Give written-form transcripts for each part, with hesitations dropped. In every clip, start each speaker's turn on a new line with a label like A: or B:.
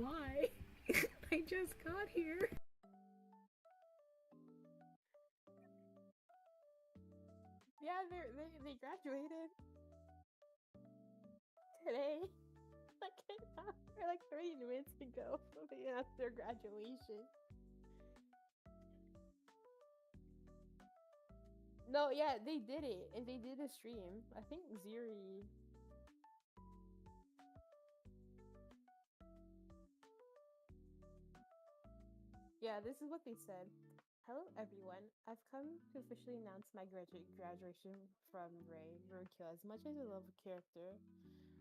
A: why. I just got here.
B: Yeah, they graduated today. Like 30 minutes ago. They announced their graduation. No, yeah, they did it, and they did a stream. I think Ziri. Yeah, this is what they said. Hello, everyone. I've come to officially announce my graduation from Ray Roadkill. As much as I love the character,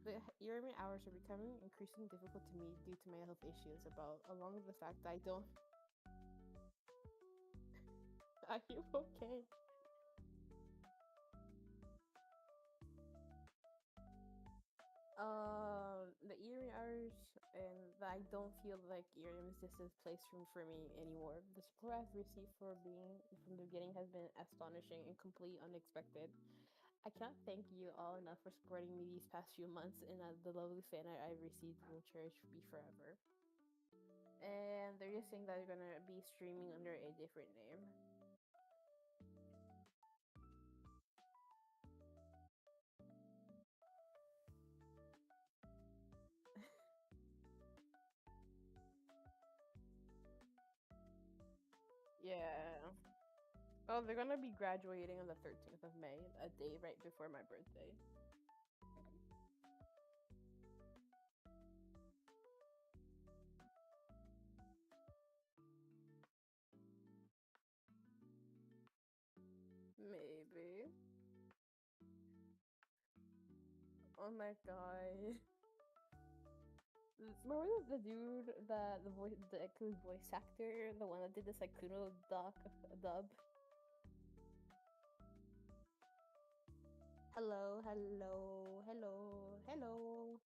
B: the Irimi hours are becoming increasingly difficult to meet due to my health issues. Along with the fact that I don't. Are you okay? The earring hours, and that I don't feel like earrings is this place for me anymore. The support I've received from the beginning has been astonishing and completely unexpected. I can't thank you all enough for supporting me these past few months, and the lovely fan art I've received will cherish me forever. And they're just saying that they're gonna be streaming under a different name. Yeah. Oh, they're gonna be graduating on the 13th of May, a day right before my birthday. Maybe. Oh my god. Remember the dude, the Eku voice actor, the one that did the Sakuno dub? Hello, hello, hello, hello.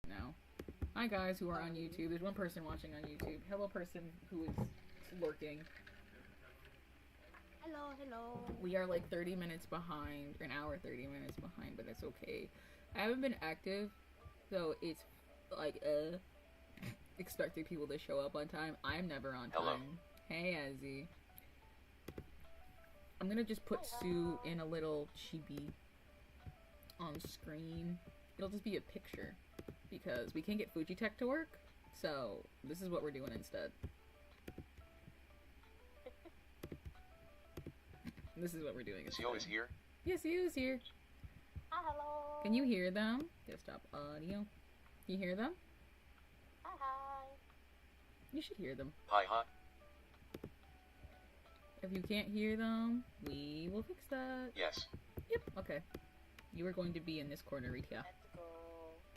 A: Now, hi guys who are on YouTube. There's one person watching on YouTube. Hello, person who is lurking.
B: Hello, hello.
A: We are like 30 minutes behind, or an hour 30 minutes behind, but that's okay. I haven't been active, so it's like expecting people to show up on time. I'm never on time.
C: Hello.
A: Hey, Azzy. I'm gonna just put Sue in a little chibi on screen. It'll just be a picture because we can't get Fujitech to work, so this is what we're doing instead. This is what we're doing instead.
C: Sio is here?
A: Yes, he is here.
B: Hello.
A: Can you hear them? Desktop audio. Can you hear them?
B: Hi.
A: You should hear them.
C: Hi hi.
A: If you can't hear them, we will fix that.
C: Yes.
A: Yep. Okay. You are going to be in this corner, Rita.
B: Let's go.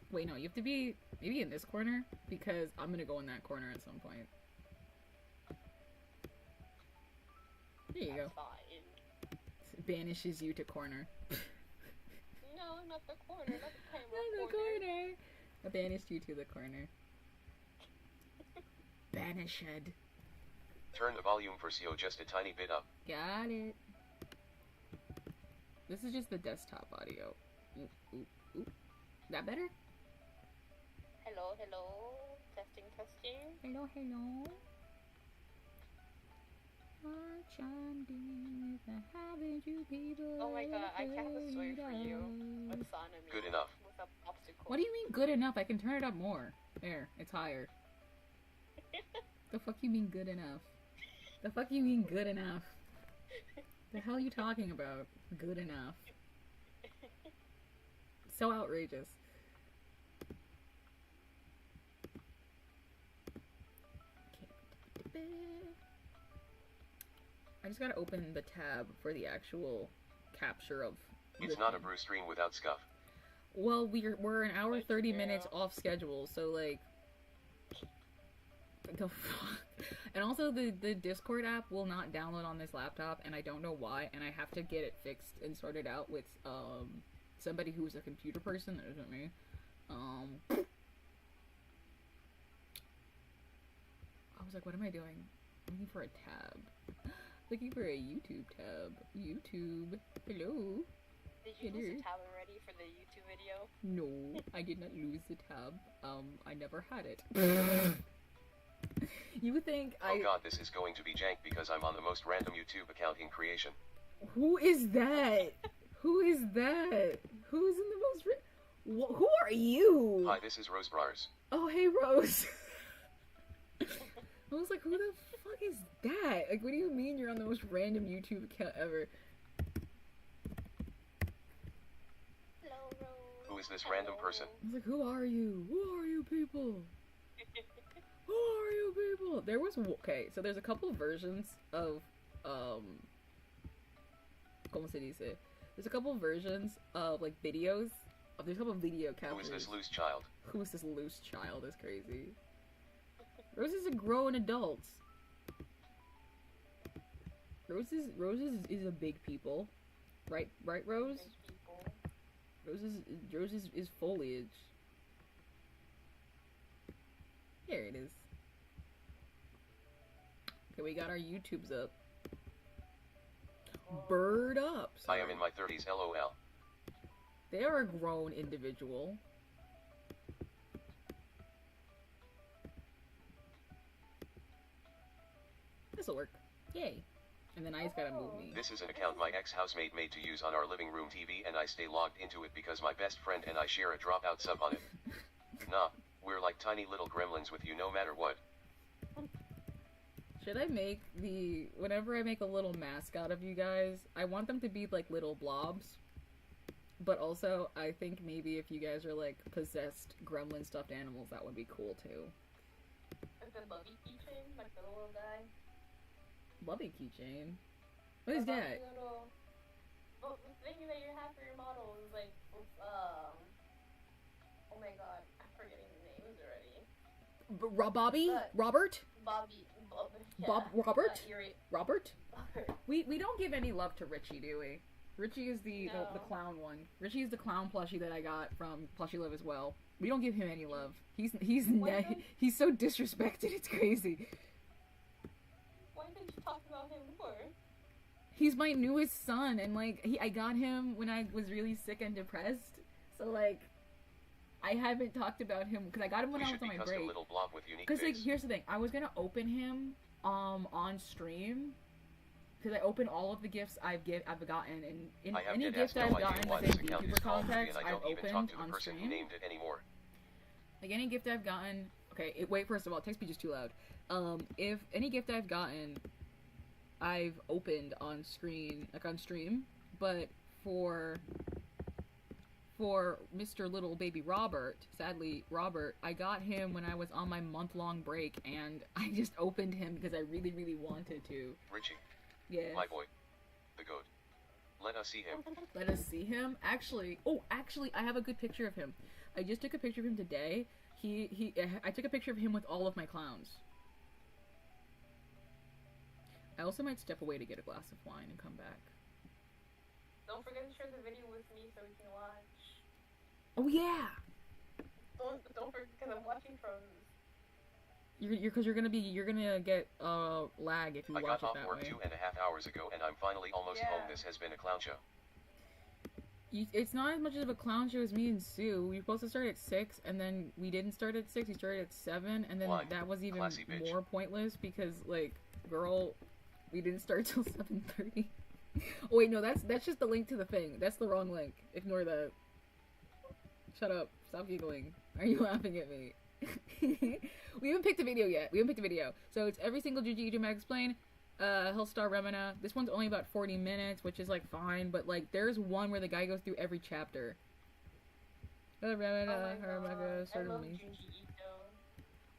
A: Wait, no, you have to be maybe in this corner because I'm gonna go in that corner at some point. There you go.
B: Fine.
A: It banishes you to corner.
B: No, not the corner, not the camera
A: In the corner. I banished you to the corner. Banished.
C: Turn the volume for Sio just a tiny bit up.
A: Got it. This is just the desktop audio. Oop, oop, oop. That better?
B: Hello, hello. Testing, testing.
A: Hello, hello. Haven't you people?
B: Oh my god, I have a story for you. With Sana.
C: Good enough.
B: With a popsicle.
A: What do you mean good enough? I can turn it up more. There, it's higher. The fuck you mean good enough? The fuck you mean good enough? The hell are you talking about? Good enough. So outrageous. I just gotta open the tab for the actual capture of.
C: It's not a brew stream without scuff.
A: Well, we're an hour 30 minutes off schedule, so like. The fuck? And also the Discord app will not download on this laptop, and I don't know why, and I have to get it fixed and sorted out with somebody who's a computer person that isn't me. I was like, what am I doing? I'm looking for a tab. Looking for a YouTube tab. YouTube. Hello.
B: Did you lose the tab already for the YouTube video?
A: No, I did not lose the tab. I never had it. You would think
C: Oh god, this is going to be jank because I'm on the most random YouTube account in creation.
A: Who is that? Who is that? Who's in the most who are you?
C: Hi, this is Rose Brars.
A: Oh, hey, Rose. I was like, who the fuck is that? Like, what do you mean you're on the most random YouTube account ever?
B: Hello, Rose.
C: Who is this random person?
A: I was like, who are you? Who are you people? Who are you people? There was, okay, so there's a couple of versions of, ¿cómo se dice? There's a couple of versions of, like, videos. There's a couple of video captures.
C: Who is this loose child?
A: Who is this loose child is crazy. Rose is a grown adult. Rose is a big people. Right, Rose? Rose is foliage. There it is. Okay, we got our YouTubes up. Bird up.
C: I am in my 30s, lol.
A: They are a grown individual. This'll work. Yay. And then I just gotta move me.
C: This is an account my ex-housemate made to use on our living room TV, and I stay logged into it because my best friend and I share a dropout sub on it. Nah, we're like tiny little gremlins with you no matter what.
A: Should I make whenever I make a little mascot of you guys, I want them to be like little blobs. But also, I think maybe if you guys are like possessed gremlin stuffed animals, that would be cool too.
B: Like the Bubby keychain, like the little guy.
A: Bubby keychain? What is that?
B: Well, the thing that you have for your model is like, oh my god, I'm forgetting the names already.
A: Bobby? Robert?
B: Bobby.
A: Bob? Robert? Robert?
B: Robert.
A: We don't give any love to Richie, do we? Richie is the clown one. Richie is the clown plushie that I got from Plushie Love as well. We don't give him any love. He's so disrespected. It's crazy.
B: Why didn't you talk about him before?
A: He's my newest son, and like I got him when I was really sick and depressed. So like, I haven't talked about him because I got him when I was on my break. Because like, here's the thing: I was gonna open him on stream. Because I open all of the gifts I've gotten, and in any gift I've gotten within VTuber context, I've opened on stream. Like any gift I've gotten. Okay, wait. First of all, text speech is too loud. If any gift I've gotten, I've opened on screen, like on stream, but for Mr. Little Baby Robert, sadly Robert, I got him when I was on my month-long break, and I just opened him because I really, really wanted to.
C: Richie.
A: Yeah.
C: My boy. The goat. Let us see him.
A: Let us see him? Actually, I have a good picture of him. I just took a picture of him today. I took a picture of him with all of my clowns. I also might step away to get a glass of wine and come back.
B: Don't forget to share the video with me so we can watch.
A: Oh yeah!
B: Don't forget, because I'm watching from...
A: Because you're gonna get lag if you watch it that way.
C: I got off work 2.5 hours ago, and I'm finally almost home. This has been a clown show.
A: It's not as much of a clown show as me and Sue. We were supposed to start at 6, and then we didn't start at 6. We started at 7, and then that was even more pointless because, like, girl, we didn't start till 7:30. Oh wait, no, that's just the link to the thing. That's the wrong link. Ignore that. Shut up. Stop giggling. Are you laughing at me? We haven't picked a video yet. So it's every single Junji Ito Explain. Hellstar Remina. This one's only about 40 minutes, which is like fine, but like there's one where the guy goes through every chapter. Remina, Hermaga, certainly.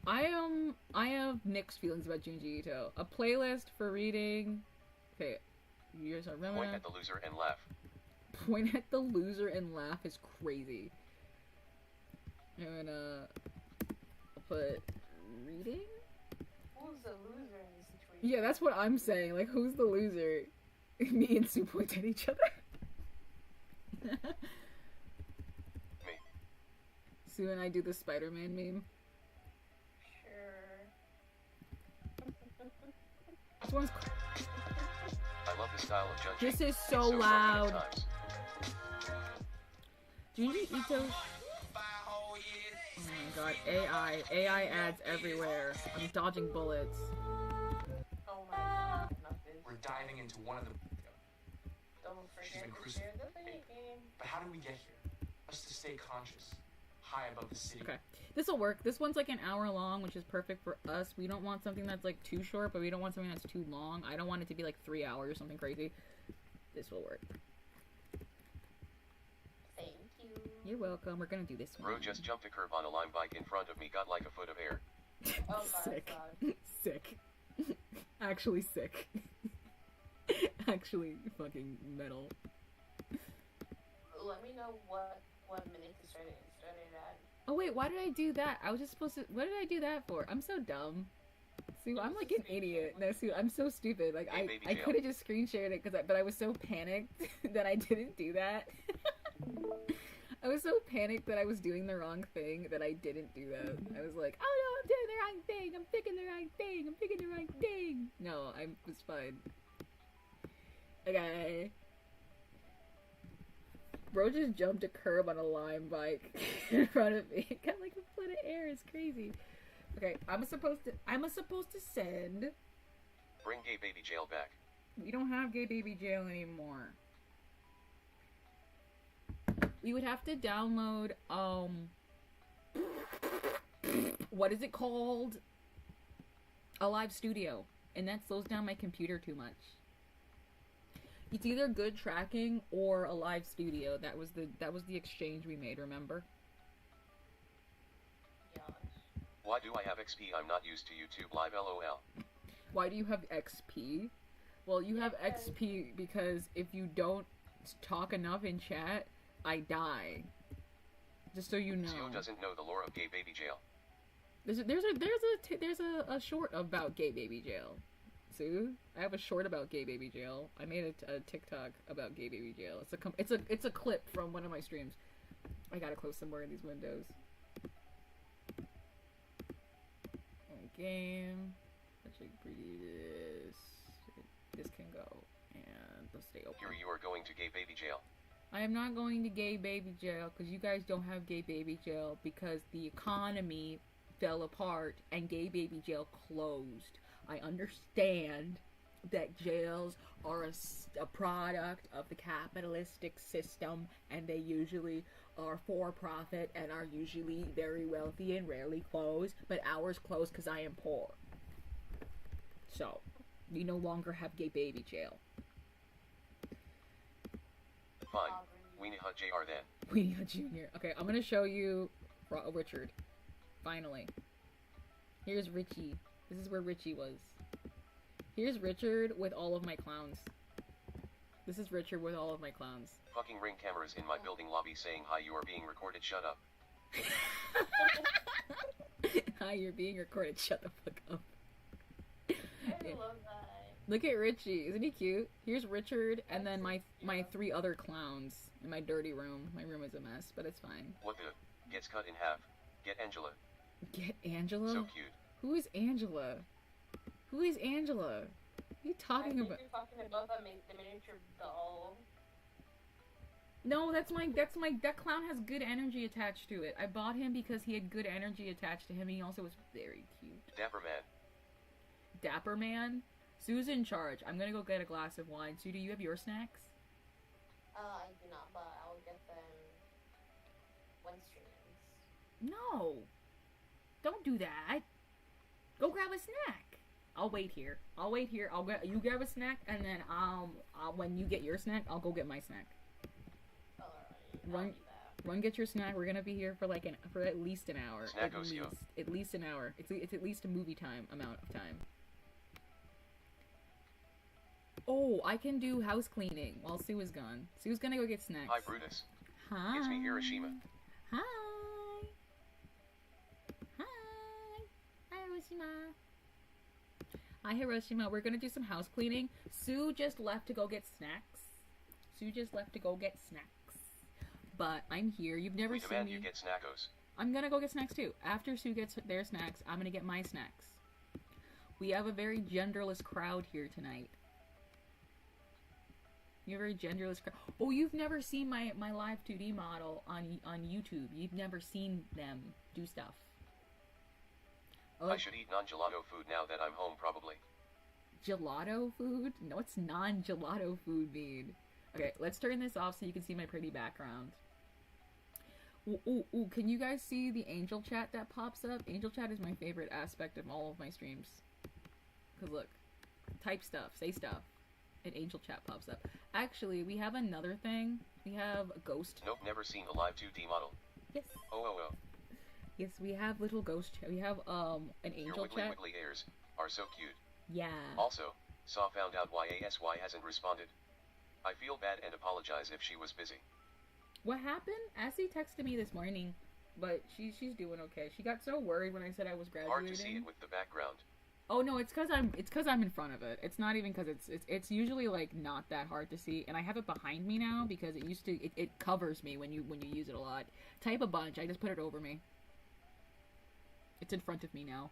A: I have mixed feelings about Junji Ito. A playlist for reading. Okay, here's our Remina.
C: Point at the loser and laugh.
A: Point at the loser and laugh is crazy. And I'll put reading.
B: Who's the loser in this situation?
A: Yeah, that's what I'm saying. Like, who's the loser? Me and Sue point at each other.
C: Me.
A: Sue and I do the Spider-Man meme.
B: Sure.
A: This one's.
C: I love the style of Junji.
A: This is so loud. Junji Ito. Oh my god, AI ads everywhere. I'm dodging bullets.
B: Oh my god, nothing.
D: We're diving into one of the...
B: Don't
D: She's been
B: forget to
D: crucified.
B: share the video.
D: But how did we get here? Us to stay conscious, high above the city.
A: Okay, this'll work. This one's like an hour long, which is perfect for us. We don't want something that's like too short, but we don't want something that's too long. I don't want it to be like 3 hours or something crazy. This will work.
B: Thank you.
A: You're welcome. We're gonna do this one.
C: Bro just jumped a curb on a lime bike in front of me, got like a foot of air.
B: Oh god,
A: Sick.
B: God.
A: Sick. Actually sick. Actually fucking metal.
B: Let me know what minute to start it at.
A: Oh wait, why did I do that? I was just supposed to. What did I do that for? I'm so dumb. Sue, I'm like an idiot. No, Sue, I'm so stupid. Like I could have just screen shared it but I was so panicked that I didn't do that. I was so panicked that I was doing the wrong thing that I didn't do that. I was like, oh no, I'm doing the wrong thing. I'm picking the wrong thing. I'm picking the wrong thing. No, I was fine. Okay. Bro just jumped a curb on a lime bike in front of me. Got like a foot of air. It's crazy. Okay, I'm supposed to send.
C: Bring gay baby jail back.
A: We don't have gay baby jail anymore. We would have to download, what is it called? A live studio. And that slows down my computer too much. It's either good tracking or a live studio. That was the exchange we made, remember?
B: Yes.
C: Why do I have XP? I'm not used to YouTube Live, LOL.
A: Why do you have XP? Well, you have XP because if you don't talk enough in chat, I die. Just so you know.
C: Sue doesn't know the lore of gay baby jail.
A: There's a short about gay baby jail. Sue, I have a short about gay baby jail. I made a TikTok about gay baby jail. It's a clip from one of my streams. I gotta close some more of these windows. Game. Let's preview this. This can go. And to stay open.
C: Here you are going to gay baby jail.
A: I am not going to gay baby jail because you guys don't have gay baby jail because the economy fell apart and gay baby jail closed. I understand that jails are a product of the capitalistic system, and they usually are for profit and are usually very wealthy and rarely close, but ours close because I am poor. So, we no longer have gay baby jail.
C: Fine. Weenie Hut JR then.
A: Weenie Hut Jr. Okay, I'm gonna show you Richard. Finally. Here's Richie. This is where Richie was. Here's Richard with all of my clowns. This is Richard with all of my clowns.
C: Fucking ring cameras in my building lobby saying hi, you are being recorded, shut up.
A: Hi, you're being recorded, shut the fuck up.
B: I love that.
A: Look at Richie, isn't he cute? Here's Richard, and then my 3 other clowns in my dirty room. My room is a mess, but it's fine.
C: What the? Gets cut in half. Get Angela.
A: Get Angela?
C: So cute.
A: Who is Angela? Who is Angela? What are you talking about?
B: You're talking about the miniature doll.
A: No, that clown has good energy attached to it. I bought him because he had good energy attached to him. He also was very cute.
C: Dapper man.
A: Dapper man? Sue's in charge. I'm gonna go get a glass of wine. Sue, do you have your snacks?
B: I do not, but I'll get them when streaming.
A: No! Don't do that! Go grab a snack! I'll wait here. You grab a snack, and then when you get your snack, I'll go get my snack.
B: Alright,
A: Run, get your snack. We're gonna be here for for at least an hour.
C: Snackosio.
A: At least an hour. It's at least a movie time amount of time. Oh, I can do house cleaning while Sue is gone. Sue's gonna go get snacks.
C: Hi, Brutus.
A: Hi.
C: It's me, Hiroshima.
A: Hi. Hi. Hi, Hiroshima. Hi, Hiroshima. We're gonna do some house cleaning. Sue just left to go get snacks. But I'm here. You've never seen
C: demand
A: me.
C: You get snackos.
A: I'm gonna go get snacks too. After Sue gets their snacks, I'm gonna get my snacks. We have a very genderless crowd here tonight. You're a very genderless crowd. Oh, you've never seen my live 2D model on YouTube. You've never seen them do stuff. Oh,
C: I should eat non-gelato food now that I'm home, probably.
A: Gelato food? No, it's non-gelato food mean. Okay, let's turn this off so you can see my pretty background. Ooh, can you guys see the angel chat that pops up? Angel chat is my favorite aspect of all of my streams. Because look, type stuff, say stuff, and angel chat pops up. Actually, we have another thing. We have a ghost.
C: Nope, never seen a live 2D model.
A: Yes.
C: Oh.
A: Yes, we have little ghost chat. We have an angel
C: Your
A: chat.
C: wiggly ears are so cute.
A: Yeah.
C: Also, found out why ASY hasn't responded. I feel bad and apologize if she was busy.
A: What happened? Assie texted me this morning, but she's doing okay. She got so worried when I said I was graduating.
C: Hard to see it with the background.
A: Oh no, it's cause I'm in front of it. It's not even cause it's usually like not that hard to see, and I have it behind me now because it covers me when you use it a lot. Type a bunch, I just put it over me. It's in front of me now.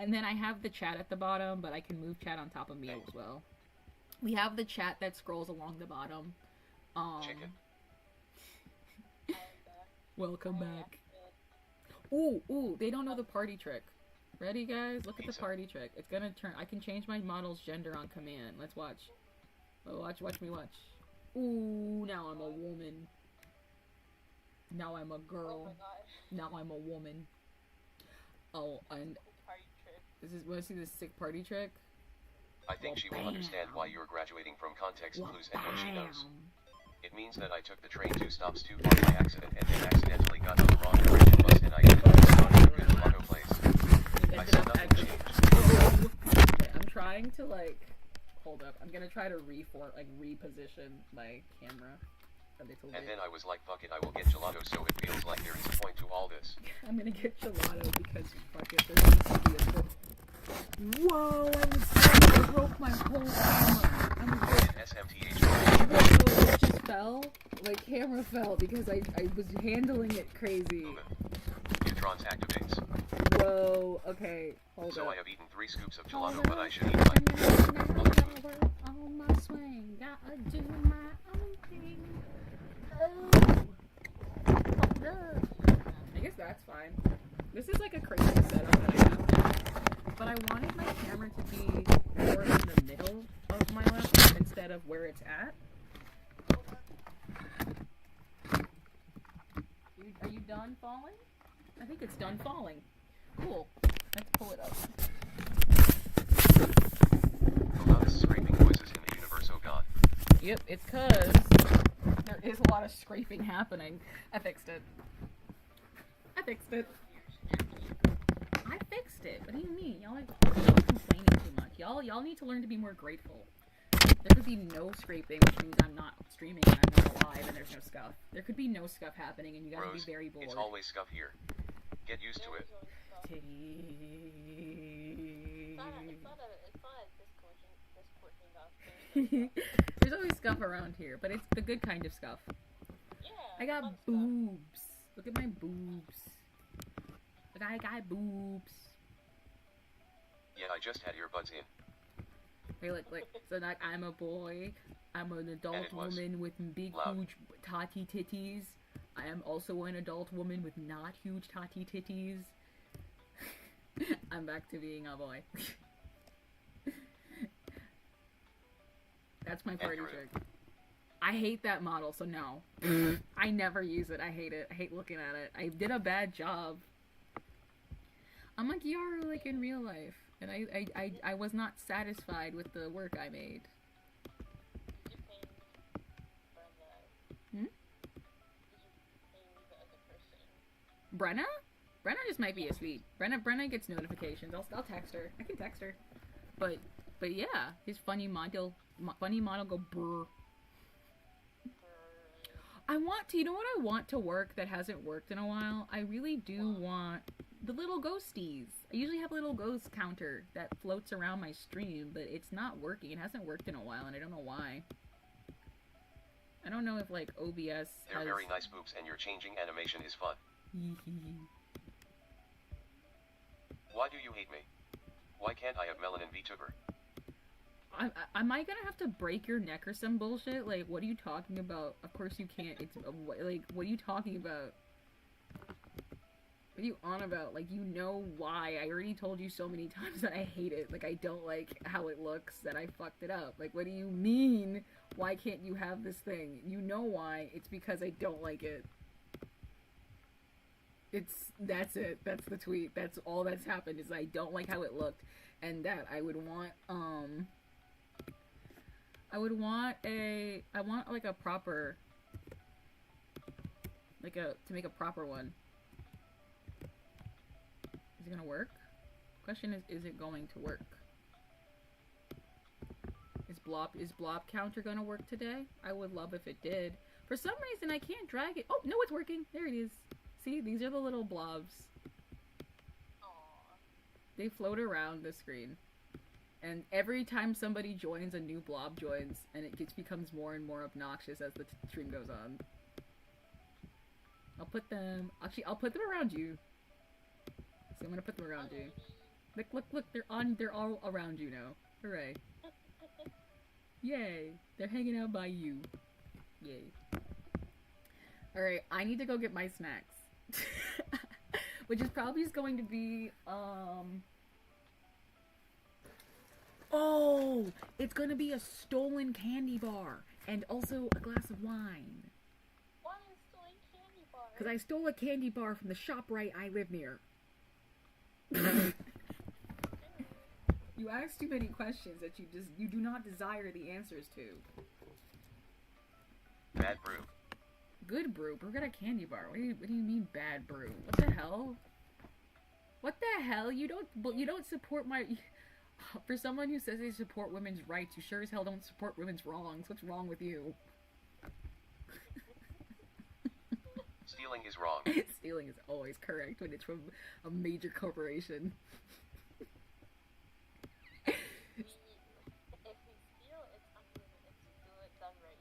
A: And then I have the chat at the bottom, but I can move chat on top of me as well. We have the chat that scrolls along the bottom.
C: Chicken.
A: Welcome back. Ooh, they don't know the party trick. Ready, guys? Look at the party trick. It's gonna turn. I can change my model's gender on command. Let's watch. Oh, watch me watch. Ooh, now I'm a woman. Now I'm a girl.
B: Oh my gosh.
A: Now I'm a woman. Oh, and wanna see this sick party trick?
C: I think she will understand why you're graduating from context clues and what she knows. It means that I took the train 2 stops too far by accident and then accidentally got on the wrong direction bus and I ended up on a good lotto place. I saw nothing changed.
A: Okay, I'm trying to hold up. I'm gonna try to reposition my camera a little bit.
C: And then I was like, fuck it, I will get gelato so it feels like there is a point to all this.
A: I'm gonna get gelato because fuck it, there needs to be a point. Whoa, I broke my whole camera. Whoa, it just fell? My camera fell because I was handling it crazy.
C: Neutrons activates.
A: Whoa, okay, hold
C: So
A: up.
C: I have eaten 3 scoops of gelato, but I should eat mine. Other food
A: work on my swing. Gotta do my own thing. Oh. Hold up. I guess that's fine. This is like a crazy setup that I have. But I wanted my camera to be more in the middle of my laptop instead of where it's at. Are you done falling? I think it's done falling. Cool. Let's pull it up.
C: The loudest scraping noises in the universe, oh god.
A: Yep, it's cause there is a lot of scraping happening. I fixed it. I fixed it. I fixed it. What do you mean? Y'all are complaining too much. Y'all need to learn to be more grateful. There could be no scraping, which means I'm not streaming and I'm not live and there's no scuff. There could be no scuff happening and you guys would be very bored.
C: It's always scuff here. Get used to it.
A: There's always scuff around here, but it's the good kind of scuff.
B: Yeah.
A: I got boobs. Look at my boobs. Look, I got boobs.
C: Yeah, I just had earbuds in.
A: Hey, like, so like, I'm a boy. I'm an adult woman with big, huge tati titties. I am also an adult woman with not huge tati titties. I'm back to being a boy. That's my party trick. I hate that model, so no. I never use it. I hate it. I hate looking at it. I did a bad job. I'm like Yara, like in real life. And I was not satisfied with the work I made. Hmm? Brenna? Brenna just might be asleep. Brenna gets notifications. I'll text her. I can text her. But yeah, his funny model go brr. I want to, you know what I want to work that hasn't worked in a while? I really do want the little ghosties. I usually have a little ghost counter that floats around my stream, but it's not working. It hasn't worked in a while, and I don't know why. I don't know if, like, OBS
C: They're very nice boobs, and your changing animation is fun. Why do you hate me? Why can't I have melanin VTuber?
A: Am I gonna have to break your neck or some bullshit? Like, what are you talking about? Of course you can't. It's, like, what are you talking about? What are you on about? Like, you know why. I already told you so many times that I hate it. Like, I don't like how it looks, that I fucked it up. Like, what do you mean? Why can't you have this thing? You know why. It's because I don't like it. That's it. That's the tweet. That's all that's happened, is I don't like how it looked. And that I would want, I want like a proper, to make a proper one. Is it gonna work? Question is it going to work? Is blob counter gonna work today? I would love if it did. For some reason I can't drag it. Oh, no, it's working. There it is. See, these are the little blobs. They float around the screen. And every time somebody joins, a new blob joins, and it becomes more and more obnoxious as the stream goes on. I'll put them around you. So I'm gonna put them around you. Look, they're all around you now. Hooray. Yay, they're hanging out by you. Yay. Alright, I need to go get my snacks. Which is probably going to be, oh! It's gonna be a stolen candy bar. And also a glass of wine.
B: Why a stolen candy bar?
A: Because I stole a candy bar from the ShopRite I live near. You ask too many questions that you do not desire the answers to.
C: Bad brew.
A: Good brew. Brew got a candy bar. What do you mean bad brew? What the hell? What the hell? You don't support my. For someone who says they support women's rights, you sure as hell don't support women's wrongs. What's wrong with you?
C: Stealing is wrong.
A: Stealing is always correct when it's from a major corporation.
B: If we steal, it's unlimited. Do it done right.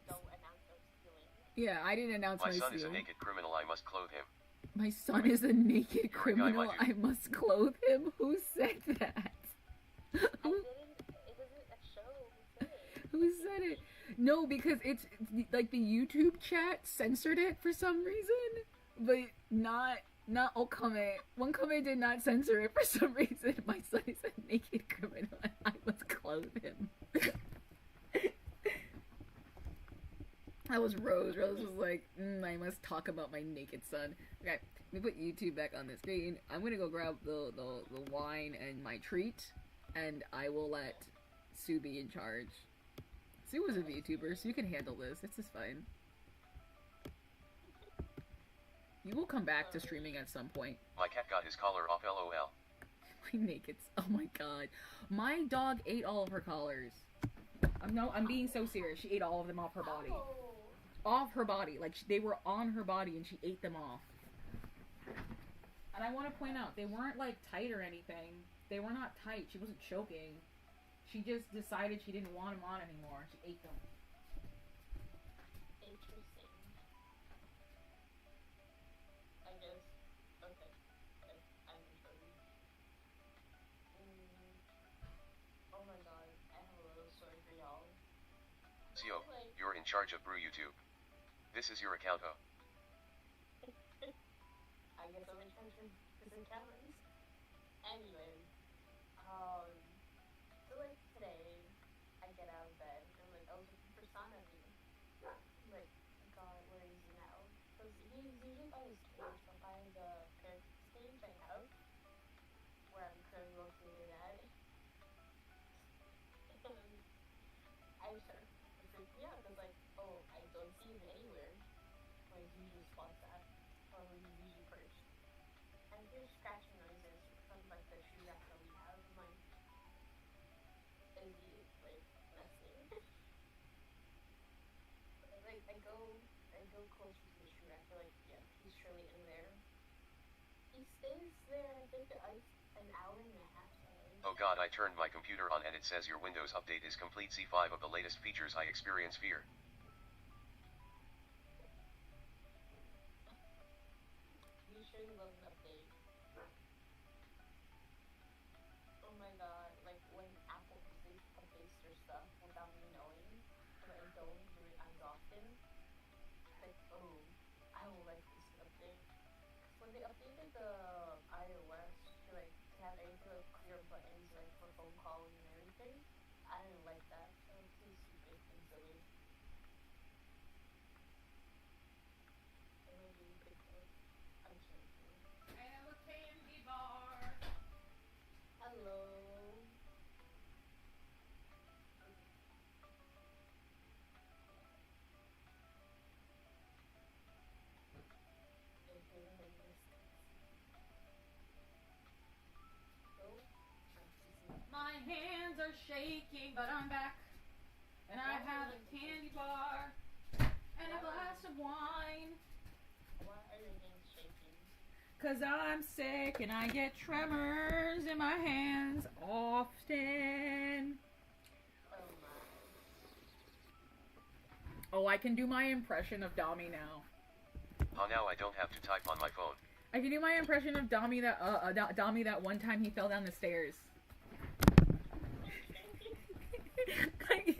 B: Don't announce our stealing.
A: Yeah, I didn't announce my
C: son
A: steal.
C: is a naked criminal, I must clothe him.
A: My son is a naked
C: You're a guy,
A: criminal, I must clothe him? Who said that?
B: It doesn't show
A: Who said it? No, because it's like the YouTube chat censored it for some reason, but not all comment. One comment did not censor it for some reason. My son is a naked criminal and I must clothe him. That was Rose. Rose was like, I must talk about my naked son. Okay, let me put YouTube back on the screen. I'm gonna go grab the wine and my treat, and I will let Sue be in charge. Sue was a VTuber, so you can handle this. This is fine. You will come back to streaming at some point.
C: My cat got his collar off, lol.
A: My naked. Oh my god. My dog ate all of her collars. I'm being so serious. She ate all of them off her body. Off her body. Like, they were on her body and she ate them off. And I want to point out, they weren't, like, tight or anything. They were not tight. She wasn't choking. She just decided she didn't want them on anymore. She ate them.
B: Interesting. I guess. Okay. I'm intrigued. Oh my god. I have a little story for y'all.
C: Sio, you're in charge of Brew YouTube. This is your account, oh.
B: I guess I'm in charge of his encounters. Anyway, so like today, I get out of bed and like I was looking for Sanavi. I'm like, God, where is he now? Because he's usually by his cage, but by the parent stage I have, where I'm currently located at. I started freaking out because like, oh, I don't see him anywhere. Where his usual spot's at, or where he's usually perched. And here's scratching noises from like the shoe rack that we have. I'm like, is he like messing? Like I go closer to the shoe rack. Like, yeah, he's surely in there. He stays there. I think an hour and a half.
C: Oh god, I turned my computer on and it says your Windows update is complete. C5 of the latest features. I experience fear.
B: You sure you love an update? Oh my god, like when Apple updates their stuff without me knowing, but I don't do it as often. Like, oh, I will like this update. When they updated the iOS to like have everything like clear buttons like for phone calling and everything, I didn't like that. So it's too stupid and silly. I know you picked up. I'm joking.
A: I have a candy bar.
B: Hello.
A: My hands are shaking, but I'm back. And I have a candy bar and a glass of wine.
B: Why are your hands shaking?
A: 'Cause I'm sick and I get tremors in my hands often.
B: Oh my.
A: Oh, I can do my impression of Dami now.
C: Oh, now I don't have to type on my phone.
A: I can do my impression of Dami that one time he fell down the stairs.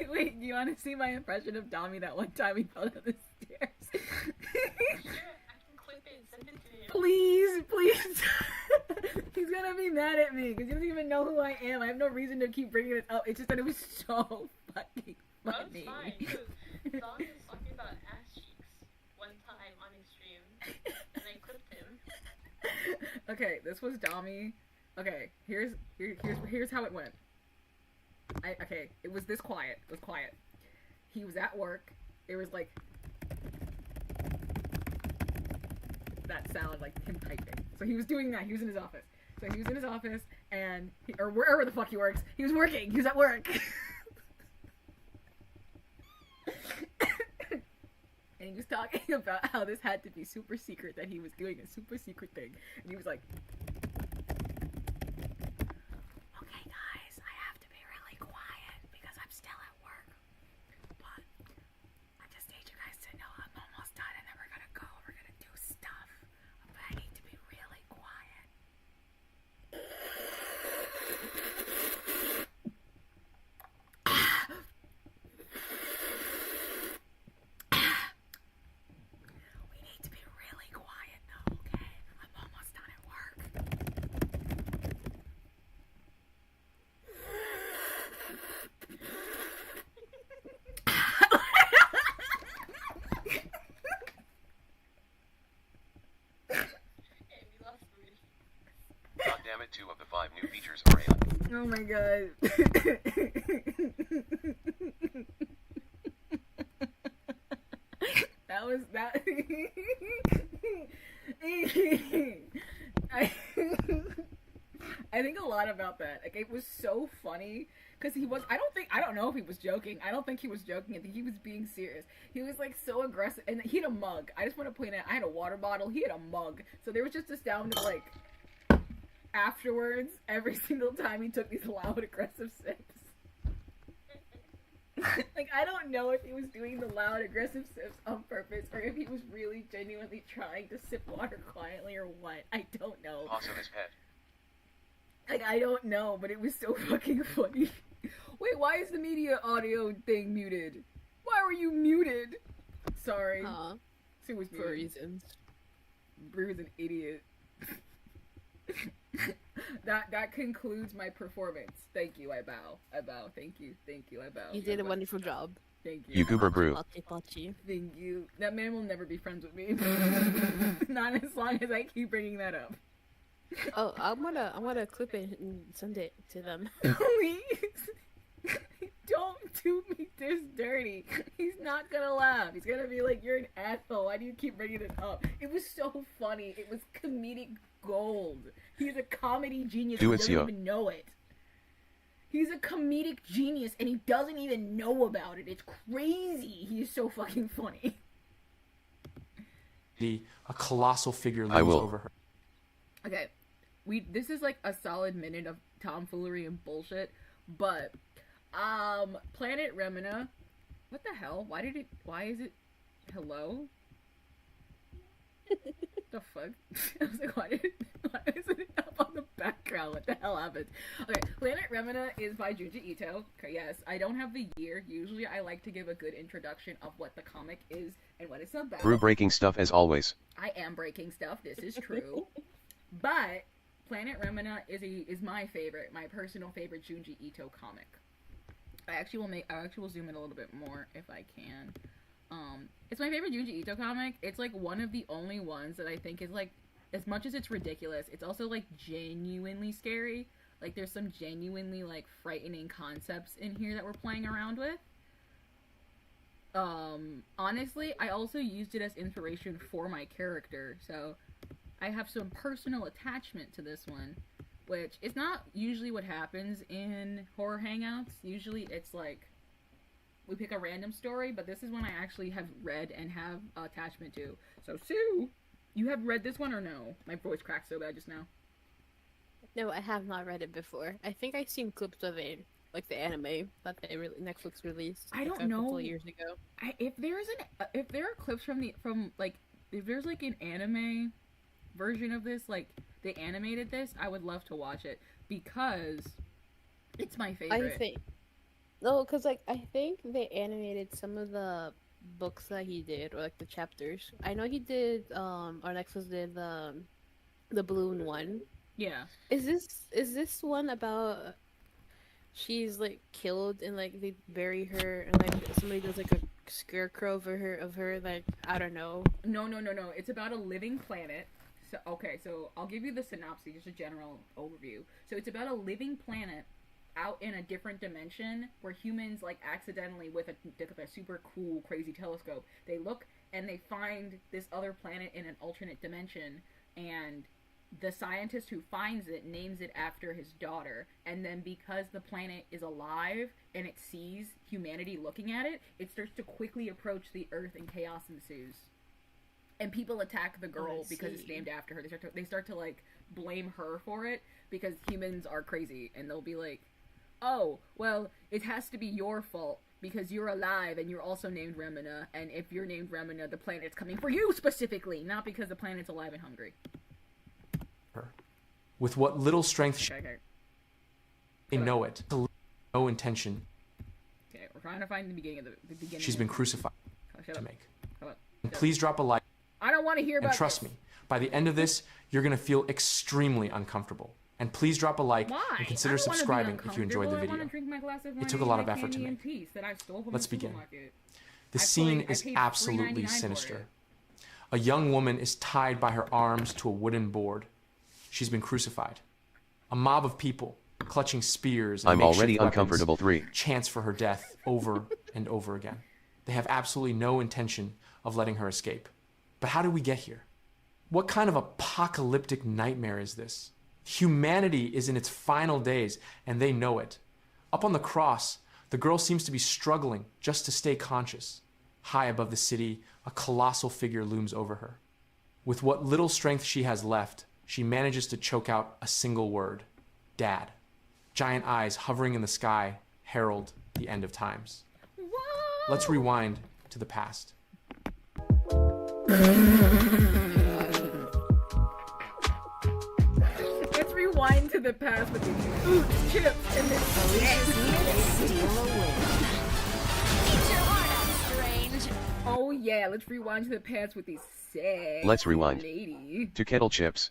A: Wait, do you want to see my impression of Dami that one time he fell down the stairs?
B: Sure, I can clip it and send it to you.
A: Please, please. He's gonna be mad at me because he doesn't even know who I am. I have no reason to keep bringing it up. It's just that it was so fucking funny.
B: That's fine, because Don was talking about ass cheeks one time on his stream, and I clipped him.
A: Okay, this was Dami. Okay, here's how it went. Okay, it was this quiet. It was quiet. He was at work. It was like that sound, like him typing. So he was doing that. He was in his office. So he was in his office, and or wherever the fuck he works. He was working. He was at work. And he was talking about how this had to be super secret, that he was doing a super secret thing. And he was like, okay guys, I have to be really quiet because I'm still at work. But I just need you guys to know I'm almost done and then we're gonna go, we're gonna do stuff. But I need to be really quiet.
C: 2 of the 5 new features are AI.
A: Oh my god. That was that. I think a lot about that. Like, it was so funny because he was. I don't know if he was joking. I don't think he was joking. I think he was being serious. He was like so aggressive, and he had a mug. I just want to point out, I had a water bottle. He had a mug. So there was just a sound of like afterwards every single time he took these loud, aggressive sips. Like, I don't know if he was doing the loud, aggressive sips on purpose or if he was really genuinely trying to sip water quietly or what. I don't know.
C: Also his pet.
A: Like, I don't know, but it was so fucking funny. Wait, why is the media audio thing muted? Why were you muted? Sorry. Sue was muted.
B: For reasons.
A: Bru's an idiot. That concludes my performance. Thank you, I bow. I bow. Thank you, I bow.
B: You did a wonderful job.
A: Thank you.
C: You goober brew.
A: Thank you. That man will never be friends with me. Not as long as I keep bringing that up.
B: Oh, I'm gonna clip it and send it to them.
A: Please. Don't do me this dirty. He's not gonna laugh. He's gonna be like, you're an asshole. Why do you keep bringing it up? It was so funny. It was comedic gold. He's a comedy genius. He doesn't even know it. He's a comedic genius and he doesn't even know about it. It's crazy. He's so fucking funny.
D: A colossal figure looms over her.
A: Okay. This is like a solid minute of tomfoolery and bullshit, but Planet Remina, what the hell? Why is it hello? The fuck? I was like, why isn't it up on the background? What the hell happened? Okay, Planet Remina is by Junji Ito. Okay, yes, I don't have the year. Usually I like to give a good introduction of what the comic is and what it's about.
C: Brew breaking stuff as always.
A: I am breaking stuff, this is true. But Planet Remina is my favorite, my personal favorite Junji Ito comic. I actually will zoom in a little bit more if I can. It's my favorite Junji Ito comic. It's like one of the only ones that I think is like, as much as it's ridiculous, it's also like genuinely scary. Like, there's some genuinely like frightening concepts in here that we're playing around with. Honestly, I also used it as inspiration for my character, so I have some personal attachment to this one, which is not usually what happens in horror hangouts. Usually it's like, we pick a random story, but this is one I actually have read and have attachment to. So, Sue, you have read this one or no? My voice cracked so bad just now.
B: No, I have not read it before. I think I've seen clips of it, like the anime that Netflix released.
A: I don't
B: a
A: know.
B: couple of years ago.
A: If there are clips if there's like an anime version of this, like they animated this, I would love to watch it because it's my favorite.
B: Because like I think they animated some of the books that he did, or like the chapters. I know he did. Or Netflix did the balloon one.
A: Yeah.
B: Is this one about? She's like killed and like they bury her and like somebody does like a scarecrow of her like, I don't know.
A: No. It's about a living planet. So I'll give you the synopsis, just a general overview. So it's about a living planet out in a different dimension where humans like accidentally with a super cool crazy telescope, they look and they find this other planet in an alternate dimension, and the scientist who finds it names it after his daughter, and then because the planet is alive and it sees humanity looking at it, it starts to quickly approach the Earth and chaos ensues. And people attack the girl because it's named after her. They start to like blame her for it because humans are crazy, and they'll be like, oh, well, it has to be your fault because you're alive and you're also named Remina, and if you're named Remina, the planet's coming for you specifically, not because the planet's alive and hungry.
D: With what little strength they know it, no intention.
A: Okay, we're trying to find the beginning.
D: She's been crucified to make. And
A: Shut
D: please drop a like.
A: I don't want to hear about
D: And trust me, by the end of this, you're going to feel extremely uncomfortable. And please drop a like and consider subscribing if you enjoyed the video. It took a lot of effort to make. Let's begin. The scene is absolutely sinister. A young woman is tied by her arms to a wooden board. She's been crucified. A mob of people, clutching spears and
C: I'm already
D: makeshift
C: uncomfortable.
D: weapons,
C: 3.
D: chants for her death over and over again. They have absolutely no intention of letting her escape. But how did we get here? What kind of apocalyptic nightmare is this? Humanity is in its final days, and they know it. Up on the cross, the girl seems to be struggling just to stay conscious. High above the city, a colossal figure looms over her. With what little strength she has left, she manages to choke out a single word: Dad. Giant eyes hovering in the sky herald the end of times.
A: Whoa!
D: Let's rewind to the past.
A: Let's rewind to the past with these food chips and this Oh yeah, let's rewind to the past with these sexy
C: Let's rewind
A: lady.
C: to kettle chips.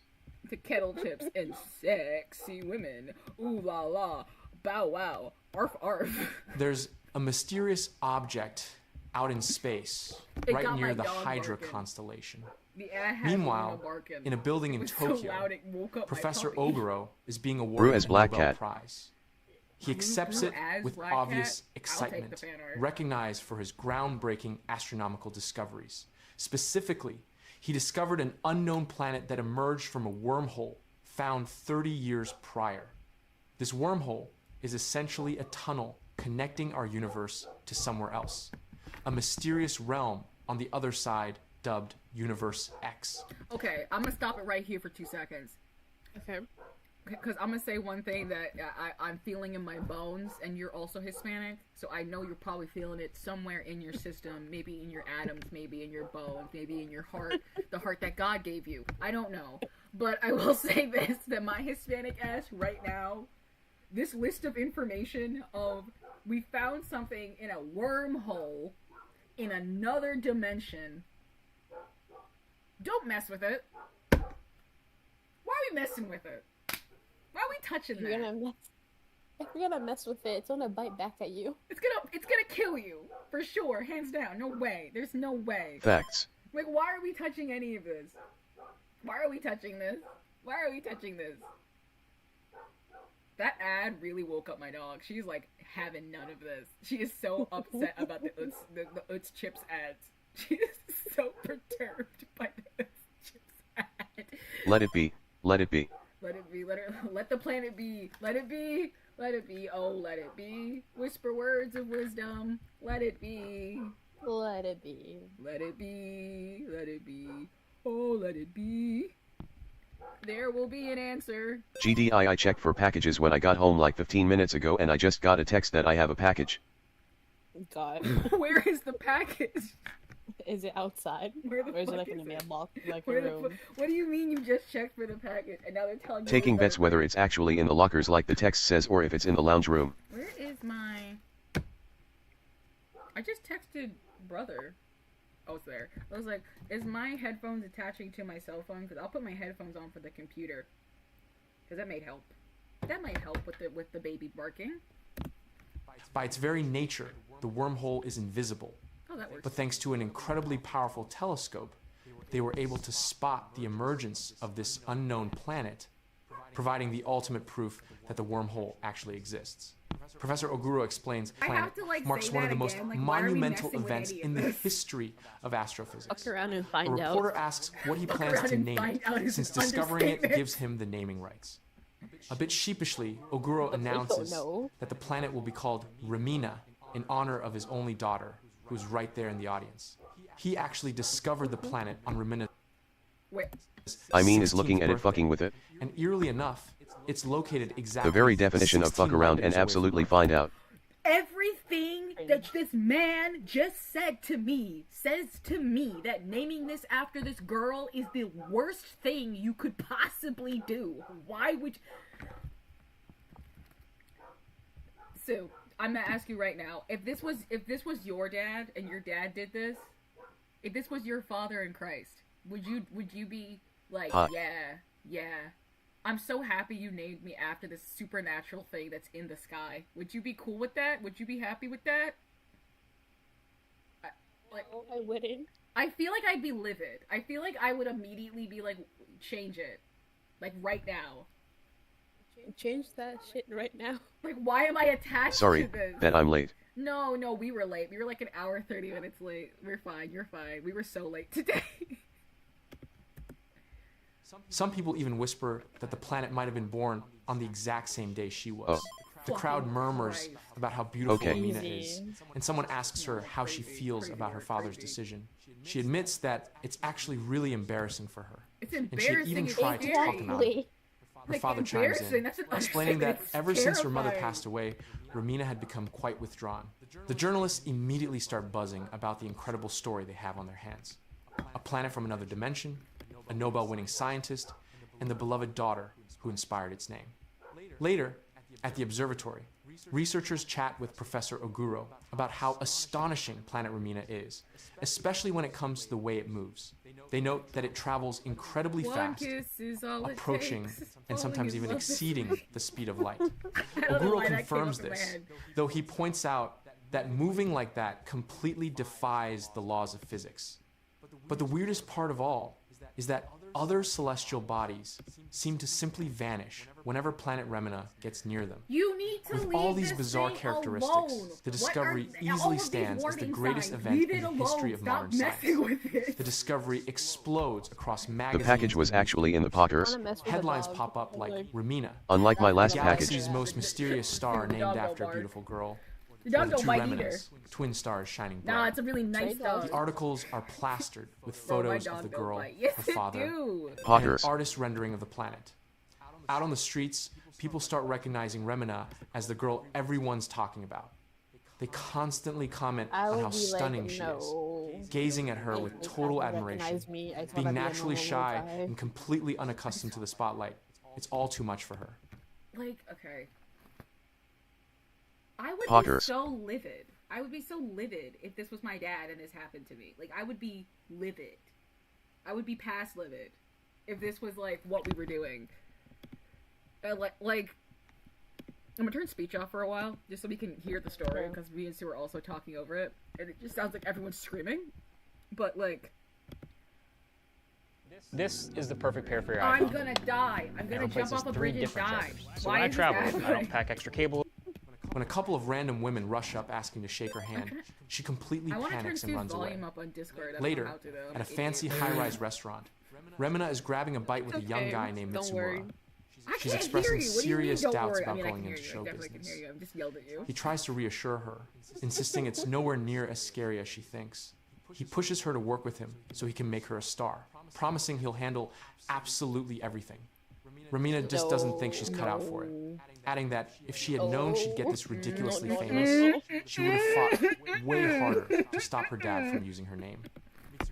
A: To kettle chips and sexy women. Ooh la la, bow wow, arf arf.
D: There's a mysterious object out in space,
A: It
D: right
A: got
D: near
A: my
D: the
A: dog
D: Hydra
A: barking.
D: constellation.
A: The ad has
D: Meanwhile,
A: Luna barking.
D: in a building in
A: It was so
D: Tokyo,
A: loud it woke up my
D: Professor
A: puppy.
D: Oguro is being
C: Brew
D: awarded
C: as
D: a
C: Black
D: Nobel
C: Cat.
D: Prize. He accepts
A: Brew
D: it
A: as
D: with
A: Black
D: obvious
A: Cat? I'll take the
D: excitement,
A: fan art.
D: recognized for his groundbreaking astronomical discoveries. Specifically, he discovered an unknown planet that emerged from a wormhole found 30 years prior. This wormhole is essentially a tunnel connecting our universe to somewhere else, a mysterious realm on the other side dubbed Universe X.
A: Okay, I'm gonna stop it right here for 2 seconds.
B: Okay.
A: Because I'm gonna say one thing that I'm feeling in my bones, and you're also Hispanic, so I know you're probably feeling it somewhere in your system, maybe in your atoms, maybe in your bones, maybe in your heart, the heart that God gave you. I don't know. But I will say this, that my Hispanic ass right now, this list of information of we found something in a wormhole in another dimension. Don't mess with it. Why are we messing with it? Why are we touching
B: If you're gonna mess with it, it's gonna bite back at you.
A: It's gonna kill you for sure, hands down. No way. There's no way.
C: Facts.
A: Like, why are we touching any of this? Why are we touching this? Why are we touching this? That ad really woke up my dog. She's like having none of this. She is so upset about the Utz chips ads. She is so perturbed by the Utz chips ad.
C: Let it be. Let it be.
A: Let it be, let the planet be, let it be, oh, let it be, whisper words of wisdom, let it be,
B: Let it be.
A: let it be, let it be, oh, let it be, there will be an answer.
C: GDI, I checked for packages when I got home like 15 minutes ago and I just got a text that I have a package.
B: God.
A: Where is the package?
B: Is it outside?
A: Where the
B: or is it
A: fuck
B: like
A: is
B: gonna be
A: it?
B: a box, like a
A: Where the
B: room?
A: what do you mean you just checked for the package and now they're telling you?
C: Taking
A: where
C: bets whether it's actually in the lockers like the text says or if it's in the lounge room.
A: Where is my... I just texted brother. Oh, it's there. I was like, is my headphones attaching to my cell phone? Because I'll put my headphones on for the computer. Because that might help. That might help with the baby barking.
D: By its very nature, the wormhole is invisible.
A: Oh, that works.
D: But thanks to an incredibly powerful telescope, they were able to spot the emergence of this unknown planet, providing the ultimate proof that the wormhole actually exists. Professor Oguro explains the
A: I
D: planet
A: have to, like,
D: marks
A: say
D: one of
A: that
D: the most
A: again. Like, why are we
D: monumental
A: messing with
D: events
A: any of
D: in the
A: this?
D: history of astrophysics.
B: Fuck around and
D: A
B: find out.
D: reporter asks what he plans
A: around
D: to
A: and
D: name
A: find
D: it,
A: out is
D: since
A: an
D: discovering it
A: understatement.
D: gives him the naming rights. A bit sheepishly, Oguro announces
B: know.
D: that the planet will be called Remina in honor of his only daughter, who's right there in the audience. He actually discovered the planet on Remina's
A: Wait.
C: I mean is
D: 16th
C: looking at it
D: birthday.
C: fucking with it.
D: And eerily enough, it's located exactly
C: The very definition of fuck
D: 16
C: around
D: light
C: and
D: years away
C: absolutely
D: from Earth.
C: find out.
A: Everything that this man just said to me says to me that naming this after this girl is the worst thing you could possibly do. Why would... So, I'm gonna ask you right now, if this was your dad and your dad did this, if this was your father in Christ, would you be like, yeah, I'm so happy you named me after this supernatural thing that's in the sky. Would you be cool with that? Would you be happy with that?
B: No, I wouldn't.
A: I feel like I'd be livid. I feel like I would immediately be like, change it. Like, right now.
B: Change that shit right now.
A: Like, why am I attached
C: Sorry,
A: to this?
C: that I'm late.
A: No, we were late. We were like an hour, 30 minutes late. We're fine, you're fine. We were so late today.
D: Some people even whisper that the planet might have been born on the exact same day she was. The crowd murmurs about how beautiful Romina is, and someone asks her how she feels about her father's decision. She admits that it's actually really embarrassing for her.
A: It's
D: and she had even tried to talk about it. Her father chimes in, explaining that ever since her mother passed away, Romina had become quite withdrawn. The journalists immediately start buzzing about the incredible story they have on their hands. A planet from another dimension, a Nobel-winning scientist, and the beloved daughter who inspired its name. Later, at the observatory, researchers chat with Professor Oguro about how astonishing planet Romina is, especially when it comes to the way it moves. They note that it travels incredibly fast, approaching and sometimes even exceeding the speed of light. Oguro confirms this, though he points out that moving like that completely defies the laws of physics. But the weirdest part of all is that other celestial bodies seem to simply vanish whenever planet Remina gets near them.
A: You need to
D: With all these bizarre characteristics,
A: alone.
D: the discovery easily stands as the greatest event in the history of modern science. The discovery explodes across magazines.
C: The package was actually in the Potters.
D: Headlines pop up like Romina,
C: Unlike my last
D: the
C: package.
D: galaxy's most mysterious star named after a beautiful girl.
A: The dog
D: Or the
A: don't
D: two
A: bite either.
D: Reminas, twin stars shining bright.
A: Nah, it's a really nice dog.
D: The articles are plastered with
A: Bro, my
D: photos
A: dog
D: of the
A: don't
D: girl,
A: bite. Yes,
D: her father,
A: it do.
D: and an
C: Potters.
D: artist rendering of the planet. Out on the streets, people start recognizing Remina as the girl everyone's talking about. They constantly comment on how stunning she is, gazing at her with total admiration, being naturally shy and completely unaccustomed to the spotlight. It's all too much for her.
A: Like, okay. I would
C: Potters.
A: be so livid. I would be so livid if this was my dad and this happened to me. Like, I would be livid. I would be past livid if this was, like, what we were doing. Like, I'm gonna turn speech off for a while, just so we can hear the story, because me and Sue are also talking over it, and it just sounds like everyone's screaming. But, like...
E: This is the perfect pair for your
A: I'm
E: iPhone.
A: gonna die. I'm gonna jump off a bridge and die.
E: So
A: Why
E: when I
A: is this
E: travel, I
A: happening?
E: don't pack extra cable.
D: When a couple of random women rush up asking to shake her hand, she completely
A: I want to turn
D: panics and
A: Sue's
D: runs away.
A: volume up on Discord. I don't know
D: Later,
A: how to, though. I'm
D: at
A: an
D: a fancy
A: idiot.
D: high-rise restaurant, Remina is grabbing a bite with a young guy named
B: Don't worry.
D: Mitsumura.
A: I
D: She's
A: can't
D: expressing
A: hear you. What do you mean,
D: serious
A: don't
D: doubts
A: worry?
D: about
A: I mean, I
D: going
A: can hear
D: into
A: you.
D: show
A: I definitely
D: business.
A: can hear you. I just yelled at you.
D: He tries to reassure her, insisting it's nowhere near as scary as she thinks. He pushes her to work with him so he can make her a star, promising he'll handle absolutely everything. Romina just doesn't think she's cut out for it, adding that if she had known she'd get this ridiculously famous, she would have fought way harder to stop her dad from using her name.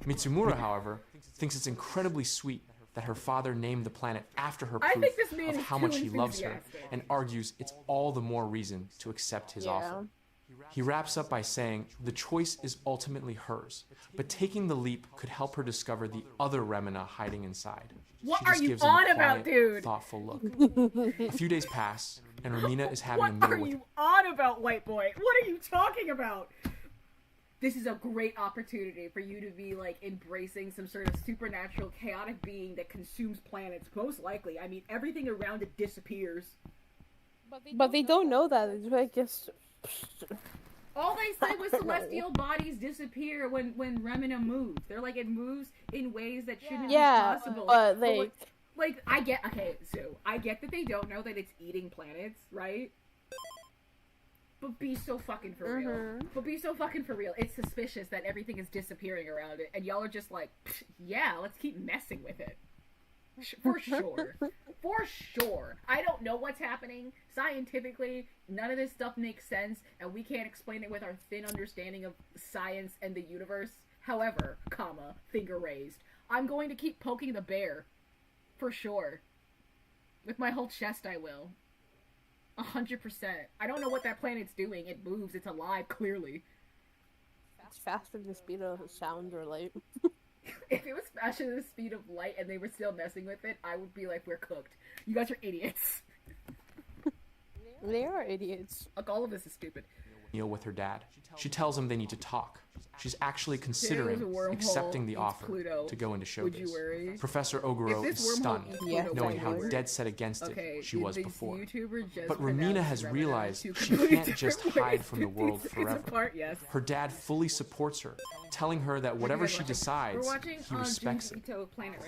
D: Mitsumura, however, thinks it's incredibly sweet that her father named the planet after her
A: I
D: proof
A: think this man
D: of
A: is
D: how
A: too
D: much he loves her,
A: enthusiastic.
D: and argues it's all the more reason to accept his offer. He wraps up by saying the choice is ultimately hers, but taking the leap could help her discover the other Remina hiding inside.
A: What
D: She
A: are
D: just
A: you
D: gives him a
A: on about,
D: quiet,
A: dude?
D: thoughtful look. A few days pass, and Romina is having
A: What
D: a meal
A: are
D: with
A: you on about, white boy? What are you talking about? This is a great opportunity for you to be, like, embracing some sort of supernatural, chaotic being that consumes planets. Most likely. I mean, everything around it disappears.
B: But they don't know that. It's like just.
A: All they said was celestial bodies disappear when Remina moves. They're like, it moves in ways that shouldn't be possible.
B: But
A: like, I get, okay, Sue, I get that they don't know that it's eating planets, right? But be so fucking for real. But be so fucking for real. It's suspicious that everything is disappearing around it, and y'all are just like, yeah, let's keep messing with it. For sure. For sure. I don't know what's happening. Scientifically, none of this stuff makes sense, and we can't explain it with our thin understanding of science and the universe. However, comma, finger raised, I'm going to keep poking the bear. For sure. With my whole chest, I will. 100%. I don't know what that planet's doing. It moves. It's alive, clearly.
B: It's faster than the speed of sound or light.
A: If it was faster than the speed of light and they were still messing with it, I would be like, we're cooked. You guys are idiots.
B: They are idiots.
A: Like, all of this is stupid.
D: meal with her dad. She tells him they need to talk. She's actually considering accepting the offer to go into showbiz. Professor Oguro is stunned, knowing how dead set against it she was before. But Romina has realized she can't just hide from the world forever. Her dad fully supports her, telling her that whatever she decides, he respects it.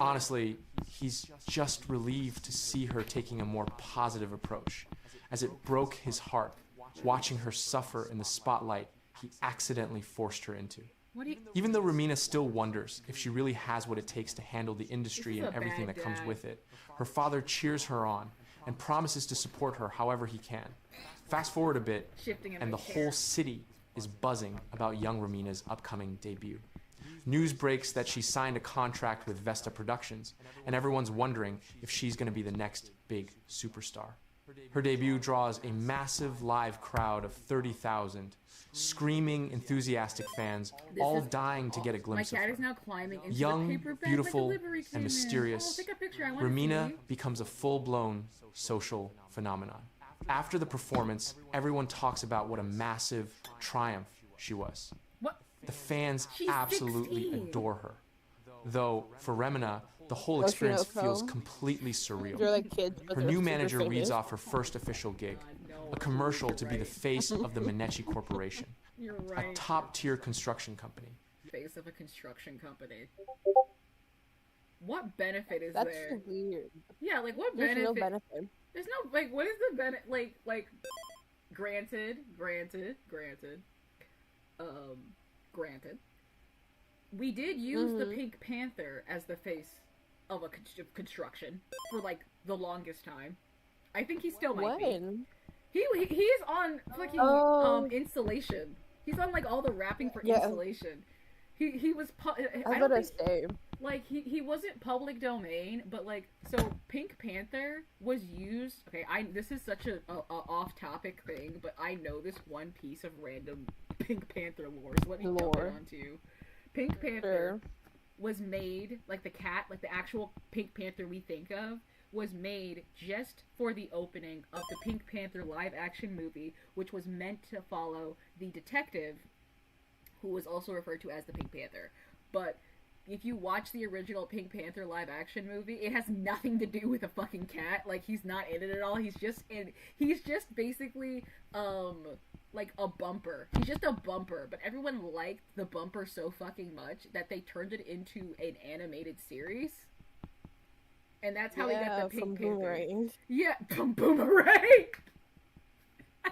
D: Honestly, he's just relieved to see her taking a more positive approach, as it broke his heart watching her suffer in the spotlight he accidentally forced her into. Even though Romina still wonders if she really has what it takes to handle the industry and everything that comes with it, her father cheers her on and promises to support her however he can. Fast forward a bit, and the whole city is buzzing about young Romina's upcoming debut. News breaks that she signed a contract with Vesta Productions, and everyone's wondering if she's going to be the next big superstar. Her debut draws a massive live crowd of 30,000, screaming, enthusiastic fans, all dying to get a glimpse of her. Young, beautiful, and mysterious, Romina becomes a full-blown social phenomenon. After the performance, everyone talks about what a massive triumph she was. The fans absolutely adore her. Though, for Remina, the whole experience feels completely surreal.
B: Like kids,
D: her new manager reads off her first official gig, a commercial to be the face of the Manechi Corporation, a top-tier construction company.
A: Face of a construction company. What benefit is
B: That's
A: there?
B: weird.
A: Yeah, like what
B: There's
A: benefit?
B: no benefit.
A: There's no like. What is the benefit? Like. Granted. We did use the Pink Panther as the face of a construction for like the longest time. I think he still might be. He is on fucking installation. He's on like all the rapping for installation. He was I don't think, like he wasn't public domain, but like so Pink Panther was used. Okay, this is such a off topic thing, but I know this one piece of random Pink Panther lore. So let me dump it onto you. Pink Panther was made, like the cat, like the actual Pink Panther we think of, was made just for the opening of the Pink Panther live action movie, which was meant to follow the detective, who was also referred to as the Pink Panther. But if you watch the original Pink Panther live action movie, it has nothing to do with a fucking cat. Like, he's not in it at all. He's just basically, like a bumper. He's just a bumper, but everyone liked the bumper so fucking much that they turned it into an animated series. And that's how we got the Pink Panther.
B: Boomerang.
A: Yeah, from Boomerang!
B: I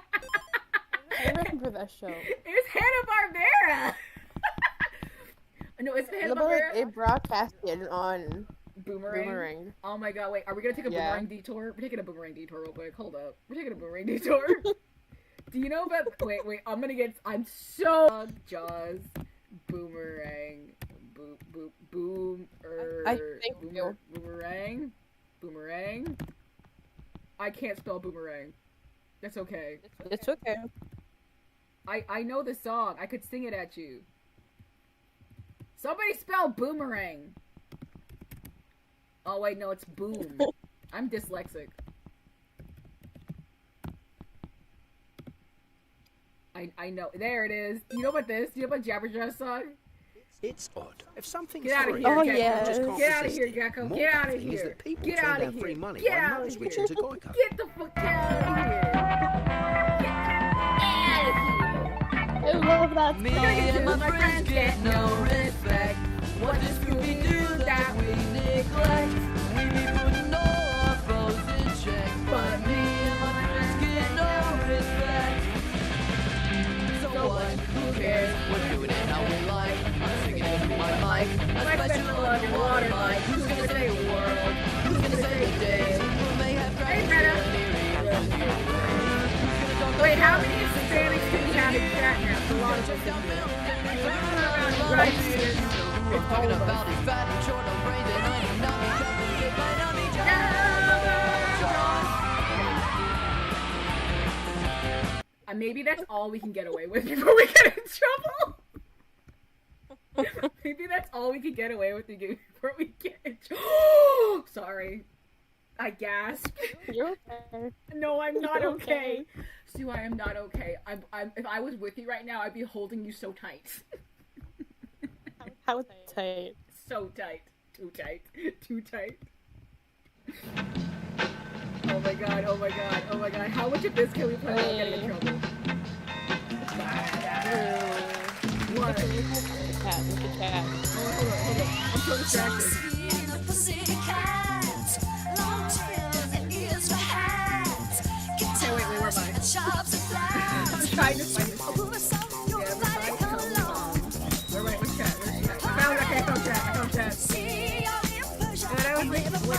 B: remember that show.
A: It's Hanna-Barbera! No, it's Hanna-Barbera.
B: It broadcasted on
A: Boomerang. Oh my god, wait, are we gonna take a Boomerang detour? We're taking a Boomerang detour real quick, hold up. We're taking a Boomerang detour. Do you know about, wait, I'm so, Jaws, Boomerang, Boomerang. I can't spell boomerang. That's okay.
B: It's okay.
A: I know the song. I could sing it at you. Somebody spell boomerang. Oh wait, no, it's boom. I'm dyslexic. I know. There it is. You know about this? You know about Jabberjaw's song?
F: It's odd. If something's
A: get out of
F: free,
A: here,
F: Gecko.
A: Get out of here, Gecko. Get out of here. Get out of here.
F: Free money
A: get out of here.
F: To Goico.
A: Get the fuck out of here. Get out of here.
B: I love that song.
A: Me and my friends get no respect. What does Scooby do that we neglect? We be putting all our foes in check, but me and my friends get no respect. So what? Who cares? We're doing it how we like. I'm singing into my mic. I special underwater mic. Who's gonna say world? Who's gonna say the day? Who may have Wait, how many Hispanics do we have in chat now? A lot of them. Right, we're talking about his fat and short on brains and I am not because they might not be maybe that's all we can get away with before we get in trouble. Maybe that's all we can get away with before we get in trouble. Sorry. I gasped.
B: You're okay.
A: No, I'm not
B: You're
A: okay. Sue, I am not okay. If I was with you right now, I'd be holding you so tight.
B: How tight?
A: So tight. Too tight. Too tight. Oh my god, oh my god, oh my god. How much of this can we play without getting in trouble? What?
B: Look at the cat.
A: Hold on. I'm so distracted. Okay, wait, where am I? I'm trying to find this. Yeah, everybody come along. Where am I? Where's chat? I found chat. And I was like, what?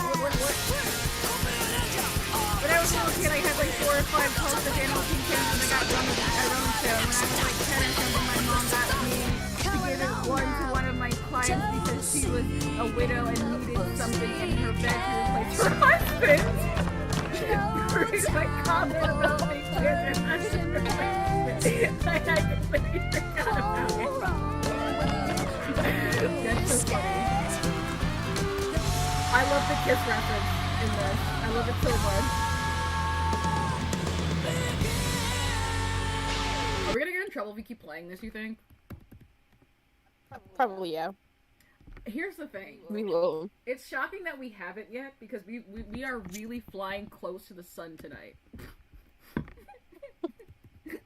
A: When I was a little kid, I had like 4 or 5 posts of animal king cans and I got one of my own show. When I was like 10 or something, my mom got me to give it one to one of my clients because she was a widow and needed something in her bed to replace her husband. Read my comment about my kids and husband. I had completely forgot about it. That's so funny. I love the kiss reference in this. I love it so much. Are we gonna get in trouble if we keep playing this, you think?
B: Probably, yeah.
A: Here's the thing.
B: We will.
A: It's shocking that we haven't yet, because we are really flying close to the sun tonight.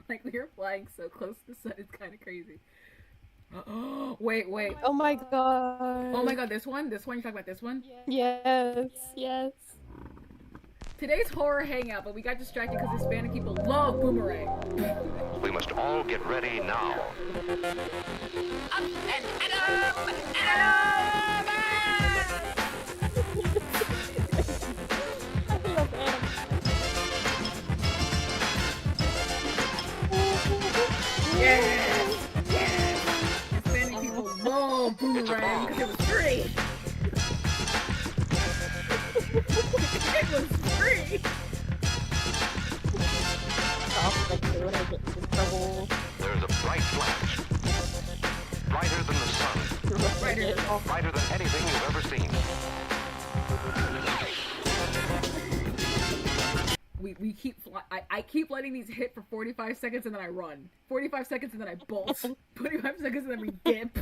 A: Like, we are flying so close to the sun, it's kind of crazy. Wait.
B: Oh my god.
A: Oh my god, this one? You talking about this one?
B: Yes.
A: Today's horror hangout, but we got distracted because Hispanic people love Boomerang.
G: We must all get ready now.
B: I love animals.
A: Yes! Hispanic people love Boomerang because it was free. It was free.
B: When I get in trouble.
G: There's a bright flash. Brighter than the sun. Brighter than anything you've ever seen.
A: We keep I keep letting these hit for 45 seconds and then I run. 45 seconds and then I bolt. 45 seconds and then we dip.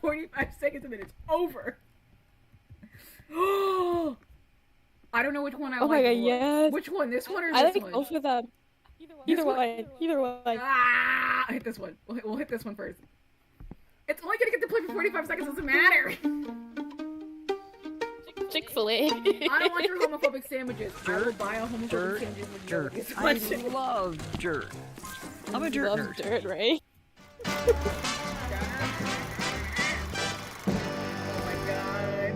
A: 45 seconds and then it's over. I don't know which one I like.
B: Oh my god,
A: more.
B: yes.
A: Which one? This one or
B: I
A: this
B: like
A: one?
B: both of them. Either one.
A: Ah! I hit this one. We'll hit this one first. It's only gonna get to play for 45 seconds. Doesn't matter.
B: Chick-fil-A.
A: I don't want your homophobic sandwiches. I will buy a homophobic sandwich with
F: Dirt.
A: you.
F: I love dirt. I'm a dirt
B: Love
F: nerd.
B: dirt, right?
A: Oh my god.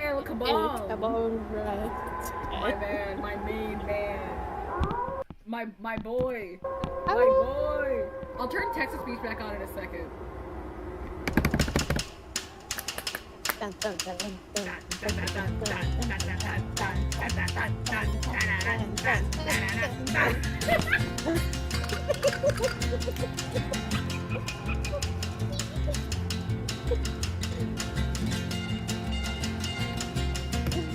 A: El Kabong. My man, my main man. My boy. My boy. I'll turn text-to-speech back on in a second.
B: Dun, dun, dun, dun, dun.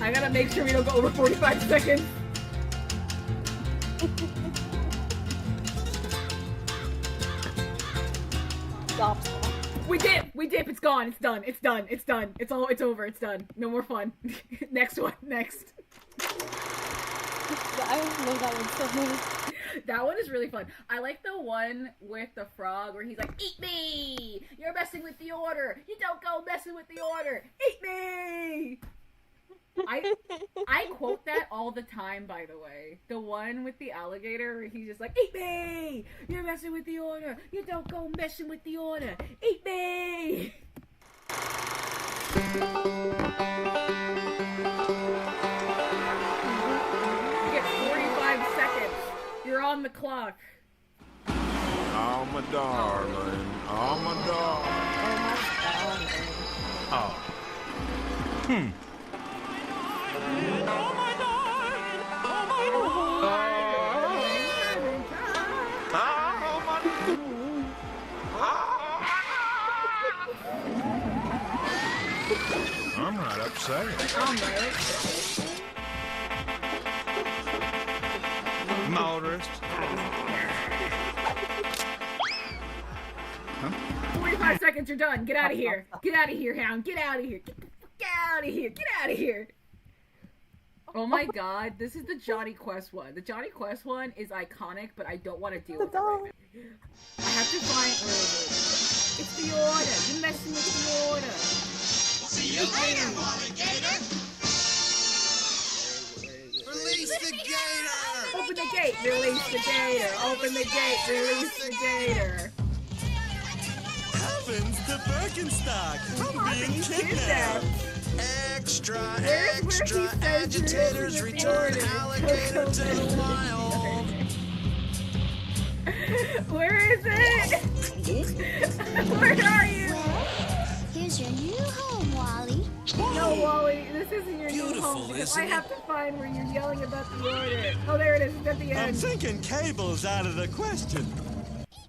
A: I gotta make sure we don't go over 45 seconds.
B: Stop.
A: We dip, it's gone, it's done. It's over, it's done. No more fun. Next one, next.
B: I love that one so much.
A: That one is really fun. I like the one with the frog where he's like, eat me! You're messing with the order! You don't go messing with the order! Eat me! I quote that all the time, by the way. The one with the alligator where he's just like, eat me! You're messing with the order! You don't go messing with the order! Eat me! You get 45 seconds. You're on the clock.
H: Oh, my darling. Oh, my darling.
F: Oh.
H: I'm right up upset. Motorist.
A: 45 seconds, you're done. Get out of here. Get out of here, Hound. Get out of here. Get the fuck out of here. Get out of here. Oh my god, this is the Johnny Quest one. The Johnny Quest one is iconic, but I don't want to deal with it right now. I have to find where is it? It's the order. You're messing with the order.
I: See you later, alligator. Release the gator.
A: Open the gate. Release the gator. Open the gate. Release the gator.
I: Heavens to Birkenstock. I'm being kidnapped. Extra, extra, agitators return alligator to the wild.
A: Where is it? Where are you?
J: Here's your new home, Wally.
A: No, Wally, this isn't your new home because I have to find where you're yelling about the order. Oh, there it is. It's at the end.
I: I'm thinking cable's out of the question.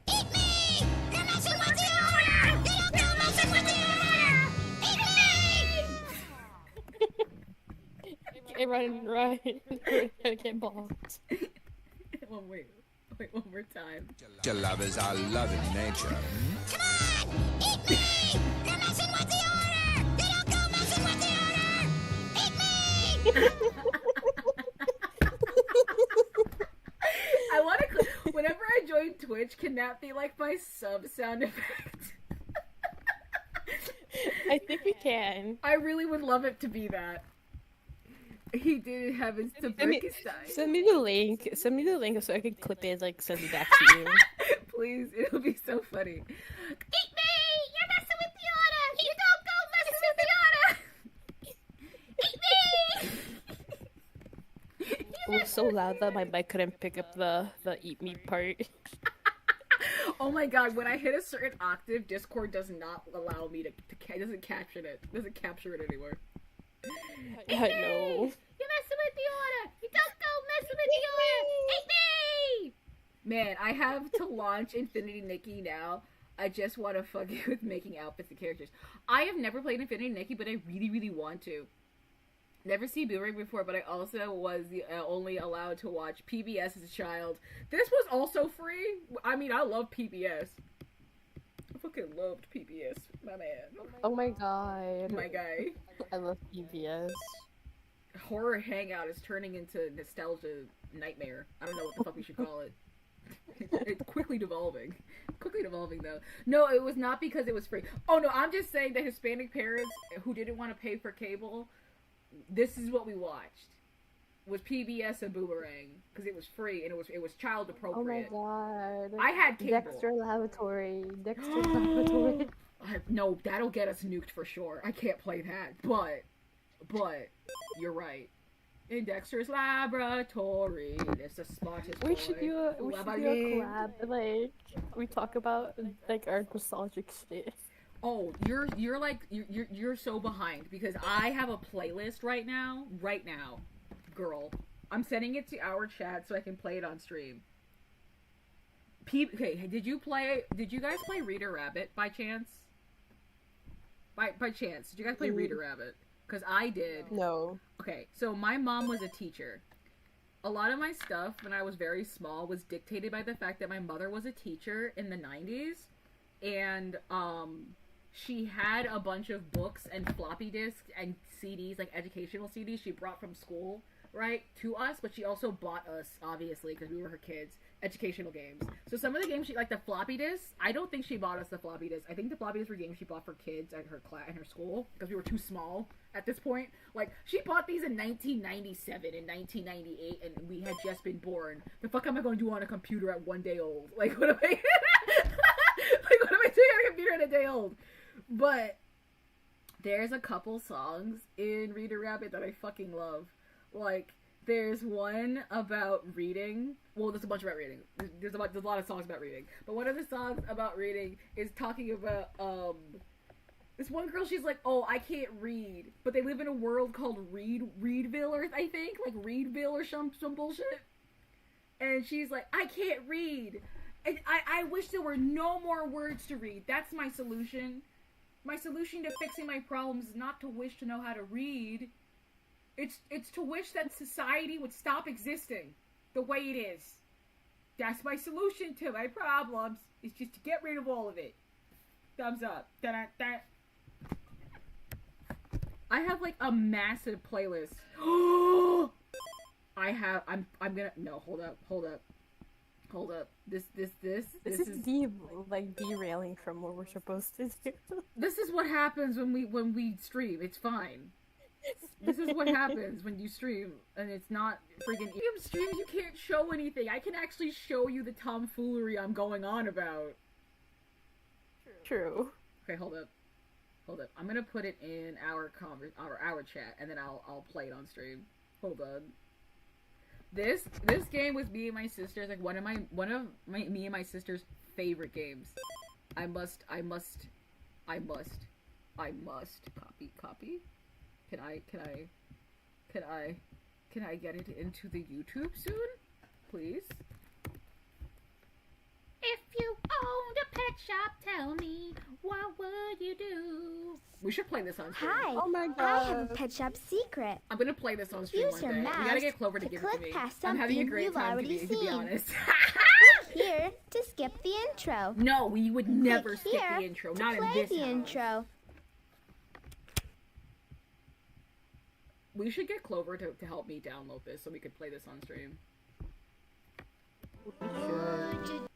J: Eat me! You're messing with the order! You don't go messing with the order! Eat me!
B: I run. I get bombed.
A: Wait, one more time.
H: Your lovers are loving nature.
J: Come on! Eat me! You're messing with the order! You don't go messing with the order! Eat me!
A: I want to. Whenever I join Twitch, can that be like my sub sound effect?
B: I think we can.
A: I really would love it to be that. He did Heavens to Birkenstein.
B: Send me the link. Send me the link so I can clip it, like send it back to you.
A: Please, it'll be so funny. Eat me! You're messing with the order! You don't go messing with the order! Eat me!
B: It was so loud that my mic couldn't pick up the eat me part.
A: Oh my god, when I hit a certain octave, Discord does not allow me to doesn't capture it. Doesn't capture it anymore.
B: I know.
A: You're messing with the order! You don't go messing with the order! Eat me! Man, I have to launch Infinity Nikki now. I just want to fuck you with making outfits and characters. I have never played Infinity Nikki, but I really, really want to. Never seen Boomerang before, but I also was only allowed to watch PBS as a child. This was also free. I mean, I love PBS. I fucking loved PBS, my man.
B: Oh my god.
A: My guy.
B: I love PBS.
A: Horror Hangout is turning into nostalgia nightmare. I don't know what the fuck we should call it. It's quickly devolving. Quickly devolving, though. No, it was not because it was free. Oh, no, I'm just saying that Hispanic parents who didn't want to pay for cable, this is what we watched. Was PBS and Boomerang. Because it was free and it was child appropriate.
B: Oh my god.
A: I had cable.
B: Dexter Laboratory. Dexter Laboratory.
A: No, that'll get us nuked for sure. I can't play that. But, you're right. In Dexter's Laboratory, there's a smartest boy.
B: We should do a collab. Like, we talk about like our nostalgic shit.
A: Oh, you're so behind because I have a playlist right now, girl. I'm sending it to our chat so I can play it on stream. Okay, did you guys play Reader Rabbit by chance? By chance, did you guys play Reader Rabbit? Because I did.
B: No.
A: Okay, so my mom was a teacher. A lot of my stuff when I was very small was dictated by the fact that my mother was a teacher in the 90s. And, she had a bunch of books and floppy disks and CDs, like educational CDs she brought from school, right, to us. But she also bought us, obviously, because we were her kids, educational games. So some of the games like the floppy disks, I don't think she bought us the floppy disks. I think the floppy disks were games she bought for kids at her class in her school because we were too small at this point. Like, she bought these in 1997 and 1998, and we had just been born. The fuck am I going to do on a computer at 1 day old? Like, what am I... like, what am I doing on a computer at a day old? But there's a couple songs in Reader Rabbit that I fucking love. Like, there's one about reading. Well, there's a bunch about reading. There's a lot of songs about reading. But one of the songs about reading is talking about, this one girl, she's like, oh, I can't read. But they live in a world called Reedville, or I think? Like, Reedville or some bullshit. And she's like, I can't read. And I wish there were no more words to read. That's my solution. My solution to fixing my problems is not to wish to know how to read. It's to wish that society would stop existing the way it is. That's my solution to my problems, is just to get rid of all of it. Thumbs up. Da-da-da. I have like a massive playlist. I'm gonna, no, hold up. This is
B: derailing from what we're supposed to do.
A: This is what happens when we stream. It's fine. This is what happens when you stream and it's not freaking stream. You can't show anything. I can actually show you the tomfoolery I'm going on about.
B: True.
A: Okay, hold up. I'm gonna put it in our chat and then I'll play it on stream. Hold on. This game was me and my sister's, like one of me and my sister's favorite games. I must copy. Can I get it into the YouTube soon? Please? If you owned a pet shop, tell me, what would you do? We should play this on stream.
J: Hi.
B: Oh my god.
J: I have a pet shop secret.
A: I'm gonna play this on stream
J: Use
A: one
J: your
A: day.
J: mouse
A: We gotta get Clover to give it to
J: click
A: me.
J: past
A: I'm having a
J: something
A: great
J: you've
A: time
J: already
A: to be
J: seen.
A: honest.
J: Here to skip the intro.
A: No, we would never
J: Click
A: skip
J: here
A: the intro.
J: to
A: Not in
J: play
A: this
J: the
A: house.
J: intro.
A: We should get Clover to help me download this so we could play this on stream.
J: Would you,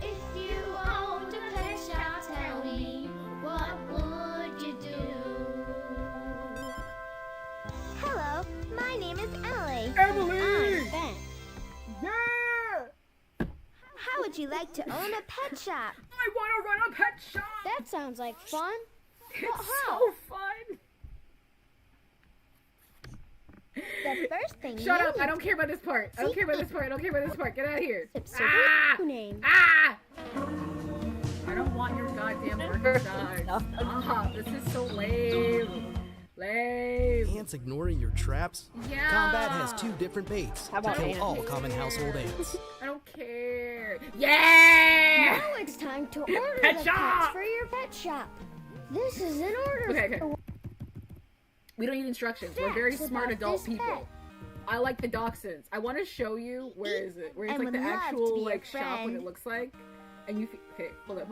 J: if you owned a pet shop, tell me, what would you do? Hello, my name is Emily.
A: Emily!
J: I'm Ben.
A: Yeah!
J: How would you like to own a pet shop?
A: I want to run a pet shop!
J: That sounds like fun.
A: It's
J: how?
A: so fun!
J: The first thing
A: Shut
J: you
A: up!
J: need
A: I don't care about this part. I don't care about this part. I don't care about this part. Get out of here!
J: Subscribe
A: Ah!
J: name.
A: Ah! I don't want your goddamn working dog. Stop! This is so lame. Lame.
K: Ants ignoring your traps?
A: Yeah.
K: Combat has 2 different baits
B: How about
K: to kill
B: ants?
K: all common household ants.
A: I don't care. Yeah!
J: Now it's time to order
A: Pet
J: the
A: shop!
J: pets for your pet shop. This is an order.
A: Okay. We don't need instructions. We're very
J: Facts
A: smart
J: about
A: adult
J: this
A: people.
J: pet.
A: I like the dachshunds. I want to show you. Where is it? Where it's
J: And
A: like the
J: would love to
A: actual
J: be your
A: like shop, what it
J: friend.
A: looks like. And you. Okay, hold up.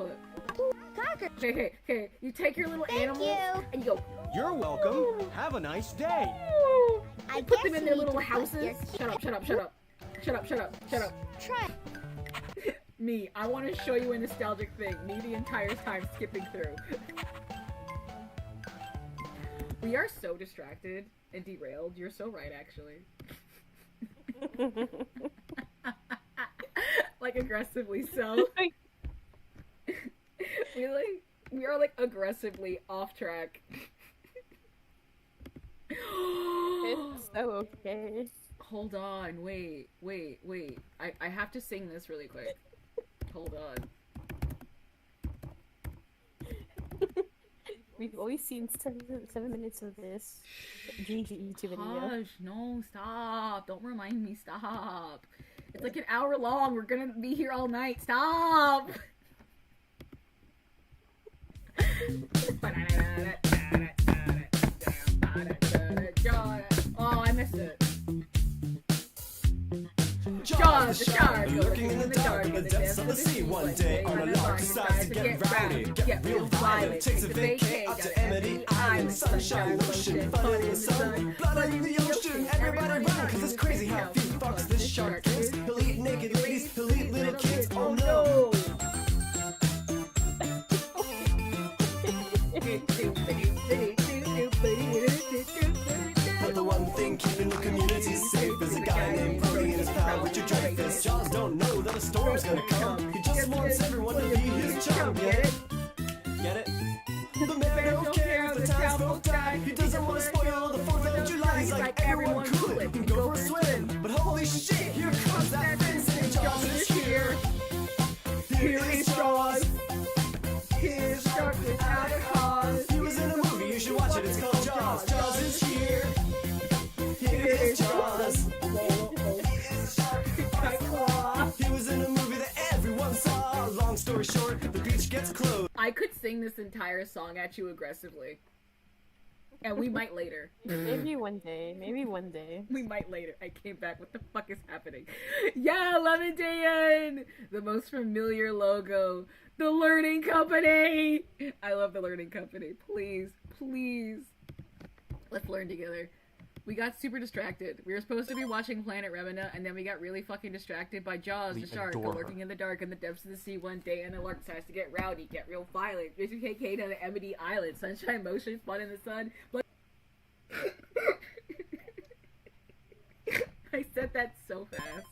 J: Cocker.
A: Okay. You take your little
J: Thank
A: animals
J: you.
A: and you go.
K: You're welcome. Have a nice day.
A: Ooh.
J: I
A: Put
J: guess
A: them in
J: you
A: their
J: need
A: little
J: to put
A: houses.
J: your
A: Shut up.
J: Try.
A: Me, I want to show you a nostalgic thing. Me the entire time skipping through. We are so distracted and derailed. You're so right, actually. Like aggressively so. We are like aggressively off track.
B: It's so okay.
A: Hold on, wait. I have to sing this really quick. Hold on.
B: We've always seen 7 minutes of this Junji YouTube video.
A: Hush, no, stop. Don't remind me, stop. It's like an hour long. We're gonna be here all night. Stop! Oh, I missed it. Jaws, the shark, lurking in the dark, in the depths of the sea. One day, on a lark, decides to get rowdy, get real violent, takes a vacay out to Amity Island. Sunshine, lotion, fun in the sun, blood in the ocean. Everybody run, cause it's crazy how few fucks this shark drinks. He'll eat naked ladies, he'll eat little kids. Oh no! But the one thing keeping the community safe is a guy named Brody and his pal Richard Dreyfuss. Jaws don't know that a storm's gonna come. He just wants everyone to be his chum. Get it? Get it? The man don't care if the townsfolk die. He doesn't want to spoil the 4th of July. He's like, everyone cool it and go for a swim. But holy shit, here comes that Vincent. Jaws is here. Here is Jaws. Here's Shark without a cause. He was in a movie, you should watch it. It's called Jaws. Jaws is here. Here is Jaws. He was in a movie that everyone saw. Long story short, the beach gets closed. I could sing this entire song at you aggressively. And we might later.
B: Maybe one day. Maybe one day.
A: We might later. I came back. What the fuck is happening? Yeah, Lemon Dayan! The most familiar logo. The Learning Company! I love the Learning Company. Please, please. Let's learn together. We got super distracted. We were supposed to be watching Planet Remina, and then we got really fucking distracted by Jaws, the shark, lurking in the dark in the depths of the sea one day, and the lark decides to get rowdy, get real violent. Mr. KK down to Amity Island, sunshine, motion, fun in the sun. But I said that so fast.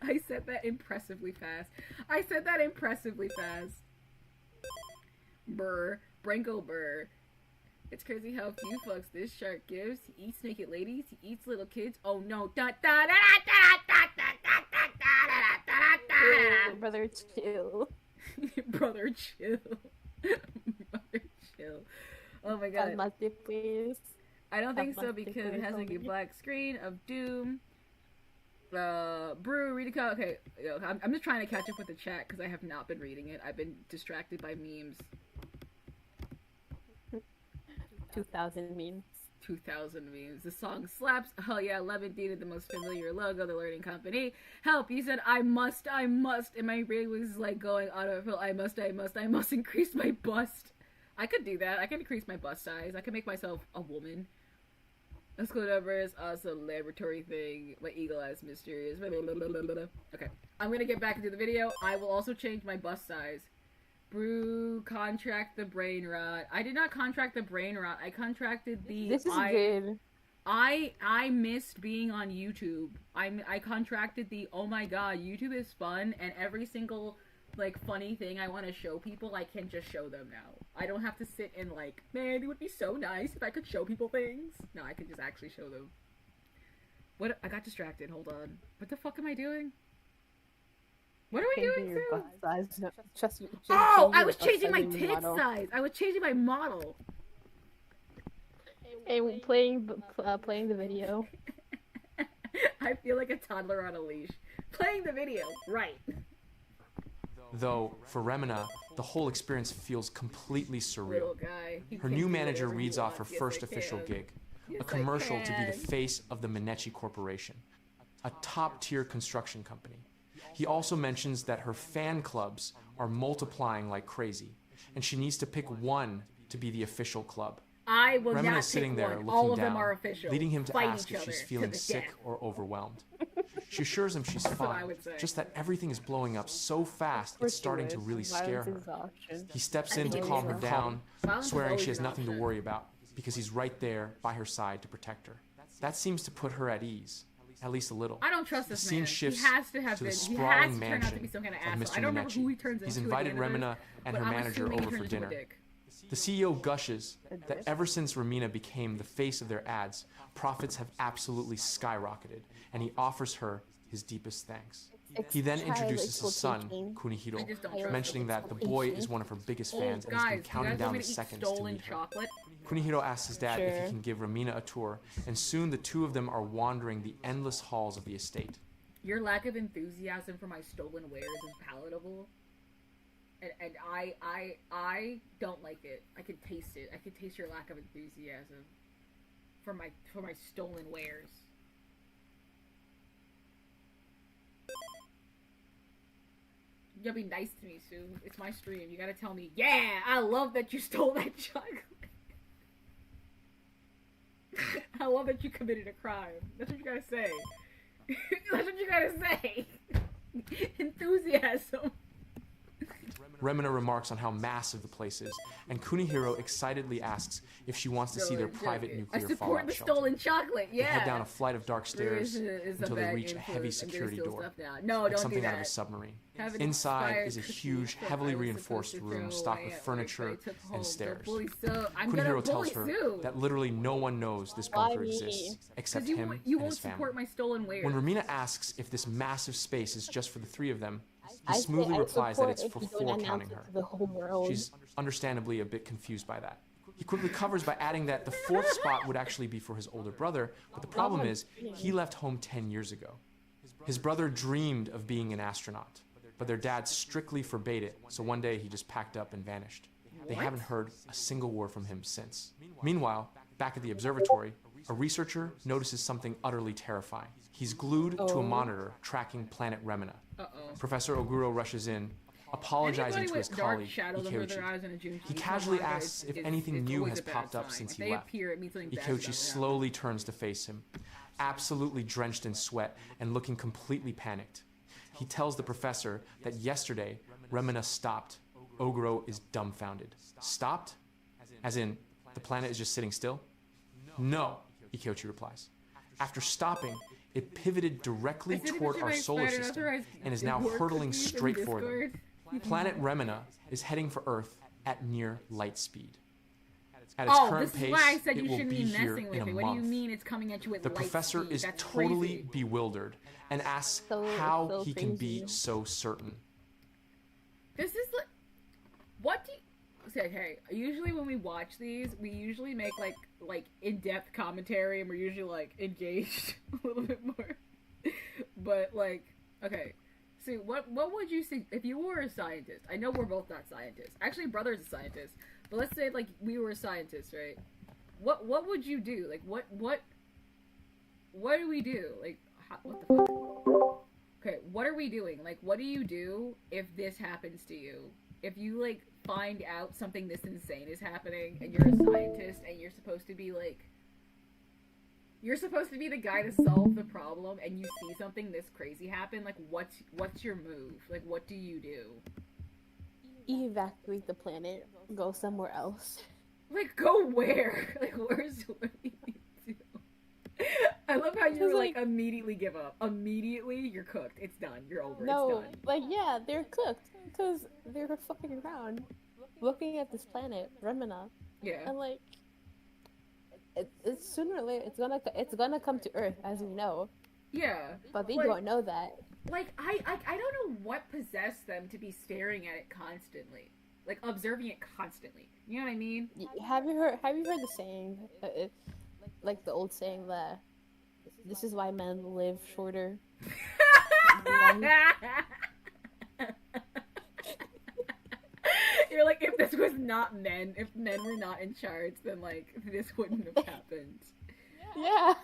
A: I said that impressively fast. Brr. Branko Burr. It's crazy how few fucks this shark gives. He eats naked ladies. He eats little kids. Oh no.
B: Brother, chill.
A: Brother, chill. Brother, chill. Oh my god.
B: Please.
A: I don't think so because it has like a black screen of doom. Brew, read a code. Okay, I'm just trying to catch up with the chat because I have not been reading it. I've been distracted by memes.
B: 2,000 memes.
A: 2,000 memes. The song slaps. Oh yeah, Lemon Dina, the most familiar logo, the Learning Company. Help, you said I must, and my brain was like going autofill. I must increase my bust. I could do that. I can increase my bust size. I can make myself a woman. Let's go numbers. Also, laboratory thing. My eagle eyes mysterious. Okay, I'm gonna get back into the video. I will also change my bust size. Brew, contract the brain rot. I did not contract the brain rot. I contracted the.
B: This is good.
A: I missed being on YouTube. I contracted the. Oh my god, YouTube is fun, and every single like funny thing I want to show people, I can just show them now. I don't have to sit and like, man, it would be so nice if I could show people things. No, I can just actually show them. What? I got distracted. Hold on. What the fuck am I doing? What are we doing? Oh, I was changing my tit size. I was changing my model.
B: And playing the video.
A: I feel like a toddler on a leash. Playing the video, right?
D: Though, for Remina, the whole experience feels completely surreal.
A: Little guy.
D: Her new manager reads off her first official gig, a commercial to be the face of the Minechi Corporation, a top-tier construction company. He also mentions that her fan clubs are multiplying like crazy, and she needs to pick one to be the official club.
A: I will
D: Remina
A: not
D: is sitting
A: pick
D: there
A: one.
D: looking
A: All of
D: down,
A: them are official.
D: leading him to
A: Fight
D: ask
A: each
D: if she's
A: other
D: feeling
A: to the
D: sick
A: death.
D: or overwhelmed. She assures him she's
A: That's what I
D: fine,
A: would say.
D: just that everything is blowing up so fast it's starting to really scare her. He steps in to calm her down, swearing she has nothing to worry about because he's right there by her side to protect her. That seems to put her at ease, at least a little.
A: I don't trust this
D: the scene
A: man.
D: shifts
A: he has to have
D: to
A: been.
D: the
A: He
D: sprawling
A: has to turn out to
D: mansion
A: be some kind of
D: of
A: asshole.
D: Mr.
A: I don't remember who he
D: Minechi.
A: turns
D: He's
A: into
D: invited
A: at the end of
D: Remina
A: this,
D: and
A: but
D: her
A: I'm
D: manager
A: assuming he
D: over for
A: turns into a
D: dinner.
A: dick.
D: The CEO gushes that ever since Remina became the face of their ads, profits have absolutely skyrocketed, and he offers her his deepest thanks. He then introduces his son, Kunihiro, mentioning that the boy is one of her biggest fans and has been counting down the seconds to meet her.
A: Chocolate?
D: Kunihiro asks his dad if he can give Remina a tour, and soon the two of them are wandering the endless halls of the estate.
A: Your lack of enthusiasm for my stolen wares is palatable. And I don't like it. I can taste it. I can taste your lack of enthusiasm for my stolen wares. You gotta be nice to me, Sue. It's my stream. You gotta tell me, yeah, I love that you stole that chocolate. I love that you committed a crime. That's what you gotta say. That's what you gotta say. Enthusiasm.
D: Remina remarks on how massive the place is, and Kunihiro excitedly asks if she wants to see their private nuclear
A: I support
D: fallout
A: the
D: shelter.
A: stolen chocolate, yeah.
D: They head down a flight of dark stairs until they reach a heavy security door, like something out of a submarine. Inside is a huge, heavily reinforced room stocked with furniture and stairs. Kunihiro tells her that literally no one knows this bunker exists except him and his family.
A: My stolen wares.
D: When Remina asks if this massive space is just for the three of them, he smoothly replies that it's for four counting her. She's understandably a bit confused by that. He quickly covers by adding that the fourth spot would actually be for his older brother, but the problem is he left home 10 years ago. His brother dreamed of being an astronaut, but their dad strictly forbade it, so one day he just packed up and vanished. They haven't heard a single word from him since. Meanwhile, back at the observatory, a researcher notices something utterly terrifying. He's glued to a monitor tracking planet Remina. Professor Oguro rushes in, apologizing to his colleague, Ikeochi. He casually asks if anything new has popped up since he left. Ikeochi slowly turns to face him, absolutely drenched in sweat and looking completely panicked. He tells the professor that yesterday, Remina stopped. Oguro is dumbfounded. Stopped? As in, the planet is just sitting still? No, Ikeochi replies. After stopping, it pivoted directly toward our solar system and is now hurtling straight for them. Planet Remina is heading for Earth at near light speed. At its current pace, it will be here in a month.
A: What do you mean it's coming at you at
D: the
A: light
D: professor
A: speed?
D: is
A: That's
D: totally
A: crazy.
D: bewildered and asks how he can be so certain.
A: This is like, what do you... Okay, usually when we watch these, we usually make like in-depth commentary, and we're usually like engaged a little bit more. But like, okay, so what would you say if you were a scientist? I know we're both not scientists. Actually, brother's a scientist. But let's say like we were a scientist, right? What would you do? Like what do we do? Like what the fuck? Okay, what are we doing? Like what do you do if this happens to you? If you like find out something this insane is happening and you're a scientist and you're supposed to be the guy to solve the problem, and you see something this crazy happen, like what's your move? Like what do you do?
B: Evacuate the planet, go somewhere else.
A: Like go where? Like what do you do? I love how you like immediately give up. Immediately you're cooked. It's done. You're over.
B: No,
A: it's done.
B: like yeah, they're cooked because they were fucking around, looking at this planet, Remina.
A: Yeah.
B: And like, it's sooner or later it's gonna come to Earth, as we know.
A: Yeah.
B: But they
A: like,
B: don't know that.
A: Like I don't know what possessed them to be staring at it constantly, like observing it constantly. You know what I mean?
B: Have you heard the saying, like the old saying that this is why men live shorter? You're
A: like, if this was not men, if men were not in charge, then like this wouldn't have happened.
B: Yeah.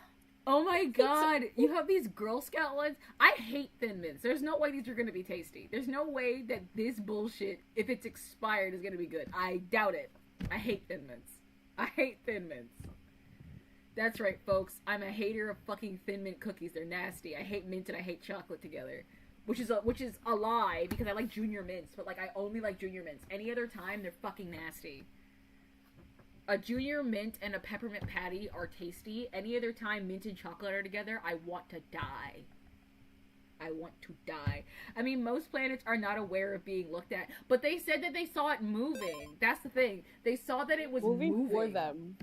A: Oh my god, you have these Girl Scout ones? I hate Thin Mints. There's no way these are gonna be tasty. There's no way that this bullshit, if it's expired, is gonna be good. I doubt it. I hate Thin Mints. I hate Thin Mints. That's right, folks. I'm a hater of fucking Thin Mint cookies. They're nasty. I hate mint and I hate chocolate together. Which is a lie, because I like Junior Mints, but like I only like Junior Mints. Any other time, they're fucking nasty. A Junior Mint and a peppermint patty are tasty. Any other time mint and chocolate are together, I want to die. I want to die. I mean, most planets are not aware of being looked at, but they said that they saw it moving. That's the thing. They saw that it was moving
B: for them.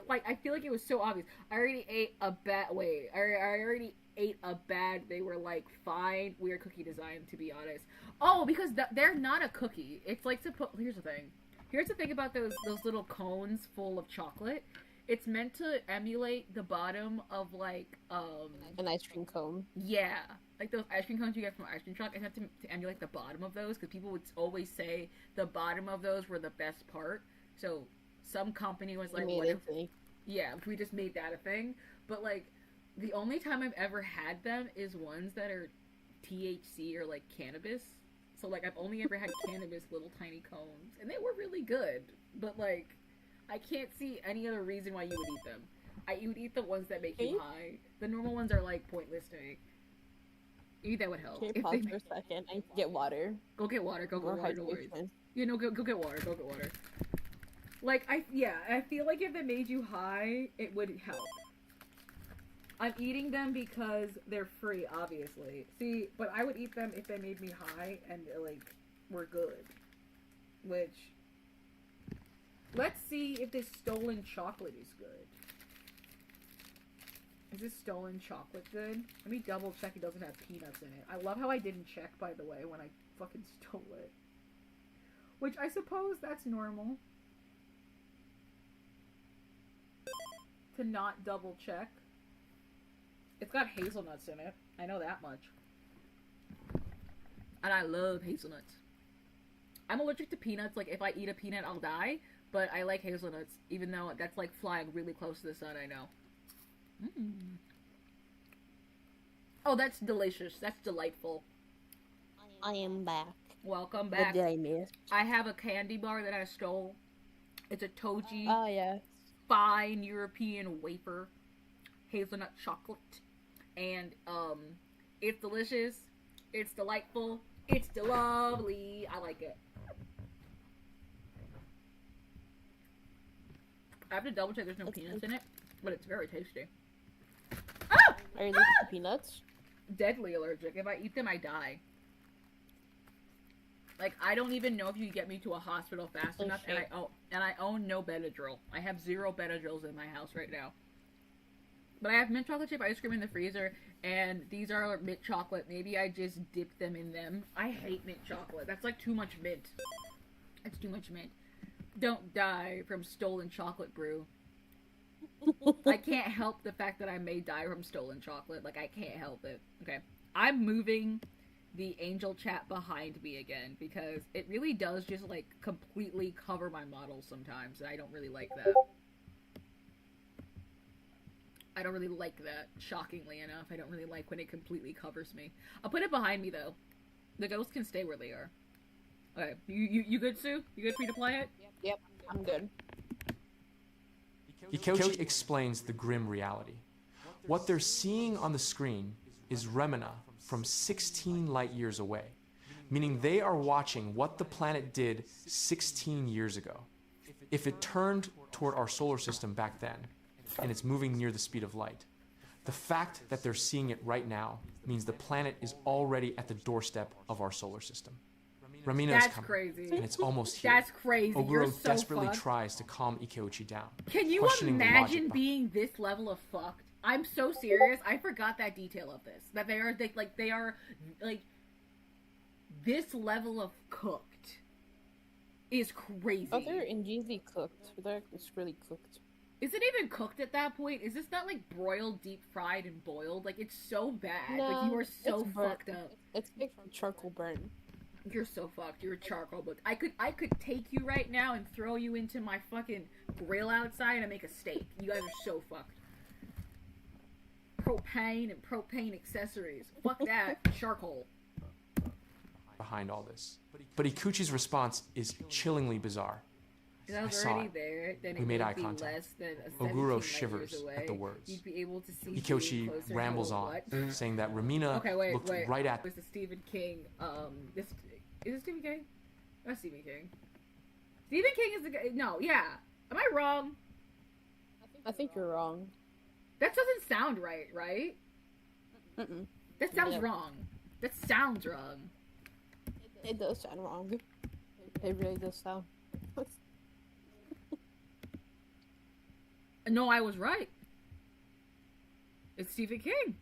A: Like, I feel like it was so obvious. I already ate a bad... Wait. I already ate a bad... They were like, fine. Weird cookie design, to be honest. Oh, because they're not a cookie. It's like... Here's the thing. Here's the thing about those little cones full of chocolate. It's meant to emulate the bottom of, like,
B: an ice cream cone.
A: Yeah. Like those ice cream cones you get from ice cream truck. It's meant to emulate the bottom of those, because people would always say the bottom of those were the best part. So some company was like, what if... Yeah, we just made that a thing. But, like, the only time I've ever had them is ones that are THC or, like, cannabis. So, like, I've only ever had cannabis little tiny cones. And they were really good. But, like, I can't see any other reason why you would eat them. You would eat the ones that make you high. The normal ones are, like, pointless to me. Maybe that would help.
B: Can you pause for a second? I need to get water.
A: Go get water. Go get water. No worries. You know, go get water. Go get water. Like, I feel like if it made you high, it would help. I'm eating them because they're free, obviously. See, but I would eat them if they made me high and, like, were good. Which... Let's see if this stolen chocolate is good. Is this stolen chocolate good? Let me double check it doesn't have peanuts in it. I love how I didn't check, by the way, when I fucking stole it. Which I suppose that's normal. To not double check. It's got hazelnuts in it. I know that much. And I love hazelnuts. I'm allergic to peanuts. Like, if I eat a peanut, I'll die. But I like hazelnuts, even though that's like flying really close to the sun, I know. Oh, that's delicious. That's delightful.
B: I am back.
A: Welcome back.
B: What did I miss?
A: I have a candy bar that I stole. It's a Toji
B: Oh, yes.
A: fine European wafer. Hazelnut chocolate. And, it's delicious. It's delightful. It's lovely. I like it. I have to double check there's no peanuts in it, but it's very tasty. Ah!
B: Are you allergic to peanuts?
A: Deadly allergic. If I eat them, I die. Like, I don't even know if you can get me to a hospital fast enough, and I own no Benadryl. I have 0 Benadryls in my house right now. But I have mint chocolate chip ice cream in the freezer, and these are mint chocolate. Maybe I just dip them in them. I hate mint chocolate. That's like too much mint. It's too much mint. Don't die from stolen chocolate brew. I can't help the fact that I may die from stolen chocolate. Like, I can't help it. Okay. I'm moving the angel chat behind me again, because it really does just, like, completely cover my model sometimes, and I don't really like that. I don't really like that, shockingly enough. I don't really like when it completely covers me. I'll put it behind me, though. The ghosts can stay where they are. Okay, you good, Sue? You good for me to play it?
B: Yep, I'm good.
D: Ikochi explains the grim reality. What they're seeing on the screen is Remina from 16 light years away, meaning they are watching what the planet did 16 years ago. If it turned toward our solar system back then, and it's moving near the speed of light, the fact that they're seeing it right now means the planet is already at the doorstep of our solar system. Remina is coming,
A: crazy.
D: and it's almost here.
A: That's crazy.
D: Oguro
A: You're so
D: desperately
A: fucked.
D: tries to calm Ikochi down.
A: Can you imagine being this level of fucked? I'm so serious. I forgot that detail of this. That they are this level of cooked is crazy.
B: Oh, they're ingeniously cooked. It's really cooked.
A: Is it even cooked at that point? Is this not like broiled, deep fried, and boiled? Like, it's so bad.
B: No,
A: like, you are so
B: it's
A: fucked up.
B: It's like charcoal burn.
A: You're so fucked. You're a charcoal book. I could take you right now and throw you into my fucking grill outside and make a steak. You guys are so fucked. Propane and propane accessories. Fuck that. Charcoal.
D: Behind all this. But Ikuchi's response is chillingly bizarre.
A: If I was already there, then
D: we
A: it
D: made
A: would
D: eye
A: be
D: contact.
A: less than a
D: Oguro
A: 17
D: shivers
A: light years
D: at the
A: away.
D: words.
A: You'd be able to see
D: Ikochi
A: closer
D: rambles
A: to
D: on,
A: what?
D: saying that Remina looked right at...
A: Was the Stephen King, is it Stephen King? Not Stephen King. Stephen King is the guy, no, yeah. Am I wrong?
B: I think you're wrong.
A: That doesn't sound right, right?
B: Mm-mm.
A: That sounds wrong. That sounds wrong.
B: It does sound wrong. It really does sound.
A: No, I was right. It's Stephen King.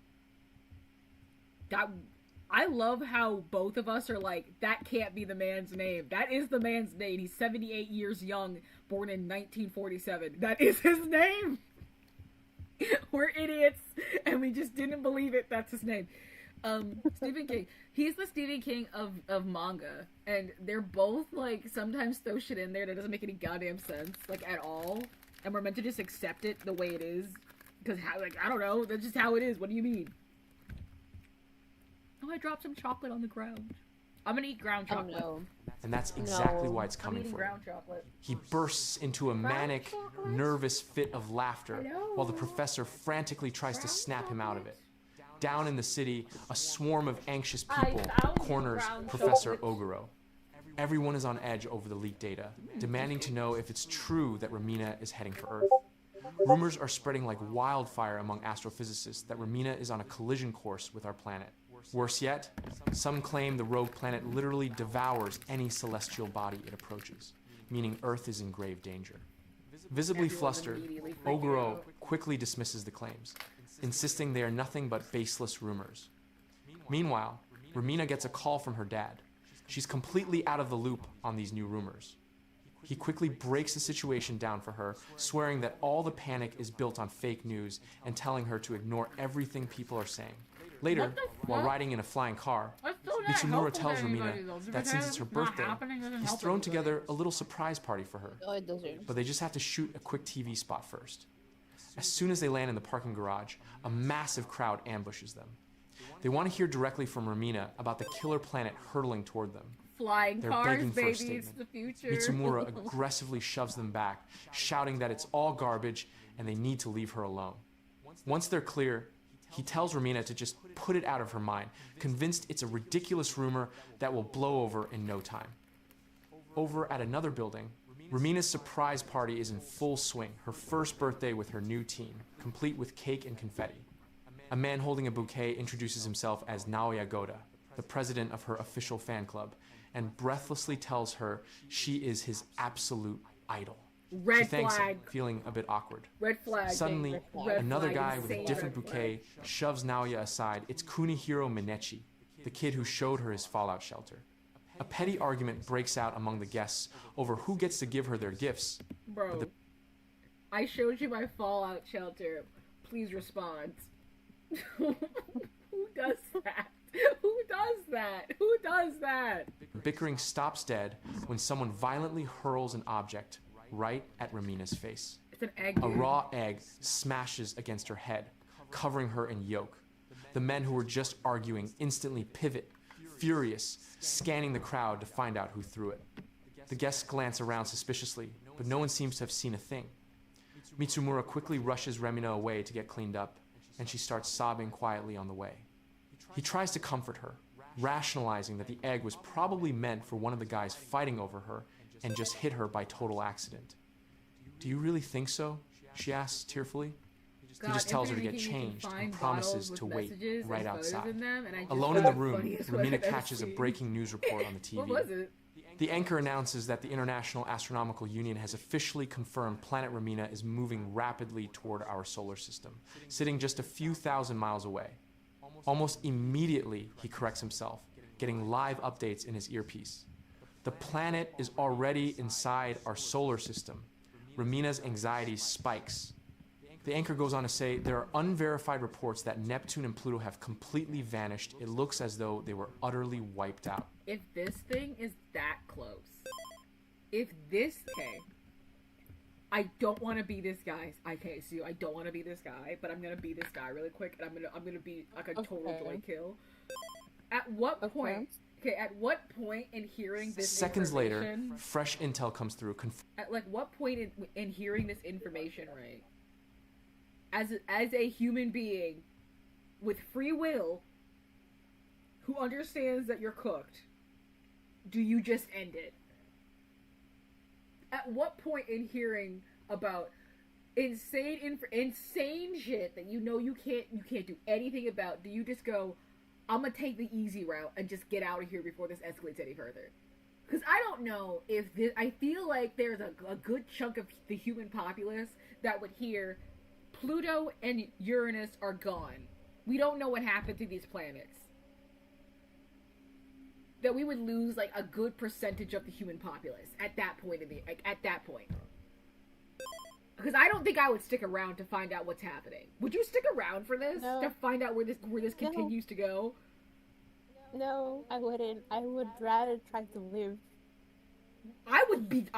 A: I love how both of us are like, that can't be the man's name. That is the man's name. He's 78 years young, born in 1947. That is his name. We're idiots, and we just didn't believe it. That's his name. Stephen King. He's the Stephen King of manga, and they're both like sometimes throw shit in there that doesn't make any goddamn sense, like at all. And we're meant to just accept it the way it is, because I don't know. That's just how it is. What do you mean? Oh, I dropped some chocolate on the ground. I'm gonna eat ground chocolate.
B: Oh, no.
D: And that's exactly why it's coming for him.
A: Ground chocolate.
D: He bursts into a manic, nervous fit of laughter while the professor frantically tries to snap him out of it. Down in the city, a swarm of anxious people corners Professor Oguro. Everyone is on edge over the leaked data, demanding to know if it's true that Remina is heading for Earth. Rumors are spreading like wildfire among astrophysicists that Remina is on a collision course with our planet. Worse yet, some claim the rogue planet literally devours any celestial body it approaches, meaning Earth is in grave danger. Visibly flustered, Oguro quickly dismisses the claims, insisting they are nothing but baseless rumors. Meanwhile, Remina gets a call from her dad. She's completely out of the loop on these new rumors. He quickly breaks the situation down for her, swearing that all the panic is built on fake news and telling her to ignore everything people are saying. Later, while riding in a flying car,
A: still not
D: Mitsumura
A: helpful
D: tells
A: to anybody,
D: Romina
A: though. Just
D: that since it's her
A: because
D: birthday,
A: not happening doesn't
D: he's
A: help
D: thrown
A: anybody.
D: together a little surprise party for her.
B: No, it doesn't.
D: But they just have to shoot a quick TV spot first. As soon as they land in the parking garage, a massive crowd ambushes them. They want to hear directly from Romina about the killer planet hurtling toward them.
A: Flying
D: They're
A: cars,
D: begging for a
A: baby,
D: statement.
A: it's the future.
D: Mitsumura aggressively shoves them back, shouting that it's all garbage and they need to leave her alone. Once they're clear, he tells Romina to just put it out of her mind, convinced it's a ridiculous rumor that will blow over in no time. Over at another building, Romina's surprise party is in full swing, her first birthday with her new team, complete with cake and confetti. A man holding a bouquet introduces himself as Naoya Goda, the president of her official fan club, and breathlessly tells her she is his absolute idol. She thanks him, feeling a bit awkward.
A: Red flag.
D: Suddenly,
A: Red
D: another
A: flag,
D: guy with a
A: insane
D: different
A: red
D: bouquet shoves Naoya aside. It's Kunihiro Minechi, the kid who showed her his fallout shelter. A petty argument breaks out among the guests over who gets to give her their gifts.
A: Bro, I showed you my fallout shelter. Please respond. Who does that? Who does that? Who does that?
D: Bickering stops dead when someone violently hurls an object right at Romina's face.
A: It's an egg.
D: A raw egg smashes against her head, covering her in yolk. The men who were just arguing instantly pivot, furious, scanning the crowd to find out who threw it. The guests glance around suspiciously, but no one seems to have seen a thing. Mitsumura quickly rushes Romina away to get cleaned up, and she starts sobbing quietly on the way. He tries to comfort her, rationalizing that the egg was probably meant for one of the guys fighting over her and just hit her by total accident. "Do you really think so?" she asks tearfully. He just tells her to get changed and promises to wait right outside. Alone in the room, Romina catches a breaking news report on the TV.
A: What was it?
D: The anchor announces that the International Astronomical Union has officially confirmed planet Romina is moving rapidly toward our solar system, sitting just a few thousand miles away. Almost immediately, he corrects himself, getting live updates in his earpiece. The planet is already inside our solar system. Romina's anxiety spikes. The anchor goes on to say there are unverified reports that Neptune and Pluto have completely vanished. It looks as though they were utterly wiped out.
A: If this thing is that close, if this, okay, I don't want to be this guy. Okay, so I don't want to be this guy, but I'm gonna be this guy really quick, and I'm gonna be like a total joy kill. At what point? Okay, at what point in hearing this
D: Seconds later, fresh intel comes through.
A: At like what point in hearing this information, right? As a human being with free will who understands that you're cooked, do you just end it? At what point in hearing about insane shit that you know you can't do anything about, do you just go, I'm gonna take the easy route and just get out of here before this escalates any further? Because I don't know if this, I feel like there's a good chunk of the human populace that would hear Pluto and Uranus are gone. We don't know what happened to these planets. That we would lose like a good percentage of the human populace at that point at that point. Because I don't think I would stick around to find out what's happening. Would you stick around for this?
B: No.
A: To find out where this continues to go?
B: No, I wouldn't. I would rather try to live.
A: I would take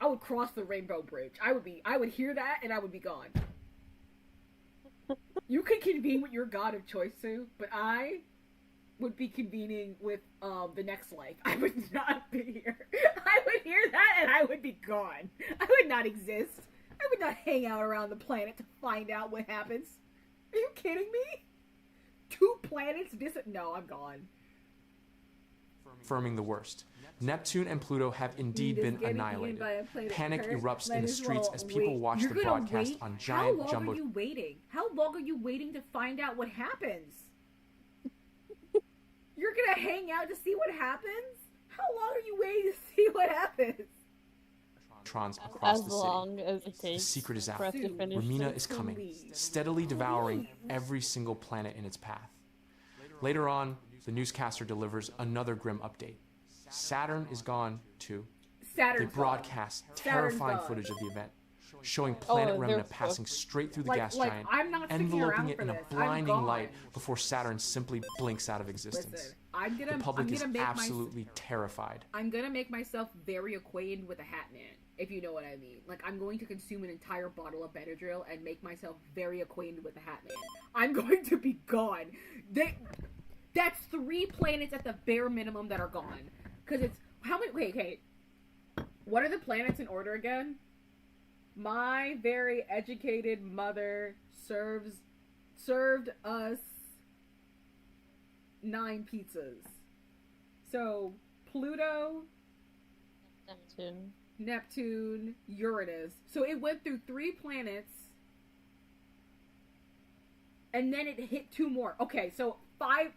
A: I would cross the Rainbow Bridge. I would hear that and I would be gone. You can convene with your god of choice, Sue, but I would be convening with the next life. I would not be here. I would hear that and I would be gone. I would not exist. I would not hang out around the planet to find out what happens. Are you kidding me? 2 planets No, I'm gone.
D: Confirming the worst. Neptune and Pluto have indeed been annihilated. Panic erupts in the streets as people watch the broadcast on giant jumbo.
A: How long are you waiting? How long are you waiting to find out what happens? You're gonna hang out to see what happens? How long are you waiting to see what happens?
D: Across the city.
B: Long as it takes.
D: The secret is out.
B: For us to finish
D: Romina
B: this.
D: is coming, steadily devouring every single planet in its path. Later on, the newscaster delivers another grim update. Saturn is gone too. They broadcast terrifying footage of the event, showing planet
B: they're
D: Remina passing straight through the gas
A: like,
D: giant,
A: I'm not sticking
D: enveloping
A: around
D: it
A: for
D: in a
A: this. I'm
D: blinding
A: gone.
D: light before Saturn simply blinks out of existence.
A: Listen, I'm
D: The
A: gonna
D: public is
A: make
D: absolutely terrified.
A: I'm gonna make myself very acquainted with the Hat Man, if you know what I mean. Like, I'm going to consume an entire bottle of Benadryl and make myself very acquainted with the Hat Man. I'm going to be gone. That's 3 planets at the bare minimum that are gone. Because it's... How many... Wait, okay. What are the planets in order again? My very educated mother served us 9 pizzas. So, Pluto... Neptune, Uranus. So it went through 3 planets, and then it hit 2 more. Okay, so 5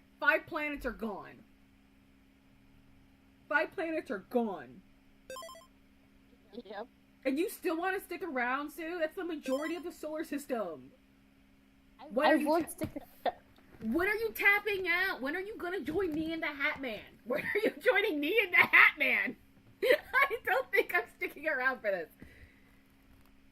A: planets are gone. 5 planets are gone.
B: Yep.
A: And you still want to stick around, Sue? That's the majority of the solar system.
B: I would stick.
A: When are you tapping out? When are you gonna join me in the Hat Man? When are you joining me in the Hat Man? I don't think I'm sticking around for this.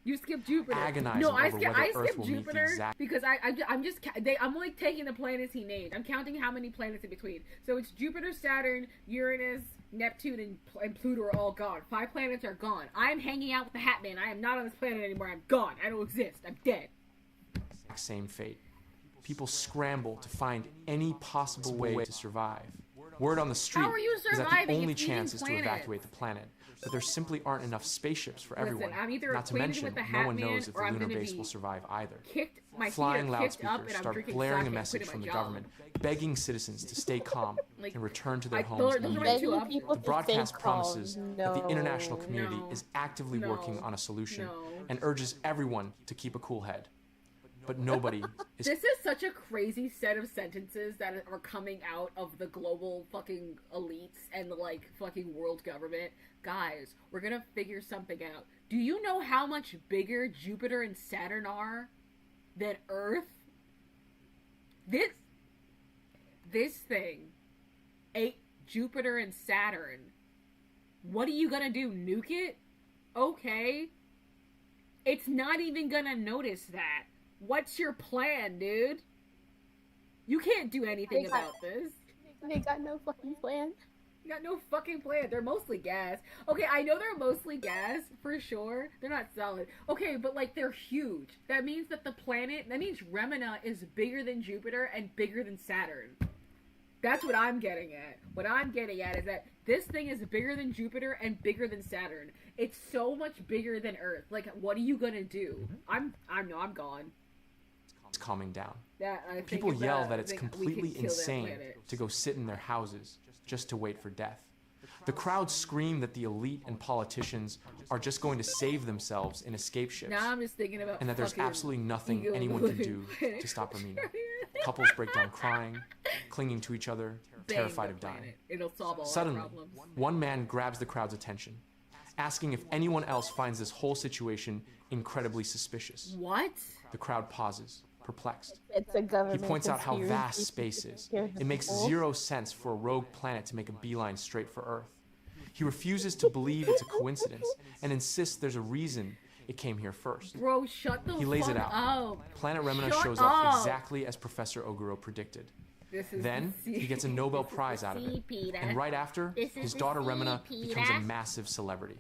A: You skip Jupiter.
D: Agonizing
A: I
D: over
A: skip
D: whether Earth will meet the
A: Jupiter
D: exact...
A: because I'm only taking the planets he named. I'm counting how many planets in between. So it's Jupiter, Saturn, Uranus, Neptune, and Pluto are all gone. 5 planets are gone. I'm hanging out with the Hat Man. I am not on this planet anymore. I'm gone. I don't exist. I'm dead.
D: Same fate. People scramble to find any possible way to survive. Word on the street is that the only chance is to evacuate the planet, but there simply aren't enough spaceships for everyone.
A: I'm either
D: Not to mention, no one knows if the lunar base will survive either. Flying loudspeakers start blaring a message from the government, begging citizens to stay calm and return to their homes immediately. The broadcast promises that the international community is actively working on a solution and urges everyone to keep a cool head. But nobody is...
A: This is such a crazy set of sentences that are coming out of the global fucking elites and the, like, fucking world government. Guys, we're gonna figure something out. Do you know how much bigger Jupiter and Saturn are than Earth? This thing ate Jupiter and Saturn. What are you gonna do, nuke it? Okay. It's not even gonna notice that. What's your plan, dude? You can't do anything about this.
B: They got no fucking plan.
A: You got no fucking plan. They're mostly gas. Okay, I know they're mostly gas, for sure. They're not solid. Okay, but, like, they're huge. That means that that means Remina is bigger than Jupiter and bigger than Saturn. That's what I'm getting at. What I'm getting at is that this thing is bigger than Jupiter and bigger than Saturn. It's so much bigger than Earth. Like, what are you gonna do? I'm gone.
D: It's calming down. People yell that it's completely insane to go sit in their houses just to wait for death. The crowd scream that the elite and politicians are just going to save themselves in escape ships.
A: Now I'm just thinking about
D: and that there's absolutely nothing anyone can do to stop Remina. Couples break down crying, clinging to each other, terrified of dying.
A: It'll solve all
D: Suddenly,
A: our problems.
D: one man grabs the crowd's attention, asking if anyone else finds this whole situation incredibly suspicious.
A: What?
D: The crowd pauses, perplexed.
B: It's a government.
D: He points out how
B: conspiracy.
D: vast space is. It makes zero sense for a rogue planet to make a beeline straight for Earth. He refuses to believe it's a coincidence and insists there's a reason it came here first.
A: Bro, shut the fuck up.
D: He lays it out. Planet Remina shows up exactly as Professor Oguro predicted. Then he gets a Nobel Prize out of it. And right after, his daughter Remina becomes a massive celebrity.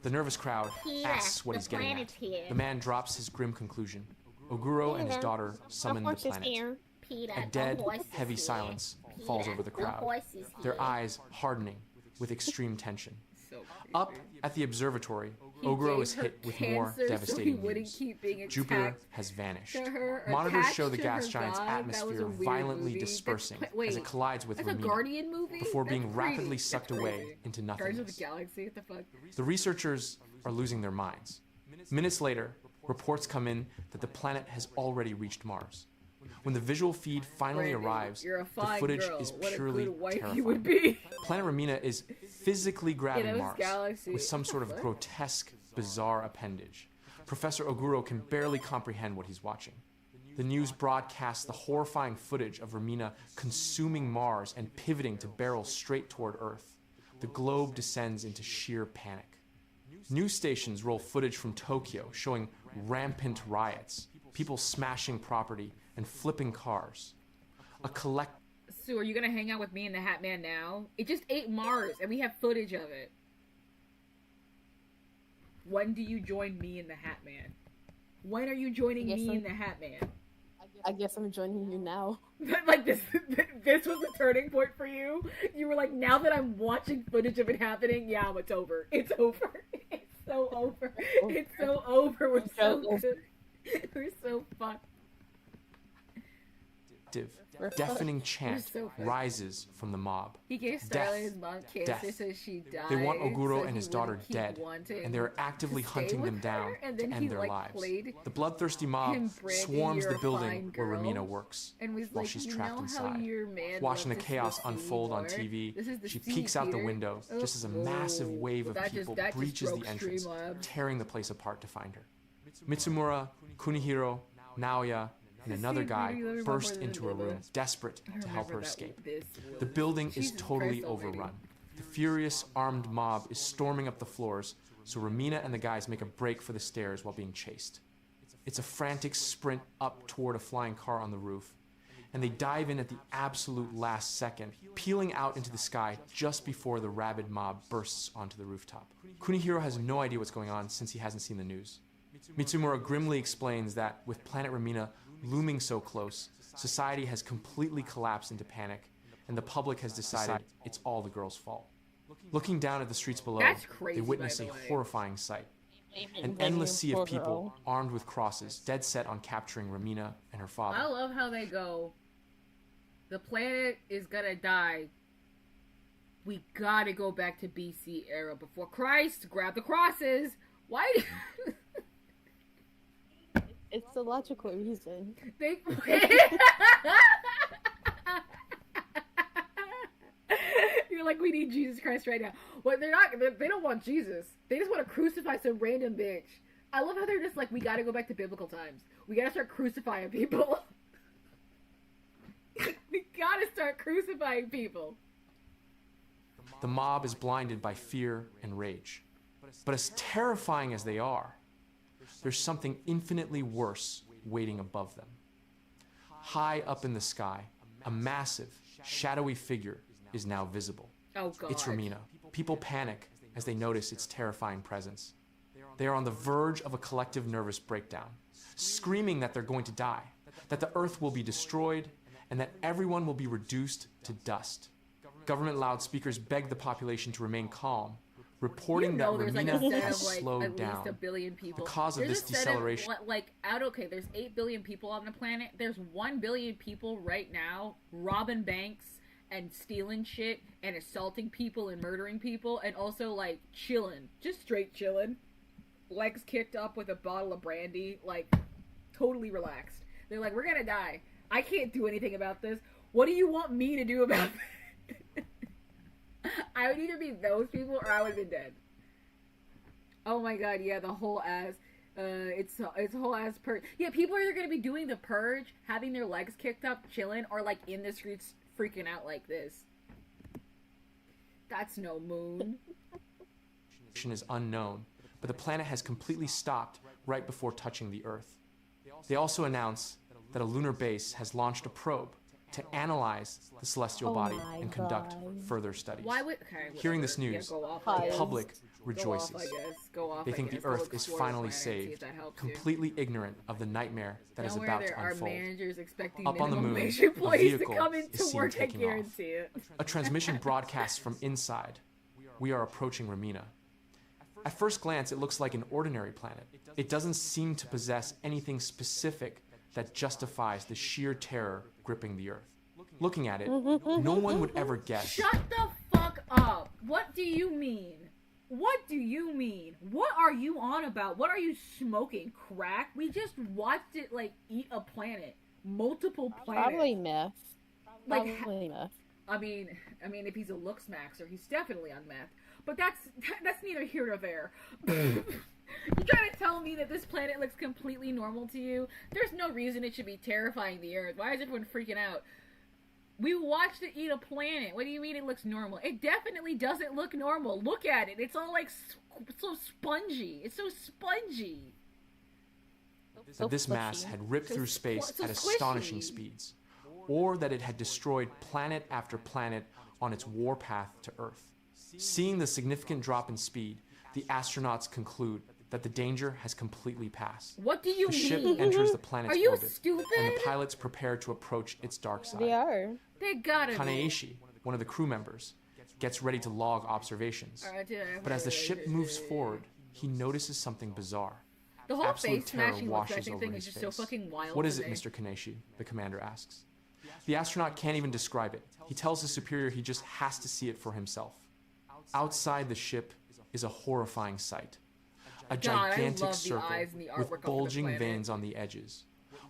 D: The nervous crowd asks what he's getting at. The man drops his grim conclusion. Oguro and his daughter summon the planet. A dead, heavy silence falls over the crowd, their eyes hardening with extreme tension. Up at the observatory, Oguro is hit with more devastating news. Jupiter has vanished. Monitors show the gas giant's atmosphere violently dispersing as it collides with Remina before being rapidly sucked away into nothingness. The researchers are losing their minds. Minutes later, reports come in that the planet has already reached Mars. When the visual feed finally arrives, the footage is purely terrifying. Planet Remina is physically grabbing Mars with some sort of grotesque, bizarre appendage. Professor Oguro can barely comprehend what he's watching. The news broadcasts the horrifying footage of Remina consuming Mars and pivoting to barrel straight toward Earth. The globe descends into sheer panic. News stations roll footage from Tokyo showing rampant riots, people smashing property and flipping cars.
A: So are you gonna hang out with me and the Hat Man now? It just ate Mars and we have footage of it. When do you join me and the Hat Man? When are you joining me and the Hat Man?
B: I guess I'm joining you now.
A: Like this was the turning point for you? You were like, now that I'm watching footage of it happening, yeah, it's over. It's over. It's so over. It's so over. We're so good. We're so fucked.
D: Deafening chant rises from the mob.
A: He gave Starlight his mom kisses so she died.
D: They want Oguro
A: so
D: and his daughter dead, and they're actively hunting them down to end their lives. The bloodthirsty mob swarms the building where Ramina works while she's trapped inside. Watching the chaos unfold on TV, she peeks out the window just as a massive wave of people breaches the entrance, tearing the place apart to find her. Mitsumura, Kunihiro, Naoya, and another guy burst into a room, desperate to help her escape. The building is totally overrun. The furious, armed mob is storming up the floors, so Ramina and the guys make a break for the stairs while being chased. It's a frantic sprint up toward a flying car on the roof, and they dive in at the absolute last second, peeling out into the sky just before the rabid mob bursts onto the rooftop. Kunihiro has no idea what's going on since he hasn't seen the news. Mitsumura grimly explains that with Planet Ramina looming so close, society has completely collapsed into panic, and the public has decided it's all the girl's fault. Looking down at the streets below, they witness a horrifying sight. An endless sea of people, armed with crosses, dead set on capturing Ramina and her father.
A: I love how they go, the planet is gonna die. We gotta go back to BC era before Christ. Grab the crosses. Why?
B: It's the logical reason.
A: You're like, we need Jesus Christ right now. Well, they don't want Jesus. They just want to crucify some random bitch. I love how they're just like, we gotta go back to biblical times. We gotta start crucifying people. We gotta start crucifying people.
D: The mob is blinded by fear and rage. But as terrifying as they are, there's something infinitely worse waiting above them. High up in the sky, a massive, shadowy figure is now visible.
A: Oh God.
D: It's Ramina. People panic as they notice its terrifying presence. They are on the verge of a collective nervous breakdown, screaming that they're going to die, that the earth will be destroyed, and that everyone will be reduced to dust. Government loudspeakers beg the population to remain calm, reporting that Ramina has slowed down. The cause of this deceleration.
A: There's 8 billion people on the planet. There's 1 billion people right now robbing banks and stealing shit and assaulting people and murdering people and also like chilling, just straight chilling, legs kicked up with a bottle of brandy, like totally relaxed. They're like, we're gonna die. I can't do anything about this. What do you want me to do about this? I would either be those people or I would have been dead. Oh my God, yeah, the whole ass, it's a whole ass purge. Yeah, people are either going to be doing the purge, having their legs kicked up, chilling, or like in the streets freaking out like this. That's no moon.
D: Is unknown, but the planet has completely stopped right before touching the Earth. They also announce that a lunar base has launched a probe to analyze the celestial body and conduct further studies. Hearing this news, the public rejoices. They think the Earth is finally saved, completely ignorant of the nightmare that is about to unfold. Up on the moon, a vehicle is seen taking off. A transmission broadcasts from inside. We are approaching Ramina. At first glance, it looks like an ordinary planet. It doesn't seem to possess anything specific that justifies the sheer terror gripping the Earth. Looking at it, no one would ever guess.
A: Shut the fuck up! What do you mean? What do you mean? What are you on about? What are you smoking? Crack? We just watched it, like, eat a planet. Multiple planets.
B: Probably meth.
A: Like, probably meth. I mean, if he's a looks maxer, he's definitely on meth. But that's neither here nor there. You trying to tell me that this planet looks completely normal to you? There's no reason it should be terrifying the Earth. Why is everyone freaking out? We watched it eat a planet. What do you mean it looks normal? It definitely doesn't look normal. Look at it. It's all like so spongy. It's so spongy.
D: That this mass had ripped through space at astonishing speeds, or that it had destroyed planet after planet on its warpath to Earth. Seeing the significant drop in speed, the astronauts conclude that the danger has completely passed.
A: What do you
D: mean?
A: The
D: ship enters the planet's
A: orbit.
D: Are you
A: stupid?
D: And the pilots prepare to approach its dark side.
B: They are.
A: They gotta be.
D: Kaneshi, one of the crew members, gets ready to log observations. But as the ship moves forward, he notices something bizarre.
A: The whole
D: Absolute
A: face
D: terror
A: smashing
D: washes
A: thing
D: over
A: is
D: his
A: just so
D: face.
A: fucking wild.
D: What is it, Mr. Kaneshi? The commander asks. The astronaut can't even describe it. He tells his superior he just has to see it for himself. Outside the ship is a horrifying sight. A gigantic circle with bulging veins on the edges.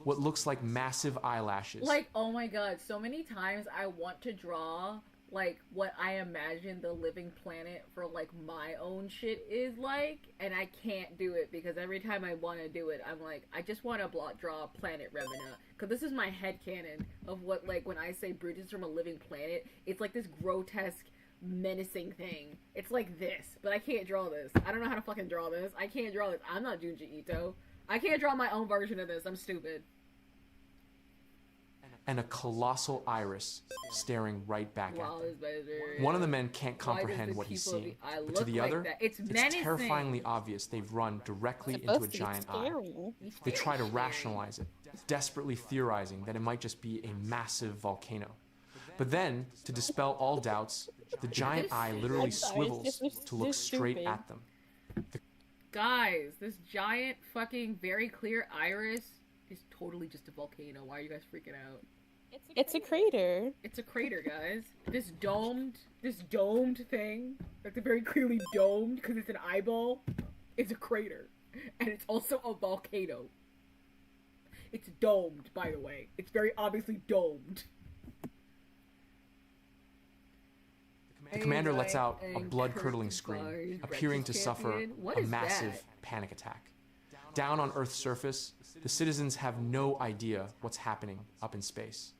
D: What looks like massive eyelashes.
A: Like, oh my god, so many times I want to draw, like, what I imagine the living planet for, like, my own shit is like, and I can't do it because every time I want to do it, I'm like, I just want to draw Planet Remina. Because this is my headcanon of what, like, when I say Brutus from a living planet, it's like this grotesque, menacing thing. It's like this, but I can't draw this. I don't know how to fucking draw this. I can't draw this. I'm not Junji Ito. I can't draw my own version of this. I'm stupid.
D: And a colossal iris staring right back at them. One of the men can't comprehend what he's seeing, but to the other, it's terrifyingly obvious they've run directly into a giant eye. They try to rationalize it, desperately theorizing that it might just be a massive volcano. But then, to dispel all doubts, the giant eye literally swivels to look straight at them.
A: Guys, this giant fucking very clear iris is totally just a volcano. Why are you guys freaking out?
B: It's a crater.
A: It's a crater, guys. This domed thing, like very clearly domed because it's an eyeball, is a crater. And it's also a volcano. It's domed, by the way. It's very obviously domed.
D: The commander lets out a blood-curdling scream, appearing to suffer a massive panic attack. Down on Earth's surface, the citizens have no idea what's happening up in space.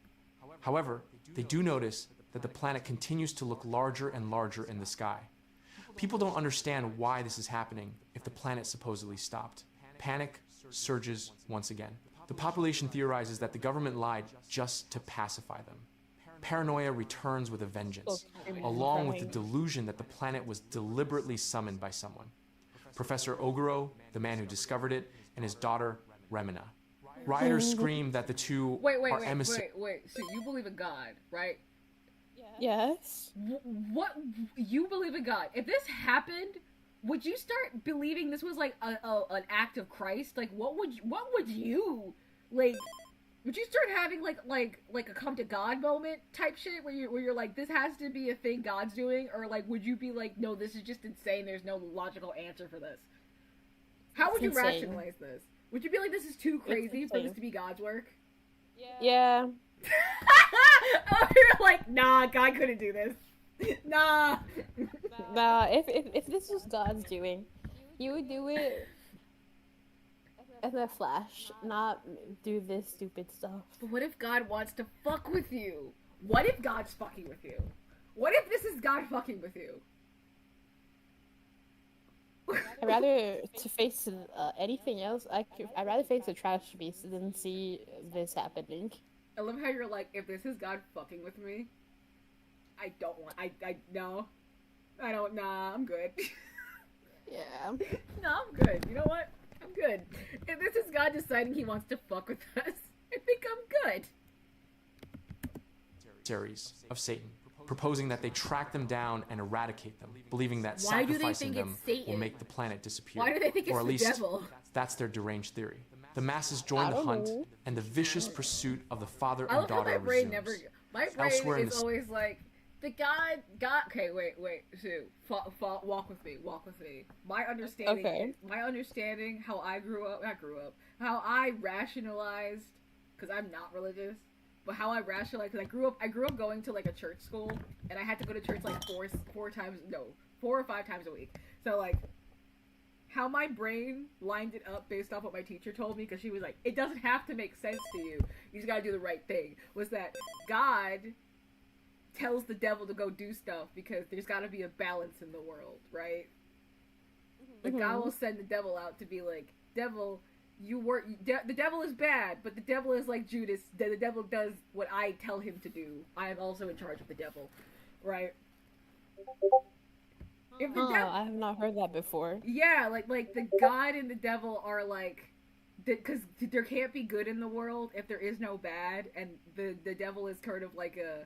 D: However, they do notice that the planet continues to look larger and larger in the sky. People don't understand why this is happening if the planet supposedly stopped. Panic surges once again. The population theorizes that the government lied just to pacify them. Paranoia returns with a vengeance, along with the delusion that the planet was deliberately summoned by someone. Professor Oguro, the man who discovered it, and his daughter, Remina. Rioters scream that the two are emissaries.
A: Wait. So you believe in God, right?
B: Yes.
A: What? You believe in God. If this happened, would you start believing this was like an act of Christ? Like, what would you like? Would you start having like a come to God moment type shit where you're like, this has to be a thing God's doing, or like would you be like, no, this is just insane, there's no logical answer for this? How would you rationalize this? Would you be like, this is too crazy for this to be God's work?
B: Yeah.
A: Oh, you're like, nah, God couldn't do this. Nah.
B: Nah, if this was God's doing, he would do it in a flash, not do this stupid stuff.
A: But what if God wants to fuck with you? What if God's fucking with you? What if this is God fucking with you?
B: I'd rather to face anything else. I'd rather face a trash beast than see this happening.
A: I love how you're like, if this is God fucking with me, I don't want. No, I don't. Nah, I'm good.
B: Yeah.
A: No, I'm good. You know what? I'm good. If this is God deciding He wants to fuck with us, I think I'm good.
D: Series of Satan, proposing that they track them down and eradicate them, believing that sacrificing them will make the planet disappear.
A: Why do they think it's
D: or at
A: the
D: least
A: devil?
D: That's their deranged theory. The masses join the hunt and the vicious pursuit of the father and daughter resumes.
A: My brain is always like, the God. Okay, wait, Sue, walk with me. My understanding, how I how I rationalized, because I'm not religious, but how I rationalized, because I grew up going to like a church school, and I had to go to church like four or five times a week. So like, how my brain lined it up based off what my teacher told me, because she was like, it doesn't have to make sense to you. You just gotta do the right thing. Was that God tells the devil to go do stuff because there's got to be a balance in the world, right? Like God will send the devil out to be like, devil, the devil is bad, but the devil is like Judas. The devil does what I tell him to do. I am also in charge of the devil, right? If the
B: I have not heard that before.
A: Yeah, like the God and the devil are like, because there can't be good in the world if there is no bad, and the devil is kind of like a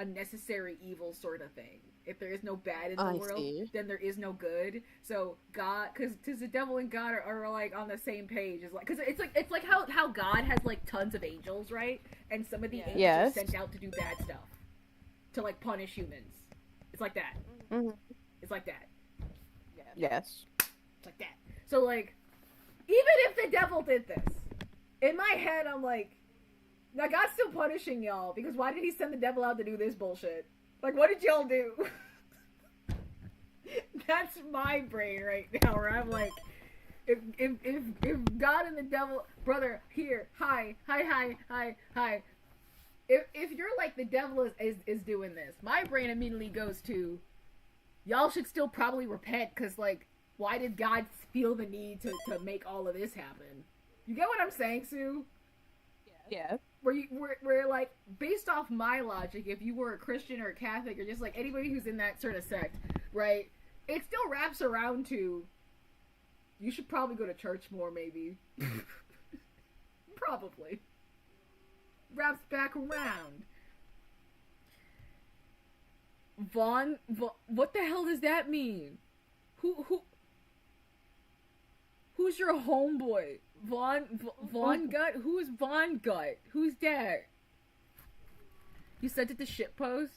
A: necessary evil sort of thing. If there is no bad in the world, then there is no good. So God, because the devil and God are like on the same page. Is like, because it's like how God has like tons of angels, right? And some of the angels are sent out to do bad stuff, to like punish humans. It's like that. It's like that.
B: Yes.
A: It's like that. So like, even if the devil did this, in my head I'm like, now God's still punishing y'all, because why did he send the devil out to do this bullshit? Like, what did y'all do? That's my brain right now, where I'm like, if God and the devil, brother, here, hi. If you're like, the devil is doing this, my brain immediately goes to, y'all should still probably repent, because, like, why did God feel the need to make all of this happen? You get what I'm saying, Sue?
B: Yeah.
A: Where like, based off my logic, if you were a Christian or a Catholic or just like anybody who's in that sort of sect, right, it still wraps around to, you should probably go to church more, maybe. Probably. Wraps back around. Vaughn, what the hell does that mean? Who's your homeboy? Vaughn Gut? Who is Vaughn Gut? Who's that? You sent it to shitpost?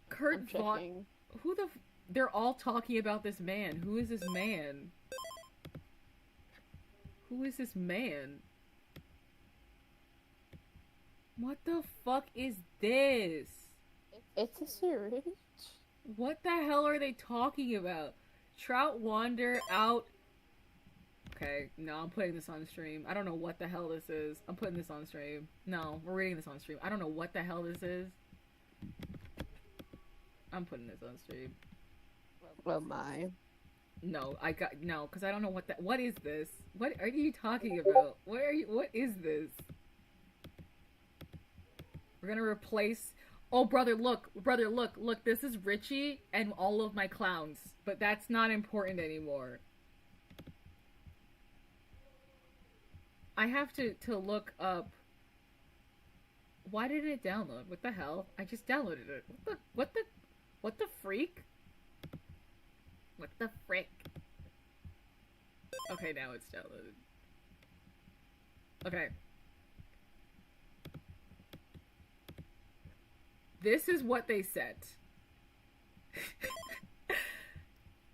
A: Kurt Vaughn? Who the they're all talking about this man. Who is this man? Who is this man? What the fuck is this?
B: It's a series.
A: What the hell are they talking about? Trout wander out. Okay, no, I'm putting this on stream. I don't know what the hell this is. I'm putting this on stream. No, we're reading this on stream. I don't know what the hell this is. I'm putting this on stream.
B: Well, my.
A: No, because I don't know what is this? What are you talking about? What is this? We're gonna replace, oh, brother, look, this is Richie and all of my clowns, but that's not important anymore. I have to look up. Why didn't it download? What the hell? I just downloaded it. What the freak? What the frick? Okay, now it's downloaded. Okay. This is what they sent.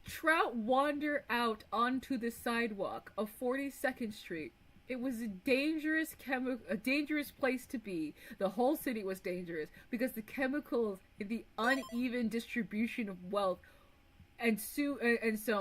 A: Trout wander out onto the sidewalk of 42nd Street. It was a dangerous place to be. The whole city was dangerous because the chemicals in the uneven distribution of wealth and so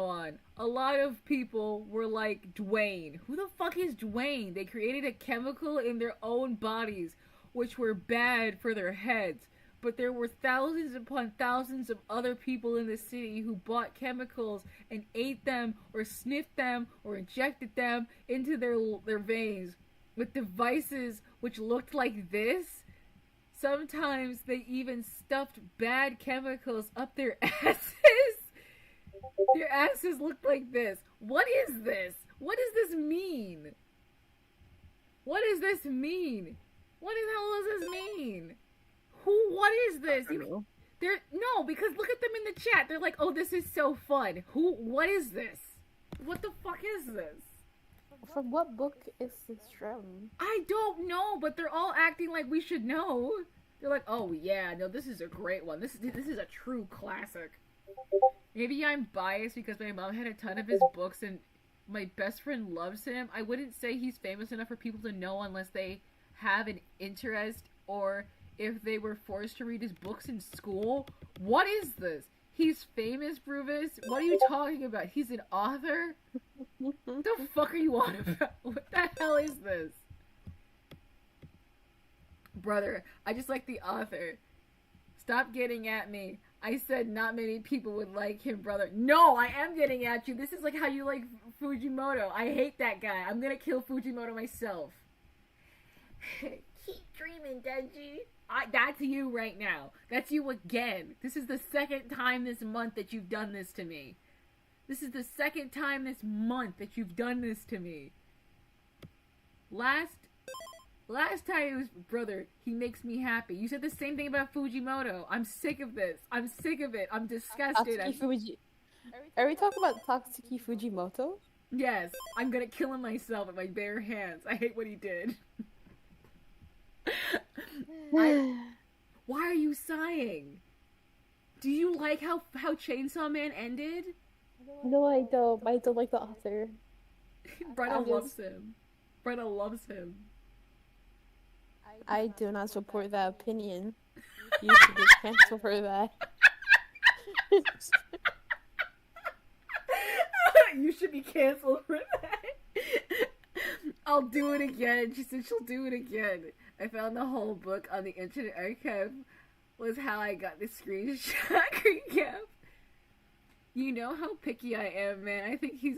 A: on. A lot of people were like Dwayne. Who the fuck is Dwayne? They created a chemical in their own bodies which were bad for their heads. But there were thousands upon thousands of other people in the city who bought chemicals and ate them or sniffed them or injected them into their veins with devices which looked like this. Sometimes they even stuffed bad chemicals up their asses. Their asses looked like this. What is this? What does this mean? What does this mean? What the hell does this mean? What is this? No, because look at them in the chat. They're like, oh, this is so fun. What is this? What the fuck is this?
B: From what book is this from?
A: I don't know, but they're all acting like we should know. They're like, oh yeah, no, this is a great one. This is a true classic. Maybe I'm biased because my mom had a ton of his books and my best friend loves him. I wouldn't say he's famous enough for people to know unless they have an interest or if they were forced to read his books in school. What is this? He's famous, Bruvis? What are you talking about? He's an author? What the fuck are you on about? What the hell is this? Brother, I just like the author. Stop getting at me. I said not many people would like him, brother. No, I am getting at you. This is like how you like Fujimoto. I hate that guy. I'm gonna kill Fujimoto myself. Keep dreaming, Denji. That's you right now. That's you again. This is the second time this month that you've done this to me. This is the second time this month that you've done this to me. Last time it was, brother, he makes me happy. You said the same thing about Fujimoto. I'm sick of this. I'm sick of it. I'm disgusted.
B: Are we talking about Tatsuki Fujimoto?
A: Yes. I'm gonna kill him myself with my bare hands. I hate what he did. Why are you sighing? Do you like how Chainsaw Man ended?
B: No, I don't. I don't like the author.
A: Brenna loves him. Brenna loves him.
B: I do not support that opinion. You should get canceled for that.
A: You should be canceled for that. I'll do it again. She said she'll do it again. I found the whole book on the Internet Archive. Was how I got the screenshot recap. You know how picky I am, man. I think he's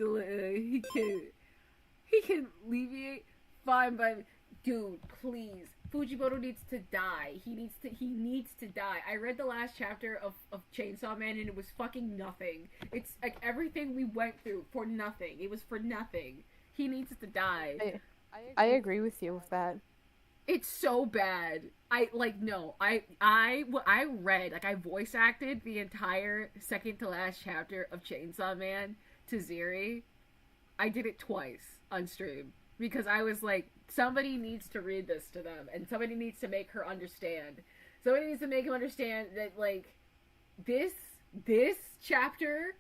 A: he can alleviate. Fine, but dude, please. Fujimoto needs to die. He needs to die. I read the last chapter of Chainsaw Man and it was fucking nothing. It's like everything we went through for nothing. It was for nothing. He needs to die.
B: I agree with you with that.
A: It's so bad. I voice acted the entire second to last chapter of Chainsaw Man to Ziri. I did it twice on stream because I was like, somebody needs to read this to them and somebody needs to make her understand. Somebody needs to make him understand that like this chapter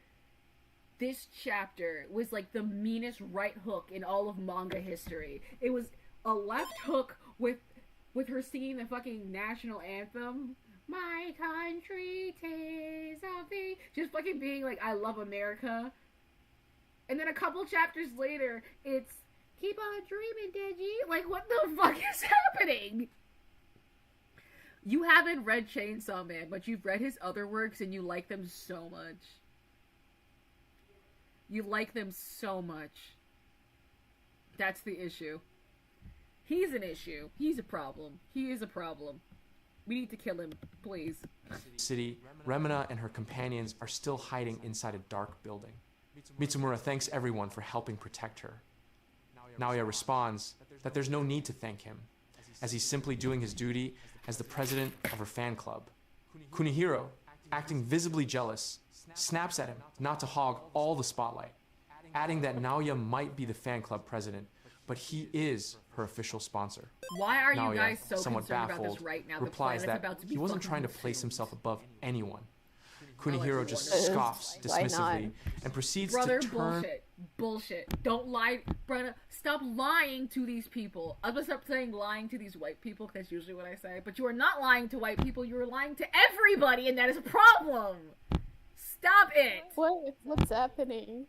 A: was like the meanest right hook in all of manga history. It was a left hook with her singing the fucking national anthem. My country, 'tis of thee. Just fucking being like, I love America. And then a couple chapters later, it's keep on dreaming, Denji. Like, what the fuck is happening? You haven't read Chainsaw Man, but you've read his other works and you like them so much. You like them so much. That's the issue. He's an issue. He's a problem. He is a problem. We need to kill him, please.
D: City, Remina and her companions are still hiding inside a dark building. Mitsumura thanks everyone for helping protect her. Naoya responds that there's no need to thank him, as he's simply doing his duty as the president of her fan club. Kunihiro, acting visibly jealous, snaps at him not to hog all the spotlight, adding that Naoya might be the fan club president, but he is her official sponsor.
A: Why are
D: Naoya,
A: you guys so
D: somewhat
A: concerned
D: baffled,
A: about this right now?
D: replies
A: the
D: that
A: about to be
D: he wasn't trying to
A: fucking
D: place himself above anyone.
A: Oh,
D: Kunihiro just scoffs dismissively and proceeds
A: Brother,
D: to turn...
A: bullshit. Don't lie, brother. Stop lying to these people. I was gonna stop saying lying to these white people, because that's usually what I say. But you are not lying to white people. You are lying to everybody, and that is a problem. Stop it.
B: What's happening?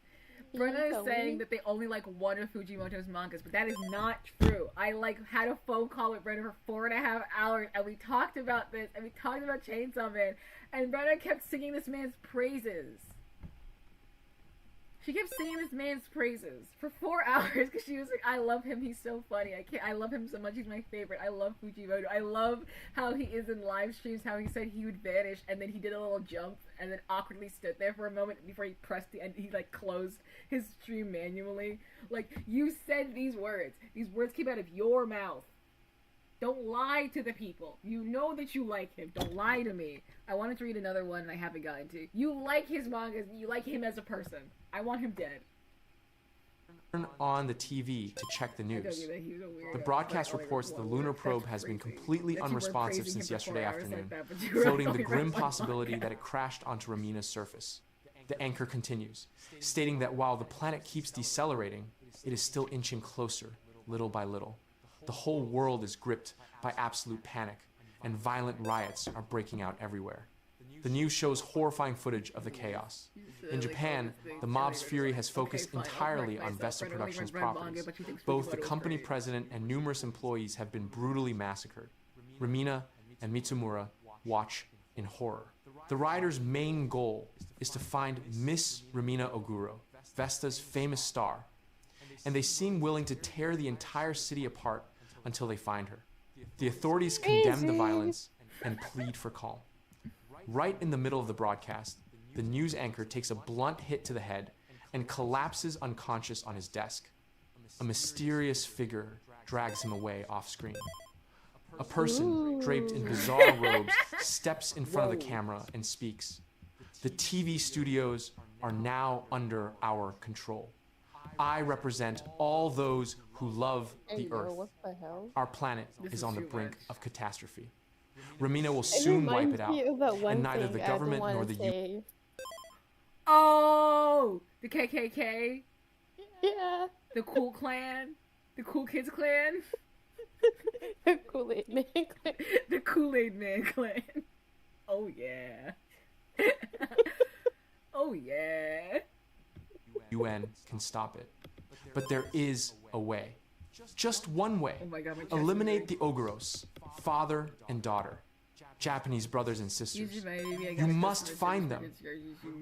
A: Brenna is saying that they only like one of Fujimoto's mangas, but that is not true. I had a phone call with Brenna for 4.5 hours, and we talked about this, and we talked about Chainsaw Man, and Brenna kept singing this man's praises. She kept singing this man's praises for 4 hours because she was like, I love him, he's so funny. I love him so much, he's my favorite. I love Fujimoto. I love how he is in live streams, how he said he would vanish and then he did a little jump and then awkwardly stood there for a moment before he pressed the end. He like closed his stream manually. Like, you said these words. These words came out of your mouth. Don't lie to the people. You know that you like him. Don't lie to me. I wanted to read another one and I haven't gotten to. You like his mangas. You like him as a person. I want him dead.
D: Turn on the TV to check the news. The broadcast reports the lunar probe has been completely unresponsive since yesterday afternoon, floating the grim possibility that it crashed onto Remina's surface. The anchor continues, stating that while the planet keeps decelerating, it is still inching closer, little by little. The whole world is gripped by absolute panic, and violent riots are breaking out everywhere. The news shows horrifying footage of the chaos. In Japan, the mob's fury has focused entirely on Vesta Productions properties. Both the company president and numerous employees have been brutally massacred. Ramina and Mitsumura watch in horror. The rider's main goal is to find Miss Ramina Oguro, Vesta's famous star, and they seem willing to tear the entire city apart until they find her. The authorities condemn the violence and plead for calm. Right in the middle of the broadcast, the news anchor takes a blunt hit to the head and collapses unconscious on his desk. A mysterious figure drags him away off screen. A person draped in bizarre robes steps in front of the camera and speaks. The TV studios are now under our control. I represent all those who love the Earth.
B: What the hell?
D: Our planet is on the brink of catastrophe. Ramina will soon wipe it out, and neither the government nor the U.S.
A: Oh, the KKK.
B: Yeah.
A: The Cool Clan. The Cool Kids Clan.
B: The Kool-Aid Man Clan.
A: The Kool-Aid Man Clan. Oh yeah. Oh yeah.
D: UN can stop it. But there is a way. Just one way.
A: Oh my God,
D: Eliminate the Oguros, father and daughter, Japanese brothers and sisters. You must find them.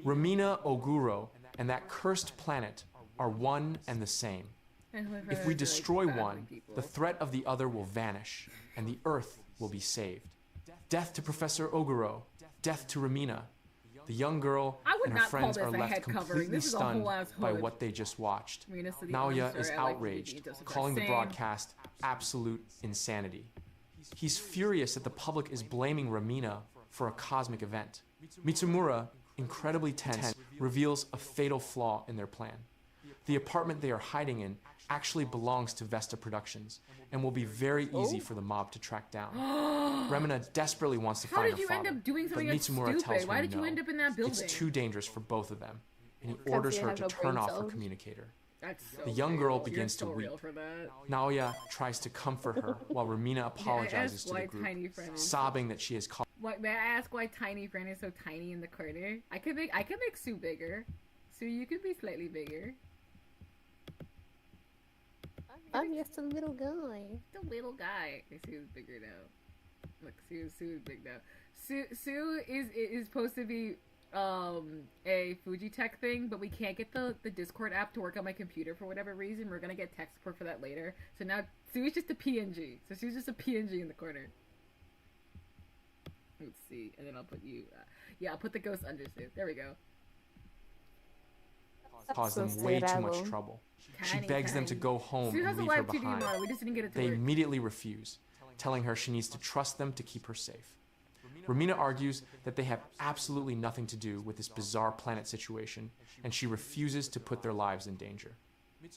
D: Ramina Oguro and that cursed planet are one and the same. If we destroy one, the threat of the other will vanish, and the Earth will be saved. Death to Professor Oguro, death to Ramina. The young girl and her friends are left completely stunned by what they just watched. Naoya is outraged, calling the broadcast absolute insanity. He's furious that the public is blaming Ramina for a cosmic event. Mitsumura, incredibly tense, reveals a fatal flaw in their plan. The apartment they are hiding in actually belongs to Vesta Productions and will be very easy for the mob to track down. Remina desperately wants to find her father,
A: end up doing
D: but
A: something that's
D: Mitsumura
A: stupid?
D: tells her
A: Why did
D: no.
A: you end up in that building?
D: It's too dangerous for both of them, and he orders her to turn off her communicator. The young girl begins to weep. Naoya tries to comfort her while Ramina apologizes to the group, sobbing that she has caused.
A: May I ask why Tiny Friend is so tiny in the corner? I could make Sue bigger. Sue, you could be slightly bigger.
B: I'm just a little guy.
A: The little guy. Sue's bigger now. Look, Sue's big now. Sue is supposed to be a Fujitech thing, but we can't get the Discord app to work on my computer for whatever reason. We're gonna get tech support for that later. So now Sue's just a PNG. So Sue's just a PNG in the corner. Let's see, and then I'll put you. Yeah, I'll put the ghost under Sue. There we go.
D: Caused them way too much trouble. She begs them to go home and leave her behind.
A: We just didn't get it to
D: They
A: work.
D: immediately refuse, telling her she needs to trust them to keep her safe. Ramina argues that they have absolutely nothing to do with this bizarre planet situation, and she refuses to put their lives in danger.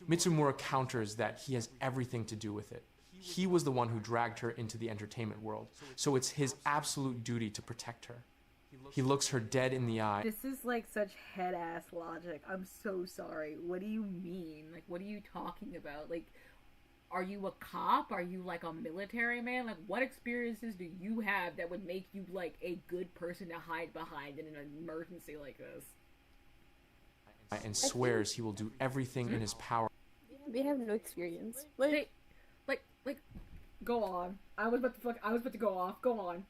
D: Mitsumura counters that he has everything to do with it. He was the one who dragged her into the entertainment world, so it's his absolute duty to protect her. He looks her dead in the eye.
A: This is like such head-ass logic. I'm so sorry. What do you mean? Like, what are you talking about? Like, are you a cop? Are you like a military man? Like, what experiences do you have that would make you like a good person to hide behind in an emergency like this?
D: And swears he will do everything in his power.
B: They have no experience.
A: Like, go on. I was about to go off. Go on.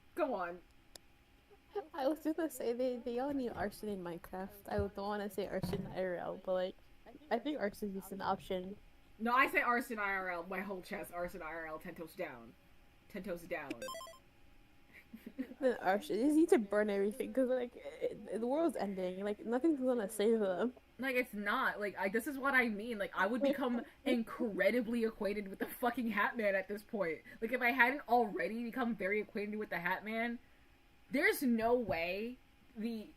B: I was just gonna say they all need arson in Minecraft. I don't want to say arson IRL, but like, I think arson is just an option.
A: No, I say arson IRL. My whole chest. Arson IRL. 10 toes down. 10 toes down.
B: The arson. You just need to burn everything because like the world's ending. Like nothing's gonna save them.
A: Like, it's not. Like, this is what I mean. Like, I would become incredibly acquainted with the fucking Hat Man at this point. Like, if I hadn't already become very acquainted with the Hat Man, there's no way the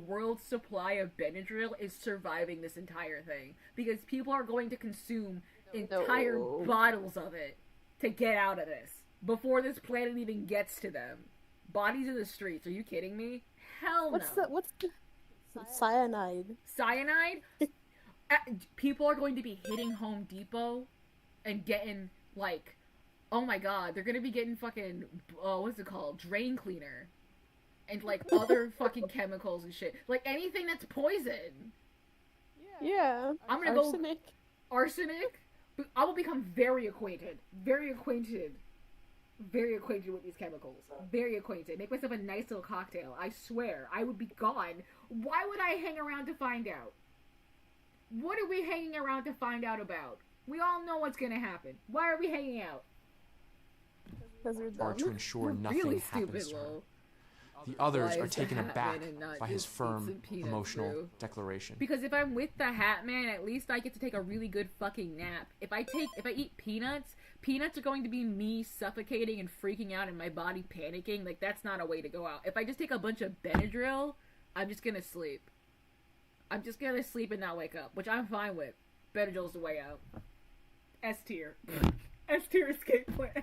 A: world's supply of Benadryl is surviving this entire thing. Because people are going to consume entire bottles of it to get out of this. Before this planet even gets to them. Bodies in the streets. Are you kidding me? Hell no.
B: What's the... Cyanide.
A: Cyanide? People are going to be hitting Home Depot and getting, like, oh my god, they're gonna be getting fucking, what's it called? Drain cleaner. And, like, other fucking chemicals and shit. Like, anything that's poison.
B: Yeah.
A: I'm gonna Arsenic? I will become very acquainted. Very acquainted very acquainted with these chemicals. Very acquainted. Make myself a nice little cocktail. I swear, I would be gone. Why would I hang around to find out? What are we hanging around to find out about? We all know what's gonna happen. Why are we hanging out?
B: Because we're dumb.
D: Or to ensure nothing
A: really
D: happens
A: stupid,
D: to her.
A: Lol.
D: The others
A: Why
D: are
A: is the
D: taken
A: Hat
D: aback
A: Man and not
D: by his
A: just
D: firm,
A: eats some peanuts,
D: emotional
A: bro?
D: declaration.
A: Because if I'm with the Hat Man, at least I get to take a really good fucking nap. If I eat peanuts, peanuts are going to be me suffocating and freaking out and my body panicking. Like, that's not a way to go out. If I just take a bunch of Benadryl, I'm just gonna sleep. I'm just gonna sleep and not wake up, which I'm fine with. Benadryl's the way out. S tier. S tier escape plan.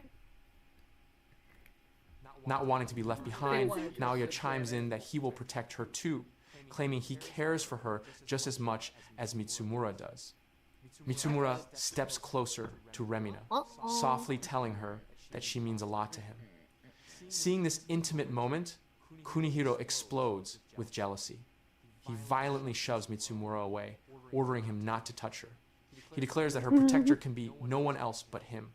D: Not wanting to be left behind, Naoya chimes in that he will protect her too, claiming he cares for her just as much as Mitsumura does. Mitsumura steps closer to Remina, softly telling her that she means a lot to him. Seeing this intimate moment, Kunihiro explodes with jealousy. He violently shoves Mitsumura away, ordering him not to touch her. He declares that her protector can be no one else but him,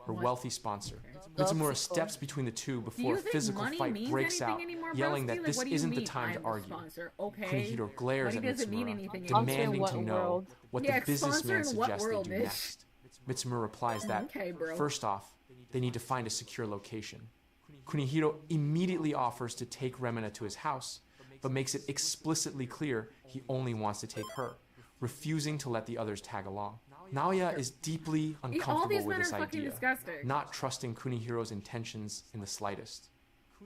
D: her wealthy sponsor. Mitsumura steps between the two before a physical fight breaks out, yelling that this isn't the time to argue. Kunihiro glares at Mitsumura, demanding to know what the businessman suggests they do next. Mitsumura replies that, first off, they need to find a secure location. Kunihiro immediately offers to take Remina to his house, but makes it explicitly clear he only wants to take her, refusing to let the others tag along. Naoya is deeply uncomfortable with this idea, not trusting Kunihiro's intentions in the slightest.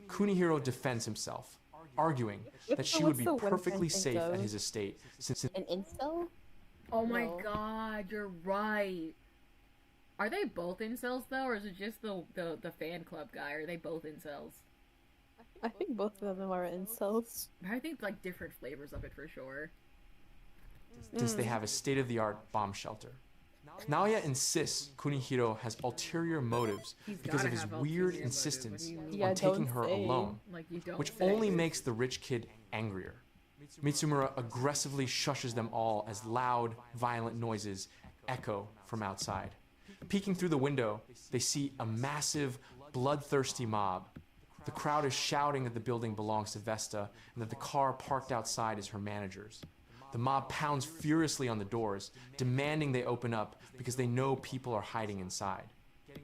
D: Kunihiro defends himself, arguing that she would be perfectly safe at his estate since
B: an incel?
A: Oh my god, you're right. Are they both incels though, or is it just the fan club guy? Are they both incels?
B: I think both of them are incels.
A: I think like different flavors of it for sure.
D: Since they have a state-of-the-art bomb shelter. Naoya insists Kunihiro has ulterior motives because of his weird insistence on taking her alone, which only makes the rich kid angrier. Mitsumura aggressively shushes them all as loud, violent noises echo from outside. Peeking through the window, they see a massive, bloodthirsty mob. The crowd is shouting that the building belongs to Vesta and that the car parked outside is her manager's. The mob pounds furiously on the doors, demanding they open up because they know people are hiding inside.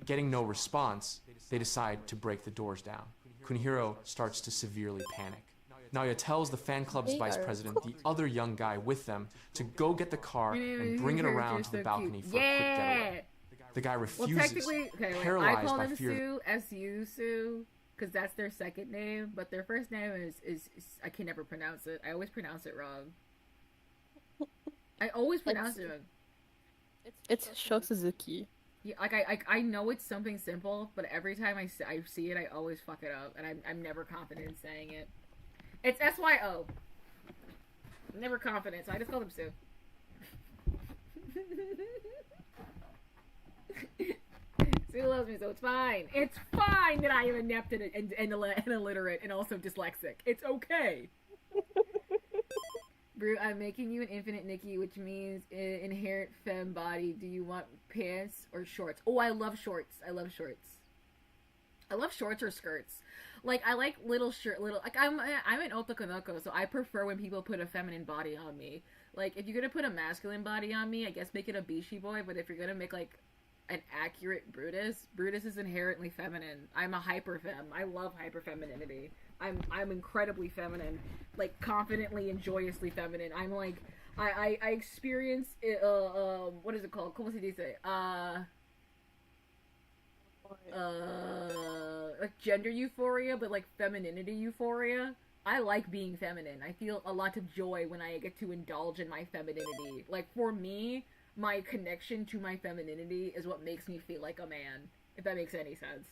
D: Getting no response, they decide to break the doors down. Kunihiro starts to severely panic. Naoya tells the fan club's vice president, the other young guy with them, to go get the car and bring it around to the balcony for a quick getaway. The guy refuses, paralyzed by fear.
A: I call them Sue, S-U, Sue, because that's their second name, but their first name is I can never pronounce it. I always pronounce it wrong. I always pronounce it wrong.
B: It's Sho Suzuki.
A: Yeah, like I know it's something simple, but every time I see it, I always fuck it up, and I'm never confident in saying it. It's S-Y-O. Never confident, so I just call them Sue. Sue loves me, so it's fine. It's fine that I am inept and illiterate and also dyslexic. It's okay. Brew, I'm making you an infinite Nikki, which means inherent femme body. Do you want pants or shorts? Oh, I love shorts. I love shorts. I love shorts or skirts. Like, I like little, like, I'm an otakonoko, so I prefer when people put a feminine body on me. Like, if you're gonna put a masculine body on me, I guess make it a Bishi boy, but if you're gonna make, like, an accurate Brutus is inherently feminine. I'm a hyper-femme. I love hyper-femininity. I'm incredibly feminine, like confidently and joyously feminine. I'm like, I experience what is it called? ¿Cómo se dice? Like gender euphoria, but like femininity euphoria. I like being feminine. I feel a lot of joy when I get to indulge in my femininity. Like for me, my connection to my femininity is what makes me feel like a man. If that makes any sense.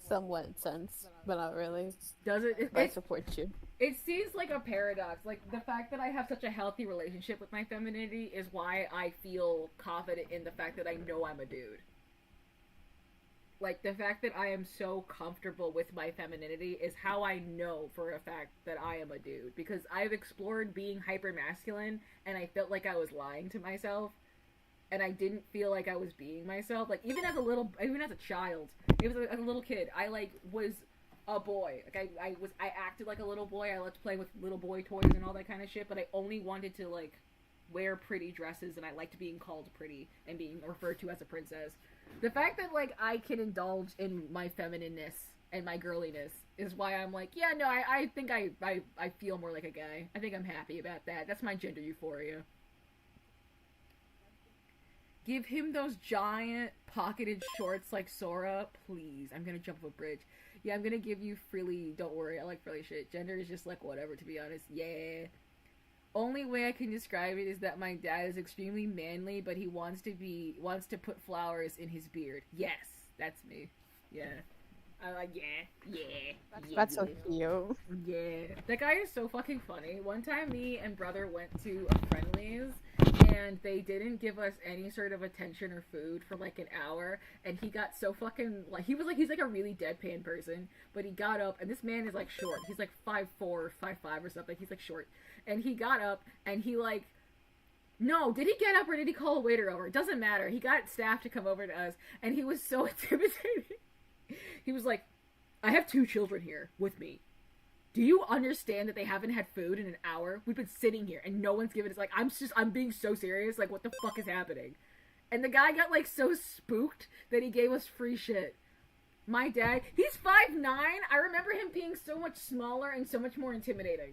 B: Somewhat sense, but not really.
A: Does it?
B: I support you.
A: It seems like a paradox. Like, the fact that I have such a healthy relationship with my femininity is why I feel confident in the fact that I know I'm a dude. Like, the fact that I am so comfortable with my femininity is how I know for a fact that I am a dude. Because I've explored being hyper-masculine, and I felt like I was lying to myself. and I didn't feel like I was being myself. Like, even as a child, even as a little kid, I, like, was a boy. Like, I acted like a little boy. I liked to play with little boy toys and all that kind of shit, but I only wanted to, like, wear pretty dresses, and I liked being called pretty and being referred to as a princess. The fact that, like, I can indulge in my feminineness and my girliness is why I'm like, yeah, no, I think I feel more like a guy. I think I'm happy about that. That's my gender euphoria. Give him those giant pocketed shorts like Sora, please. I'm gonna jump off a bridge. Yeah, I'm gonna give you frilly. Don't worry, I like frilly shit. Gender is just like whatever, to be honest. Yeah. Only way I can describe it is that my dad is extremely manly, but he wants to put flowers in his beard. Yes, that's me. Yeah. I'm like, yeah.
B: That's so cute.
A: Yeah. That guy is so fucking funny. One time me and brother went to a Friendly's, and they didn't give us any sort of attention or food for like an hour, and he got so fucking, like, he's like a really deadpan person, but he got up, and this man is like short. He's like 5'4", 5'5" or something. He's like short. And he got up, and he like, no, did he get up or did he call a waiter over? It doesn't matter. He got staff to come over to us, and he was so intimidating. He was like, I have 2 children here with me. Do you understand that they haven't had food in an hour? We've been sitting here and no one's given us, like, I'm being so serious. Like, what the fuck is happening? And the guy got, like, so spooked that he gave us free shit. My dad, he's 5'9". I remember him being so much smaller and so much more intimidating.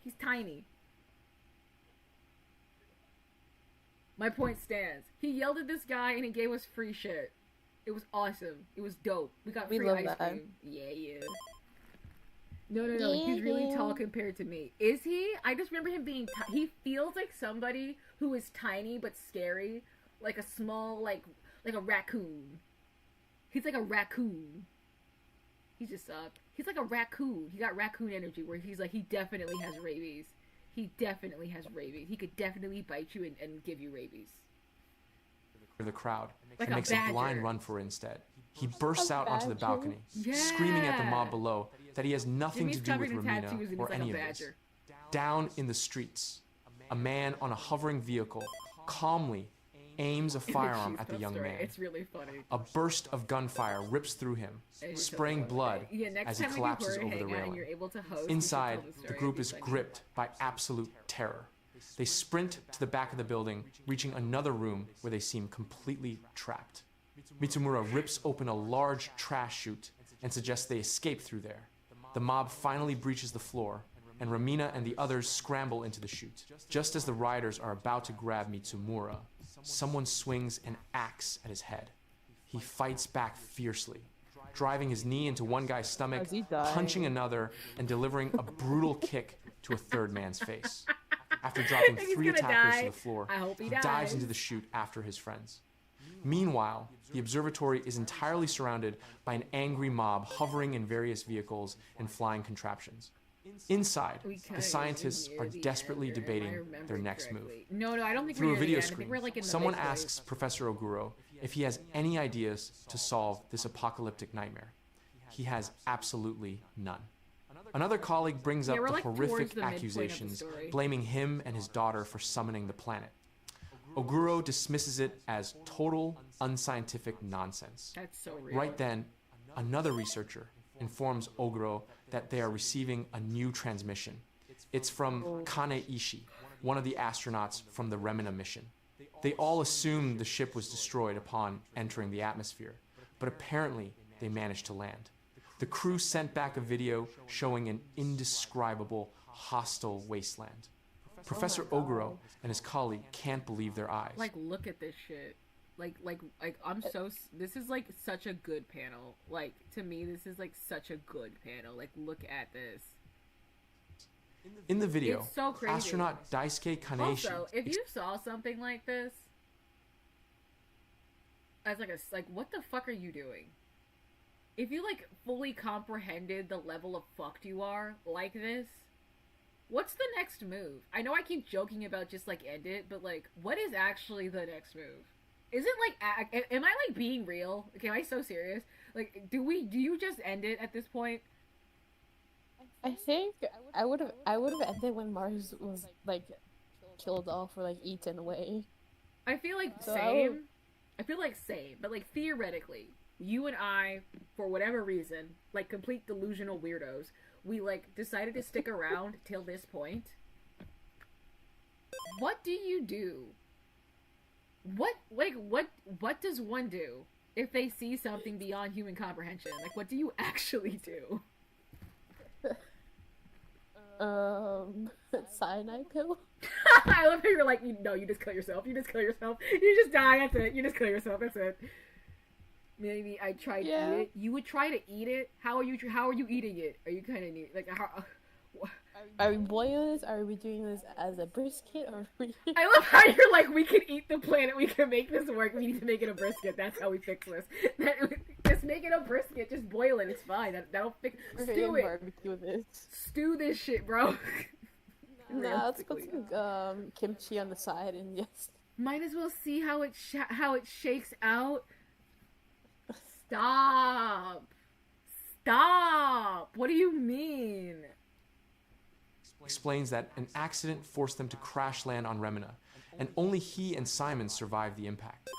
A: He's tiny. My point stands. He yelled at this guy and he gave us free shit. It was awesome. It was dope. We got free ice cream. Yeah. No.
B: Yeah,
A: He's really tall compared to me. Is he? I just remember him being he feels like somebody who is tiny but scary. Like a small, like a raccoon. He's like a raccoon. He just sucked. He's like a raccoon. He got raccoon energy where he's like, he definitely has rabies. He could definitely bite you and give you rabies.
D: The crowd
A: Like
D: and
A: a
D: makes
A: badger.
D: a blind run for instead. He bursts out onto the balcony, screaming at the mob below that he has nothing
A: Jimmy's
D: to do with
A: covered in tattoos
D: Romina
A: and
D: or
A: he's like
D: any
A: a
D: of this.
A: badger.
D: Down in the streets, a man on a hovering vehicle calmly aims a firearm at the young man.
A: It's really funny.
D: A burst of gunfire rips through him, spraying blood
A: Next
D: as he
A: time
D: collapses
A: we do
D: over the
A: Hangout and
D: railing.
A: you're able to host,
D: Inside,
A: you should tell
D: the
A: story.
D: group
A: It'd
D: is
A: be funny.
D: gripped by absolute terror. They sprint to the back of the building, reaching another room where they seem completely trapped. Mitsumura rips open a large trash chute and suggests they escape through there. The mob finally breaches the floor, and Romina and the others scramble into the chute. Just as the rioters are about to grab Mitsumura, someone swings an axe at his head. He fights back fiercely, driving his knee into one guy's stomach,
B: As he dies.
D: punching another, and delivering a brutal kick to a third man's face. After dropping
A: He's
D: 3
A: gonna
D: attackers
A: die.
D: to the floor,
A: I hope he
D: dives
A: dies.
D: into the chute after his friends. Meanwhile, the observatory is entirely surrounded by an angry mob hovering in various vehicles and flying contraptions. Inside, the scientists are desperately debating their next move.
A: No, I don't think
D: Through
A: we're
D: a
A: near the
D: video
A: end. I
D: screen,
A: think we're like in the
D: someone
A: midway.
D: asks Professor Oguro if he has any ideas to solve this apocalyptic nightmare. He has absolutely none. Another colleague brings up
A: Yeah, we're,
D: the
A: like, towards
D: horrific
A: the midpoint of the
D: accusations,
A: story.
D: blaming him and his daughter for summoning the planet. Oguro dismisses it as total, unscientific nonsense.
A: That's so real.
D: Right then, another researcher informs Oguro that they are receiving a new transmission. It's from Kane Ishii, one of the astronauts from the Remina mission. They all assumed the ship was destroyed upon entering the atmosphere, but apparently they managed to land. The crew sent back a video showing an indescribable, hostile wasteland. Professor Oguro and his colleague can't believe their eyes.
A: Like, look at this shit. I'm so. This is like such a good panel. Like, to me, this is like such a good panel. Like, look at this.
D: In the video,
A: It's so crazy.
D: astronaut Daisuke Kaneshi
A: Also, if you saw something like this, as like what the fuck are you doing? If you like fully comprehended the level of fucked you are like this, what's the next move? I know I keep joking about just like end it, but like, what is actually the next move? Is it like, am I like being real? Okay, am I so serious? Like, do you just end it at this point?
B: I think I would have ended when Mars was like killed off or like eaten away.
A: I feel like
B: So
A: same. I feel like same, but like theoretically, you and I, for whatever reason, like complete delusional weirdos, we like decided to stick around till this point. What do you do? What does one do if they see something beyond human comprehension? Like, what do you actually do?
B: Cyanide pill.
A: I love how you're like, no, you just kill yourself. You just kill yourself. You just die. That's it. You just kill yourself. That's it. Maybe I tried to eat it. You would try to eat it. How are you eating it? Are you kind of neat? Like how?
B: Are we boiling this? Are we doing this as a brisket? Or
A: I love how you're like, we can eat the planet. We can make this work. We need to make it a brisket. That's how we fix this. Just make it a brisket. Just boil it. It's fine. That'll fix. Stew it.
B: Barbecue this.
A: Stew this shit, bro.
B: Nah, let's put some kimchi on the side and just.
A: Might as well see how it shakes out. Stop. What do you mean?
D: Explains that an accident forced them to crash land on Remina, and only he and Simon survived the impact.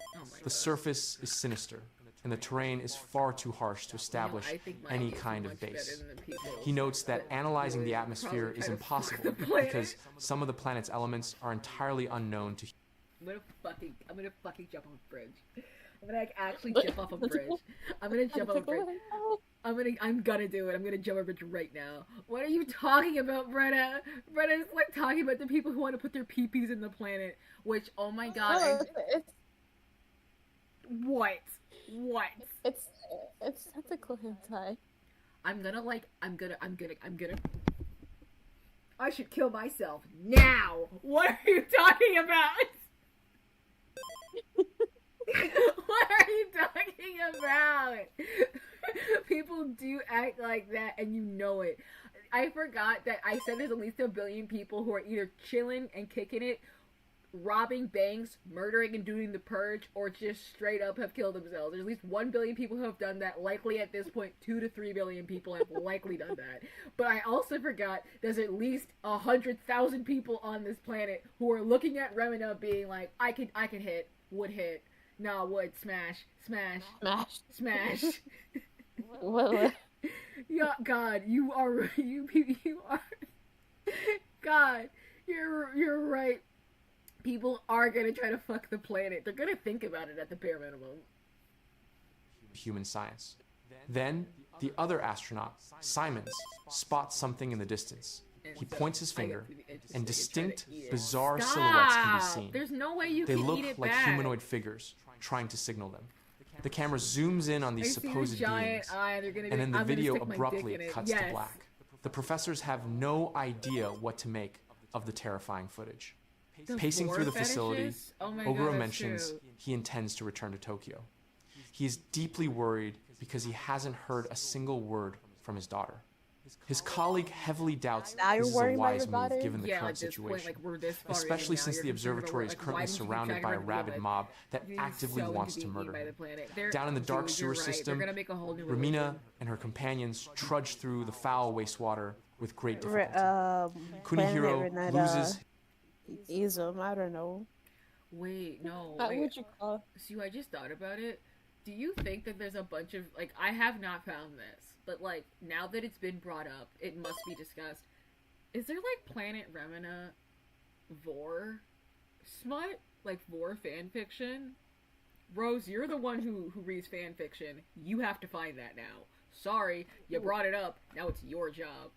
D: The surface is sinister, and the terrain is far too harsh to establish any kind of base. He notes that analyzing the atmosphere is impossible because some of the planet's elements are entirely unknown to
A: I'm gonna fucking jump off a bridge. I'm gonna actually jump off a bridge. I'm gonna jump off a bridge. I'm gonna do it. I'm gonna jump off a bridge right now. What are you talking about, Brenna? Brenna's like talking about the people who want to put their peepees in the planet. Which, oh my god. What?
B: It's tentacle hentai.
A: I'm gonna. I should kill myself now. What are you talking about? What are you talking about? People do act like that, and you know it. I forgot that I said there's at least 1 billion people who are either chilling and kicking it, robbing banks, murdering and doing the purge, or just straight up have killed themselves. There's at least 1 billion people who have done that. Likely at this point, 2 to 3 billion people have likely done that. But I also forgot there's at least 100,000 people on this planet who are looking at Remina being like, I can hit, would hit. Nah, would smash.
B: What?
A: Yeah, God, you are. God, you're right. People are gonna try to fuck the planet. They're gonna think about it at the bare minimum.
D: human science. Then, the other astronaut, Simons, spots something in the distance. He points his finger, and distinct, bizarre silhouettes can be seen.
A: There's no way you
D: they
A: can
D: look
A: eat it
D: like
A: back.
D: humanoid figures, trying to signal them. The camera zooms in on these supposed beings, and then the video abruptly cuts to black. The professors have no idea what to make of the terrifying footage. Pacing through the facility, Ogura mentions he intends to return to Tokyo. He is deeply worried because he hasn't heard a single word from his daughter. His colleague heavily doubts this is a wise move given the current situation, especially since the observatory is currently surrounded by a rabid mob that actively wants to murder him. Down in the dark sewer system, Remina and her companions trudge through the foul wastewater with great difficulty. Kunihiro loses...
B: Ism, I don't know.
A: Wait, no.
B: How would you call?
A: See, I just thought about it. Do you think that there's a bunch of, like, I have not found this, but, like, now that it's been brought up, it must be discussed. Is there, like, Planet Remina vor smut? Like, vor fanfiction? Rose, you're the one who reads fanfiction. You have to find that now. Sorry, you brought it up. Now it's your job.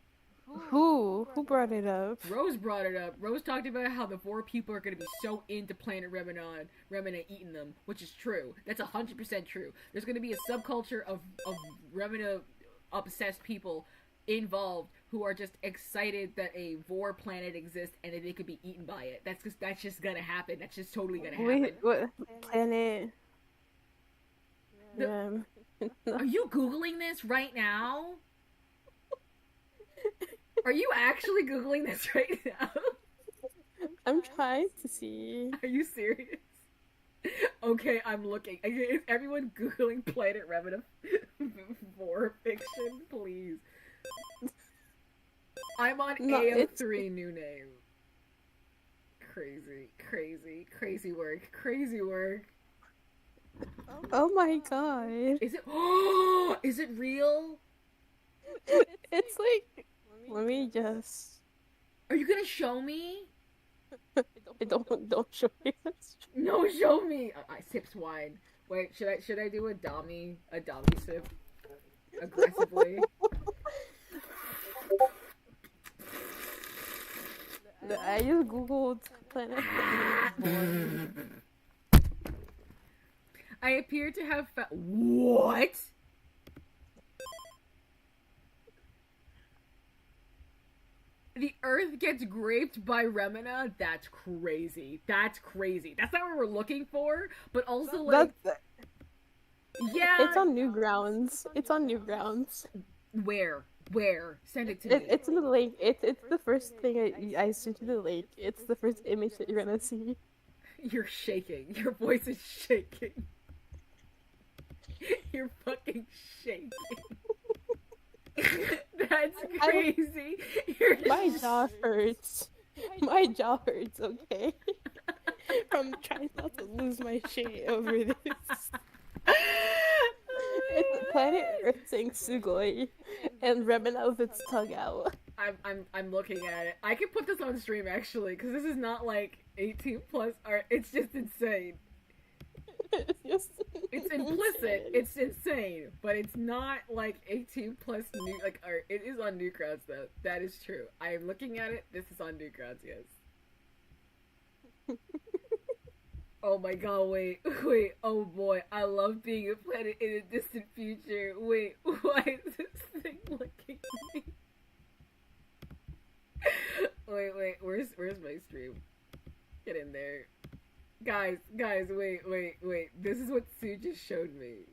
B: Who brought it up?
A: Rose brought it up. Rose talked about how the Vor people are going to be so into Planet Remina eating them, which is true. That's 100% true. There's going to be a subculture of Remina obsessed people involved who are just excited that a Vor planet exists and that they could be eaten by it. That's just going to happen. That's just totally going to happen.
B: Wait, what planet?
A: Are you Googling this right now? Are you actually Googling this right now?
B: I'm trying to see.
A: Are you serious? Okay, I'm looking. Is everyone Googling Planet Remina for fiction, please? I'm on AO3 new name. Crazy work. Crazy work.
B: Oh my god.
A: Is it? Oh, is it real?
B: It's like, let me just.
A: Are you gonna show me?
B: Don't show me this.
A: No, show me. I sips wine. Wait, should I do a dummy sip aggressively?
B: I just googled planet.
A: I appear to have what? The Earth gets graped by Remina? That's crazy. That's crazy. That's not what we're looking for, but also like... Yeah!
B: It's on Newgrounds. It's on Newgrounds.
A: Where? Send it to me.
B: It's in the link. It's the first thing I sent you the link. It's the first image that you're gonna see.
A: You're shaking. Your voice is shaking. You're fucking shaking. That's crazy.
B: My jaw hurts. My jaw hurts, okay? I'm trying not to lose my shit over this. It's Planet Earth saying Sugoi and Remina with its tongue out.
A: I'm looking at it. I can put this on stream actually, because this is not like 18 plus art. It's just insane. It's implicit. It's insane, but it's not like 18 plus new like art. It is on Newgrounds though. That is true. I am looking at it. This is on Newgrounds. Yes. Oh my god, wait, oh boy, I love being a planet in a distant future. Wait, why is this thing looking at me? Wait, where's my stream? Get in there. Guys, wait, this is what Sue just showed me.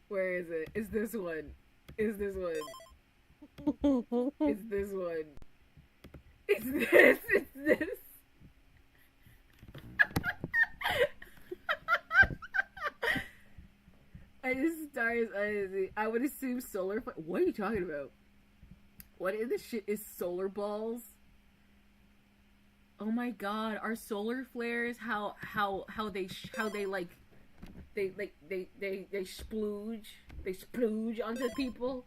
A: Where is it? Is this one? It's this one. It's this. I just stars I would assume solar. What are you talking about? What in the shit is solar balls? Oh my god, are solar flares how they splooge onto people?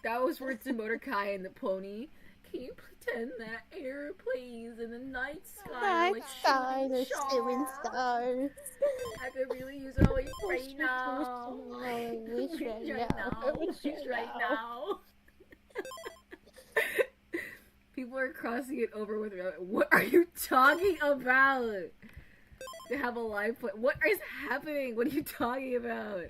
A: That was for Tsumoto Kai and the pony. Can you pretend that airplanes in the night sky
B: There's shooting stars.
A: I could really use a wish right now. Wish right now. People are crossing it over with. What are you talking about? To have a live play. What is happening? What are you talking about?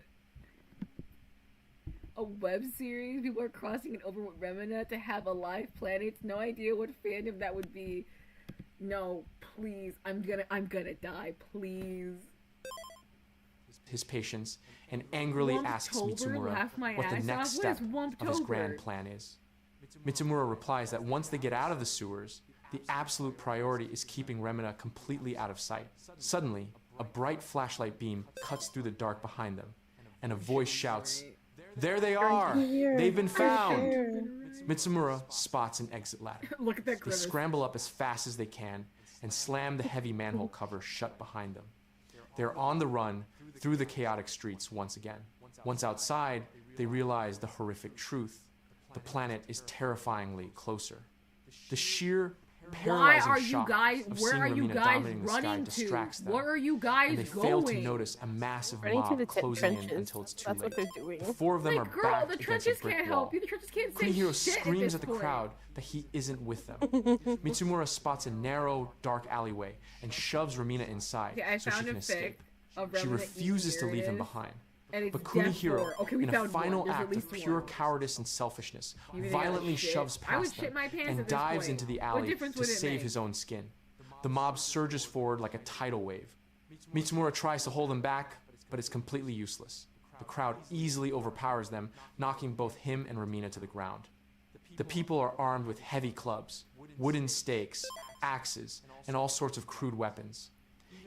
A: A web series? People are crossing it over with Remina to have a live planet. No idea what fandom that would be. No, please. I'm gonna die. Please.
D: His patience and angrily asks Mitsumura what the next step of his grand plan is. Mitsumura replies that once they get out of the sewers, the absolute priority is keeping Remina completely out of sight. Suddenly, a bright flashlight beam cuts through the dark behind them, and a voice shouts, "There they are! They've been found!" Mitsumura spots an exit ladder.
A: Look at that grimace.
D: They scramble up as fast as they can and slam the heavy manhole cover shut behind them. They're on the run through the chaotic streets once again. Once outside, they realize the horrific truth. The planet is terrifyingly closer. The sheer paralyzing shock of seeing Remina dominating the sky distracts them.
A: Where are you guys
D: and they fail to notice a massive mob closing in until it's too late. The four of them are back against a brick wall.
A: The trenches can't say
D: Kunihiro
A: shit
D: screams at
A: at
D: the
A: this
D: crowd that he isn't with them. Mitsumura spots a narrow, dark alleyway and shoves Remina inside so she can escape. She refuses to leave him behind. But Kunihiro, in a final act of pure cowardice and selfishness, violently shoves past them and dives into the alley to save his own skin. The mob surges forward like a tidal wave. Mitsumura tries to hold him back, but it's completely useless. The crowd easily overpowers them, knocking both him and Remina to the ground. The people are armed with heavy clubs, wooden stakes, axes, and all sorts of crude weapons.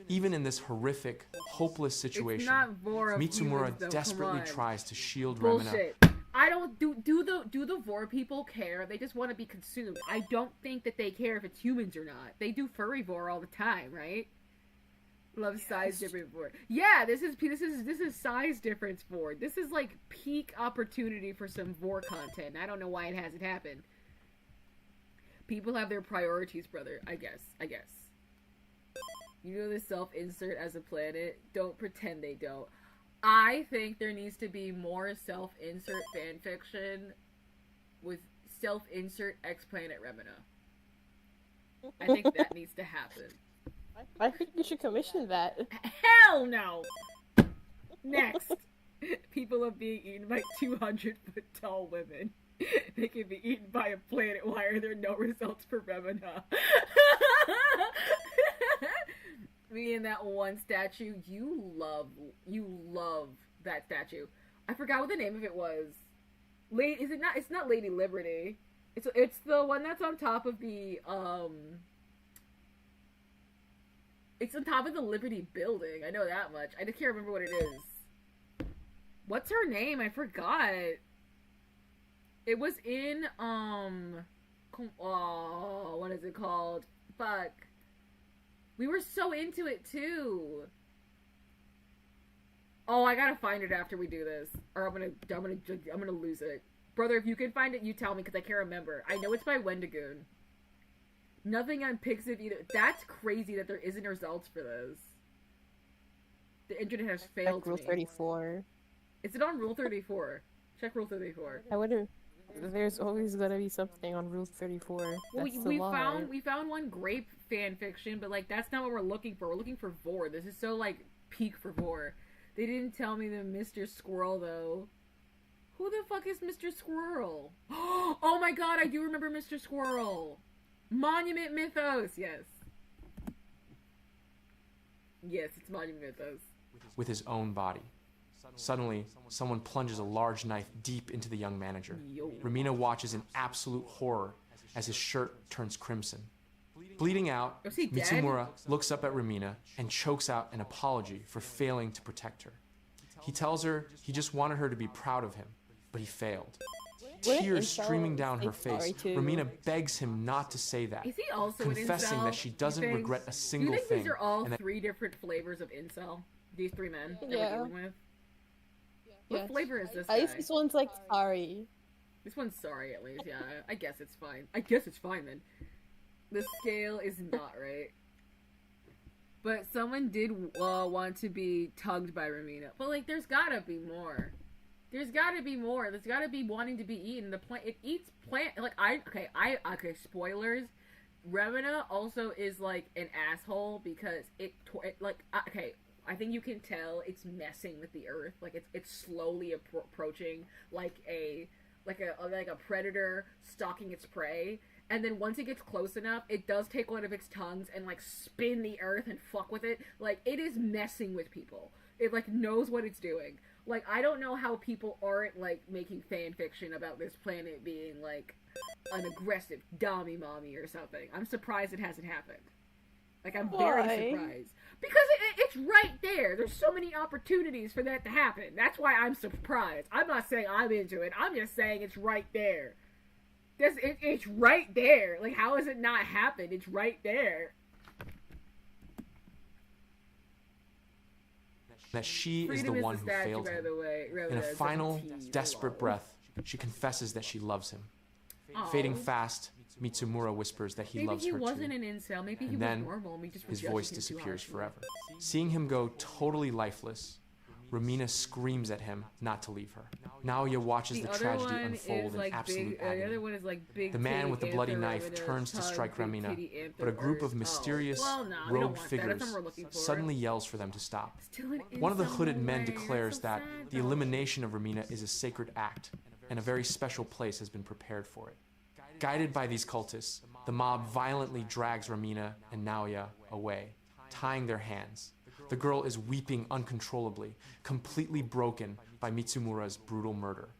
D: Even in this horrific, hopeless situation, Mitsumura desperately tries to shield Remina
A: I don't do the vor people care? They just want to be consumed. I don't think that they care if it's humans or not. They do furry vor all the time, right? Love size difference vor. Yeah, this is size difference vor. This is like peak opportunity for some vor content. I don't know why it hasn't happened. People have their priorities, brother. I guess. You know the self-insert as a planet? Don't pretend they don't. I think there needs to be more self-insert fanfiction with self-insert X-Planet Remina. I think that needs to happen.
B: I think you should commission that.
A: Hell no! Next. People are being eaten by 200-foot tall women. They can be eaten by a planet. Why are there no results for Remina? Me and that one statue, you love that statue. I forgot what the name of it was. It's not Lady Liberty. It's the one that's on top of the it's on top of the Liberty building. I know that much. I just can't remember what it is. What's her name? I forgot. It was in what is it called? Fuck. We were so into it too. Oh, I gotta find it after we do this, or I'm gonna lose it, brother. If you can find it, you tell me because I can't remember. I know it's by Wendigoon. Nothing on Pixiv either. That's crazy that there isn't results for this. The internet has failed.
B: Rule 34.
A: Is it on Rule 34? Check Rule 34.
B: I wonder. There's always gonna be something on Rule 34.
A: Well, we found one grape fan fiction, but like that's not what we're looking for. We're looking for vor. This is so like peak for vor. They didn't tell me the Mr. Squirrel though. Who the fuck is Mr. Squirrel? Oh my god, I do remember Mr. Squirrel. Monument Mythos, yes. Yes, it's Monument Mythos.
D: With his own body. Suddenly, someone plunges a large knife deep into the young manager. Remina watches in absolute horror as his shirt turns crimson. Bleeding out, Mitsumura looks up at Remina and chokes out an apology for failing to protect her. He tells her he just wanted her to be proud of him, but he failed. Tears streaming down her face, Remina begs him not to say that,
A: Is he also
D: confessing
A: an incel?
D: that she doesn't regret a single
A: thing. Do you think
D: thing.
A: These are all three different flavors of incel? These three men that we're dealing with? What flavor is this guy?
B: At least this one's like sorry.
A: This one's sorry at least, yeah. I guess it's fine. I guess it's fine then. The scale is not right. But someone did want to be tugged by Remina. But like, there's gotta be more. There's gotta be more. There's gotta be wanting to be eaten. It eats plant. Like okay. Spoilers. Remina also is like an asshole because I think you can tell it's messing with the earth. Like it's slowly approaching like a predator stalking its prey. And then once it gets close enough, it does take one of its tongues and like spin the earth and fuck with it. Like it is messing with people. It like knows what it's doing. Like I don't know how people aren't like making fan fiction about this planet being like an aggressive dommy mommy or something. I'm surprised it hasn't happened. Like I'm very surprised. Because it's right there. There's so many opportunities for that to happen. That's why I'm surprised. I'm not saying I'm into it. I'm just saying it's right there. It's right there. Like, how has it not happened? It's right there.
D: That she is the one who failed him. In a final, desperate breath, she confesses that she loves him. Fading fast, Mitsumura whispers that he loves her too.
A: Maybe he wasn't an incel. Maybe he was normal. And we just
D: his voice disappears forever. Seeing him go totally lifeless, Remina screams at him not to leave her. Naoya watches the tragedy unfold in absolute agony. The man with the bloody knife turns to strike Remina, but a group of mysterious, rogue figures suddenly yells for them to stop. One of the hooded men declares that the elimination of Remina is a sacred act, and a very special place has been prepared for it. Guided by these cultists, the mob violently drags Remina and Naoya away, tying their hands. The girl is weeping uncontrollably, completely broken by Mitsumura's brutal murder.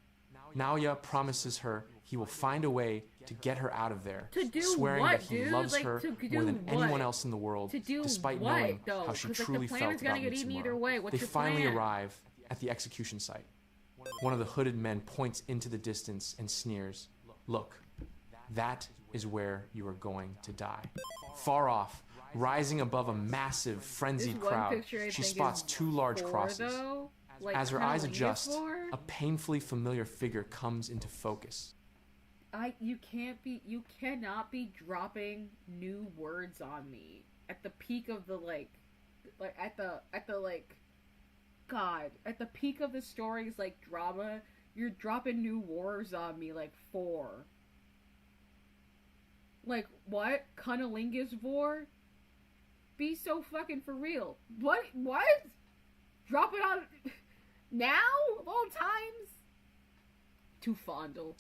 D: Naoya promises her he will find a way to get her out of there, swearing that he loves her more than anyone else in the world, despite knowing how she truly felt about Mitsumura. They finally arrive at the execution site. One of the hooded men points into the distance and sneers. Look, that is where you are going to die. Far off, rising above a massive, frenzied crowd, she spots two large crosses. As her eyes adjust, a painfully familiar figure comes into focus.
A: You cannot be dropping new words on me at the peak of the at the peak of the story's drama. You're dropping new words on me for. What? Cunnilingus vor? Be so fucking for real. What? Drop it on now? Of all times? To fondle.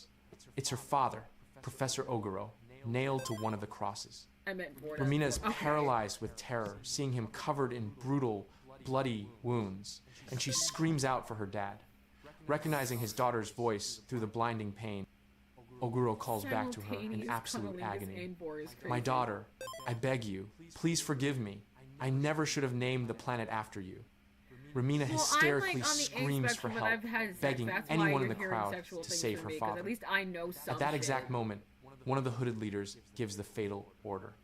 D: It's her father, Professor Oguro, nailed to one of the crosses.
A: I meant
D: Romina is paralyzed with terror, seeing him covered in brutal, bloody wounds, and she screams out for her dad. Recognizing his daughter's voice through the blinding pain, Oguro calls back to her in absolute agony. My daughter, I beg you, please forgive me. I never should have named the planet after you. Romina hysterically screams for help, begging anyone in the crowd to save her father.
A: At least I know some
D: At that exact
A: shit.
D: moment, one of the hooded leaders gives the fatal order.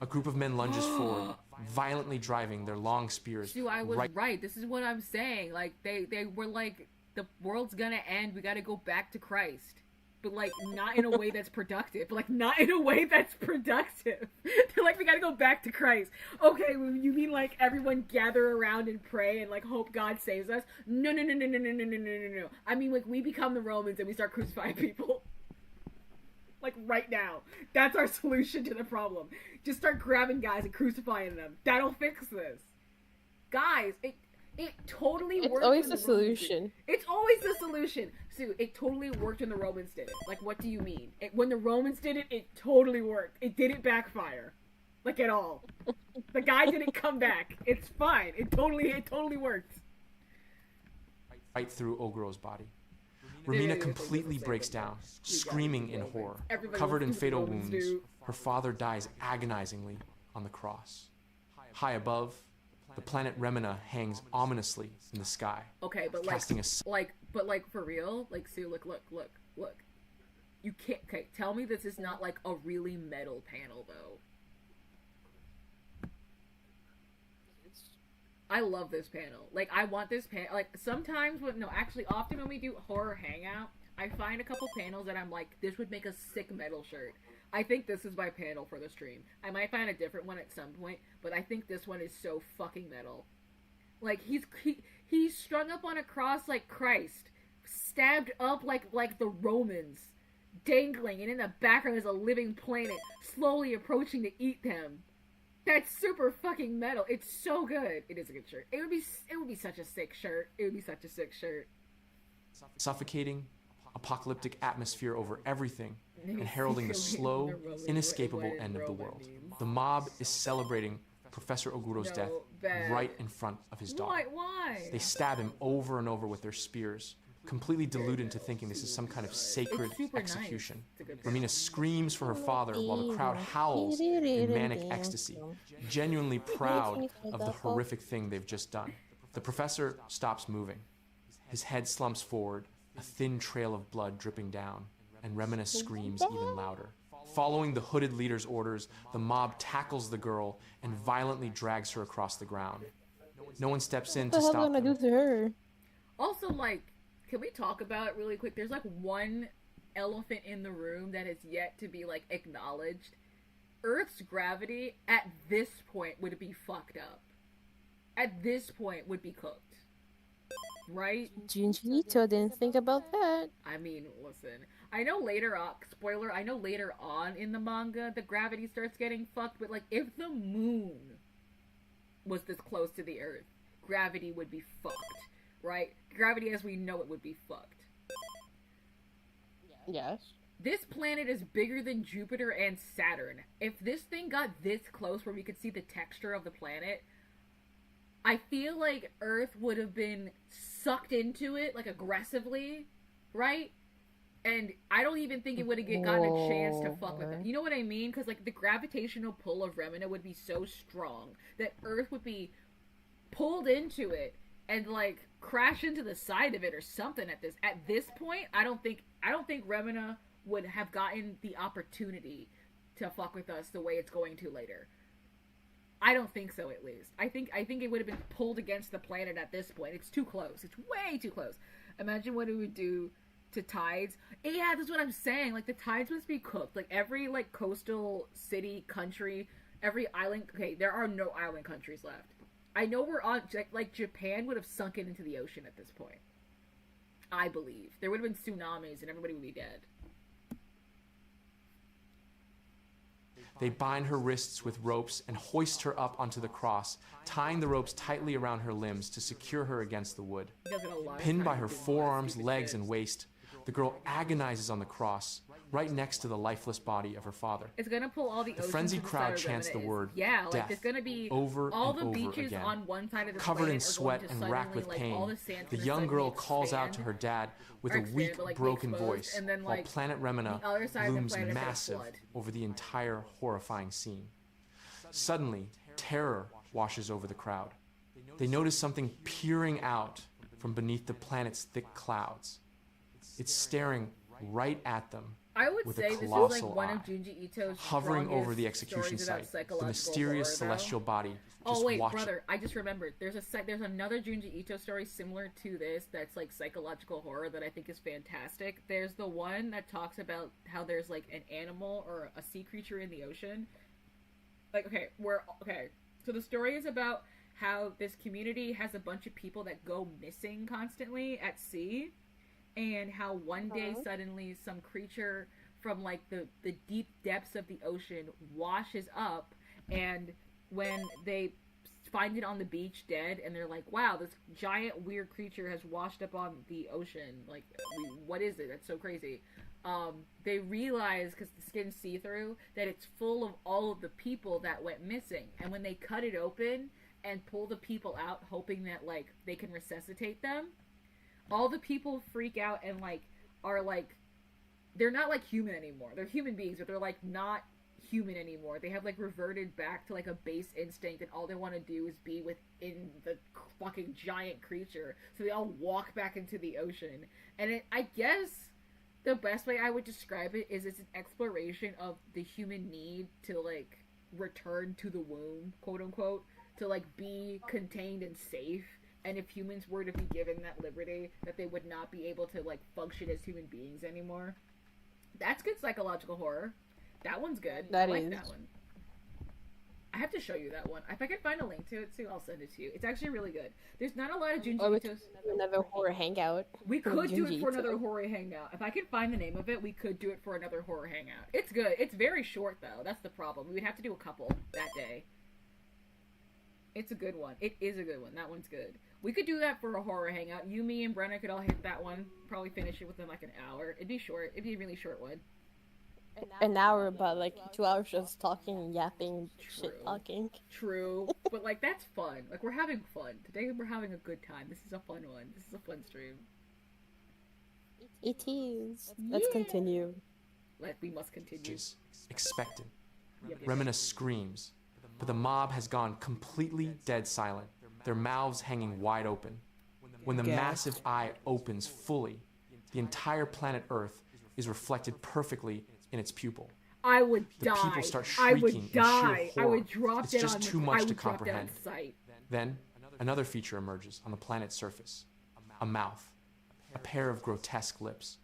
D: A group of men lunges forward, violently driving their long spears.
A: Dude, I was right. This is what I'm saying. They were like, the world's gonna end. We gotta go back to Christ. But not in a way that's productive. Not in a way that's productive. They're like, we gotta go back to Christ. Okay, you mean everyone gather around and pray and hope God saves us? No. I mean we become the Romans and we start crucifying people. Right now. That's our solution to the problem. Just start grabbing guys and crucifying them. That'll fix this. Guys, it totally works.
B: It's always the solution.
A: It's always the solution. Sue, it totally worked when the Romans did it. What do you mean? When the Romans did it, it totally worked. It didn't backfire. At all. The guy didn't come back. It's fine. It totally worked.
D: Right through Oguro's body. Romina completely breaks down, screaming in horror. Covered in fatal wounds, her father dies agonizingly on the cross. High above, the planet Remina hangs ominously in the sky.
A: Okay, but
D: casting
A: for real, Sue, look. You can't. Okay, tell me this is not a really metal panel though. I love this panel. I want this panel. Sometimes often when we do horror hangout, I find a couple panels that I'm like, this would make a sick metal shirt. I think this is my panel for the stream. I might find a different one at some point, but I think this one is so fucking metal. He's strung up on a cross like Christ, stabbed up like the Romans, dangling, and in the background is a living planet slowly approaching to eat them. That's super fucking metal. It's so good. It is a good shirt. It would be such a sick shirt. It would be such a sick shirt.
D: Suffocating, apocalyptic atmosphere over everything, and heralding the slow, inescapable end of the world. The mob is celebrating Professor Oguro's death right in front of his daughter.
A: Why?
D: They stab him over and over with their spears, completely deluded into thinking this is some kind of sacred execution.
A: Nice.
D: Romina screams for her father while the crowd howls in manic ecstasy, genuinely proud of the horrific thing they've just done. The professor stops moving. His head slumps forward, a thin trail of blood dripping down, and Remina screams even louder. Following the hooded leader's orders, the mob tackles the girl and violently drags her across the ground. No one steps in to stop them.
B: What the hell gonna do to her?
A: Also, can we talk about it really quick? There's one elephant in the room that is yet to be acknowledged. Earth's gravity at this point would be fucked up. At this point would be cooked. Right?
B: Junji didn't think about that.
A: I mean, listen. I know later on, spoiler, I know later on in the manga the gravity starts getting fucked, but if the moon was this close to the Earth, gravity would be fucked. Right? Gravity as we know it would be fucked.
B: Yes.
A: This planet is bigger than Jupiter and Saturn. If this thing got this close where we could see the texture of the planet, I feel like Earth would have been sucked into it, aggressively, right? And I don't even think it would have gotten a chance to fuck with it. You know what I mean? Because, the gravitational pull of Remina would be so strong that Earth would be pulled into it and like crash into the side of it or something at this point. I don't think Remina would have gotten the opportunity to fuck with us the way it's going to later. I don't think so, at least. I think it would have been pulled against the planet at this point. It's too close. It's way too close. Imagine what it would do to tides. Yeah, that's what I'm saying. Like, the tides must be cooked. Like, every, like, coastal city, country, every island... Okay, there are no island countries left. I know we're on... Like, Japan would have sunken into the ocean at this point. I believe. There would have been tsunamis and everybody would be dead.
D: They bind her wrists with ropes and hoist her up onto the cross, tying the ropes tightly around her limbs to secure her against the wood. Pinned by her forearms, legs, and waist, the girl agonizes on the cross, right next to the lifeless body of her father.
A: It's gonna pull all the
D: frenzied crowd chants the word
A: death
D: there's
A: gonna be
D: over
A: all
D: and
A: the
D: over
A: beaches
D: again.
A: on one side of the
D: Covered in
A: planet
D: sweat and racked with pain, the young girl calls out to her dad with a weak, broken voice,
A: and then,
D: while Planet Remina
A: the other side of the
D: looms
A: planet
D: massive over the entire horrifying scene. Suddenly, terror washes over the crowd. They notice something peering out from beneath the planet's thick clouds. It's staring right at them.
A: I would
D: with
A: say
D: a
A: this is
D: colossal
A: like one
D: eye,
A: of Junji Ito's
D: hovering over the
A: strongest
D: execution
A: stories about
D: site. The
A: psychological
D: mysterious
A: horror, though.
D: celestial body.
A: Oh
D: Just
A: wait,
D: watch
A: brother, I just remembered. There's another Junji Ito story similar to this that's like psychological horror that I think is fantastic. There's the one that talks about how there's like an animal or a sea creature in the ocean. Like, so the story is about how this community has a bunch of people that go missing constantly at sea, and how one day suddenly some creature from like the deep depths of the ocean washes up, and when they find it on the beach dead, and they're like, wow, this giant weird creature has washed up on the ocean, like, what is it? That's so crazy. They realize, because the skin's see-through, that it's full of all of the people that went missing, and when they cut it open and pull the people out hoping that like they can resuscitate them, all the people freak out and like are like, they're not like human anymore. They're human beings, but they're like not human anymore. They have like reverted back to like a base instinct, and all they want to do is be within the fucking giant creature. So they all walk back into the ocean, and I guess the best way I would describe it is it's an exploration of the human need to like return to the womb, quote unquote, to like be contained and safe. And if humans were to be given that liberty, that they would not be able to like function as human beings anymore. That's good psychological horror. That one's good. I like that one. I have to show you that one. If I can find a link to it too, I'll send it to you. It's actually really good. There's not a lot of Junji Ito's.
B: Another horror hangout.
A: We could do it for another horror hangout. If I can find the name of it, we could do it for another horror hangout. It's good. It's very short though. That's the problem. We would have to do a couple that day. It's a good one. It is a good one. That one's good. We could do that for a horror hangout. You, me, and Brenna could all hit that one. Probably finish it within like an hour. It'd be short. It'd be a really short one.
B: An hour, but like 2 hours just talking, yapping, shit talking.
A: True. But like, that's fun. Like, we're having fun. Today we're having a good time. This is a fun one. This is a fun stream.
B: It is. Let's continue.
A: We must continue.
D: Expectant. Remina screams, but the mob has gone completely dead silent, their mouths hanging wide open. When the massive eye opens fully, the entire planet Earth is reflected perfectly in its pupil.
A: I would die.
D: The people start shrieking in sheer horror.
A: I would drop
D: it's
A: dead
D: just
A: on
D: too
A: the,
D: much
A: I
D: to
A: would drop
D: comprehend.
A: Dead on sight.
D: Then, another feature emerges on the planet's surface. A mouth. A pair of grotesque lips.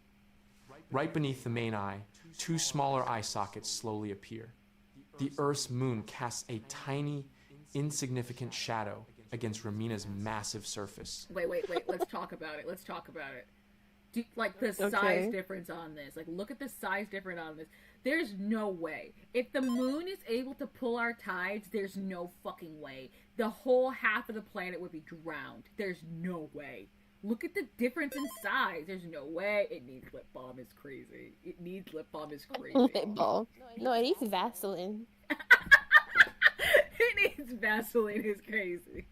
D: Right beneath the main eye, two smaller eye sockets slowly appear. The Earth's moon casts a tiny, insignificant shadow against Remina's massive surface.
A: Wait. Let's talk about it. Like, the size difference on this. Like, look at the size difference on this. There's no way. If the moon is able to pull our tides, there's no fucking way. The whole half of the planet would be drowned. There's no way. Look at the difference in size. There's no way. It needs lip balm. It's crazy. Lip balm.
B: No, it needs Vaseline.
A: It needs Vaseline. It's crazy.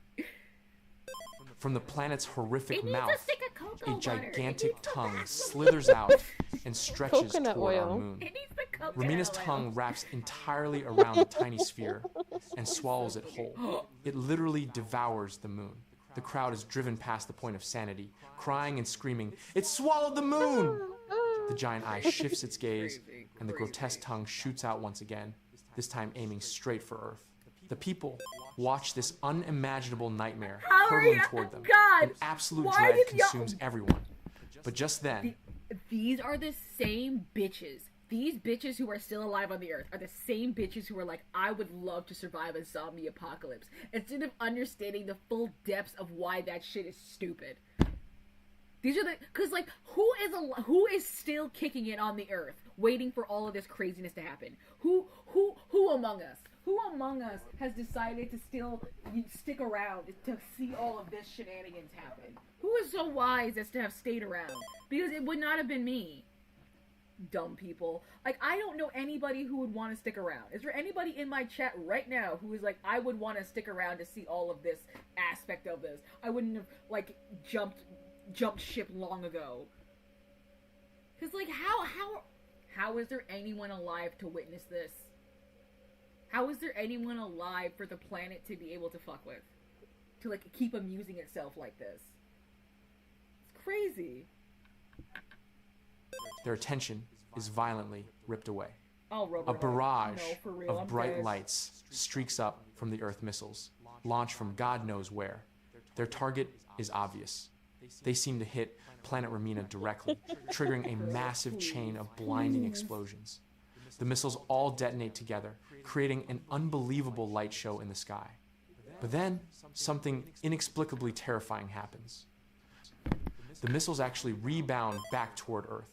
D: From the planet's horrific
A: It
D: mouth,
A: needs a stick of cocoa
D: a
A: butter.
D: gigantic tongue slithers out and stretches
B: Coconut
D: toward our
B: oil.
D: moon.
A: It needs the coconut
D: Remina's
A: oil.
D: tongue wraps entirely around the tiny sphere and swallows it whole. It literally devours the moon. The crowd is driven past the point of sanity, crying and screaming, "It swallowed the moon!" The giant eye shifts its gaze, and the grotesque tongue shoots out once again, this time aiming straight for Earth. The people watch this unimaginable nightmare hurtling toward them, and absolute dread consumes everyone. But just then...
A: These are the same bitches. These bitches who are still alive on the Earth are the same bitches who are like, I would love to survive a zombie apocalypse, instead of understanding the full depths of why that shit is stupid. These are the... Because, like, who is still kicking it on the Earth, waiting for all of this craziness to happen? Who among us? Who among us has decided to still stick around to see all of this shenanigans happen? Who is so wise as to have stayed around? Because it would not have been me. Dumb people. Like, I don't know anybody who would want to stick around. Is there anybody in my chat right now who is like, I would want to stick around to see all of this aspect of this? I wouldn't have, like, jumped ship long ago. Because, like, how is there anyone alive to witness this? How is there anyone alive for the planet to be able to fuck with? To, like, keep amusing itself like this? It's crazy.
D: Their attention is violently ripped away.
A: Oh,
D: a barrage of bright lights streaks up from the Earth missiles, launched from God knows where. Their target is obvious. They seem to hit Planet Ramina directly, triggering a massive chain of blinding explosions. The missiles all detonate together, creating an unbelievable light show in the sky. But then, something inexplicably terrifying happens. The missiles actually rebound back toward Earth.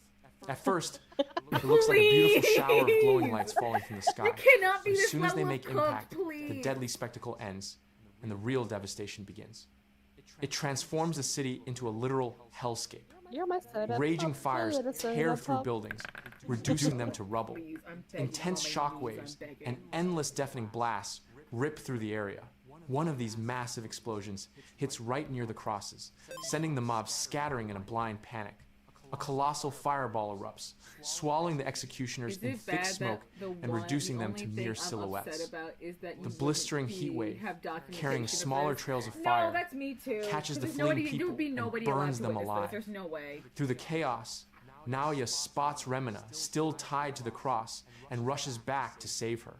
D: At first, it looks like a beautiful shower of glowing lights falling from the sky. But as soon as they make impact, the deadly spectacle ends, and the real devastation begins. It transforms the city into a literal hellscape. Raging fires tear through buildings, reducing them to rubble. Intense shockwaves and endless deafening blasts rip through the area. One of these massive explosions hits right near the crosses, sending the mob scattering in a blind panic. A colossal fireball erupts, swallowing the executioners in thick smoke and reducing them to mere silhouettes. The blistering heat wave, carrying smaller trails of fire, catches the fleeing people and burns them alive.
A: There's no way.
D: Through the chaos, Naoya spots Remina, still tied to the cross, and rushes back to save her.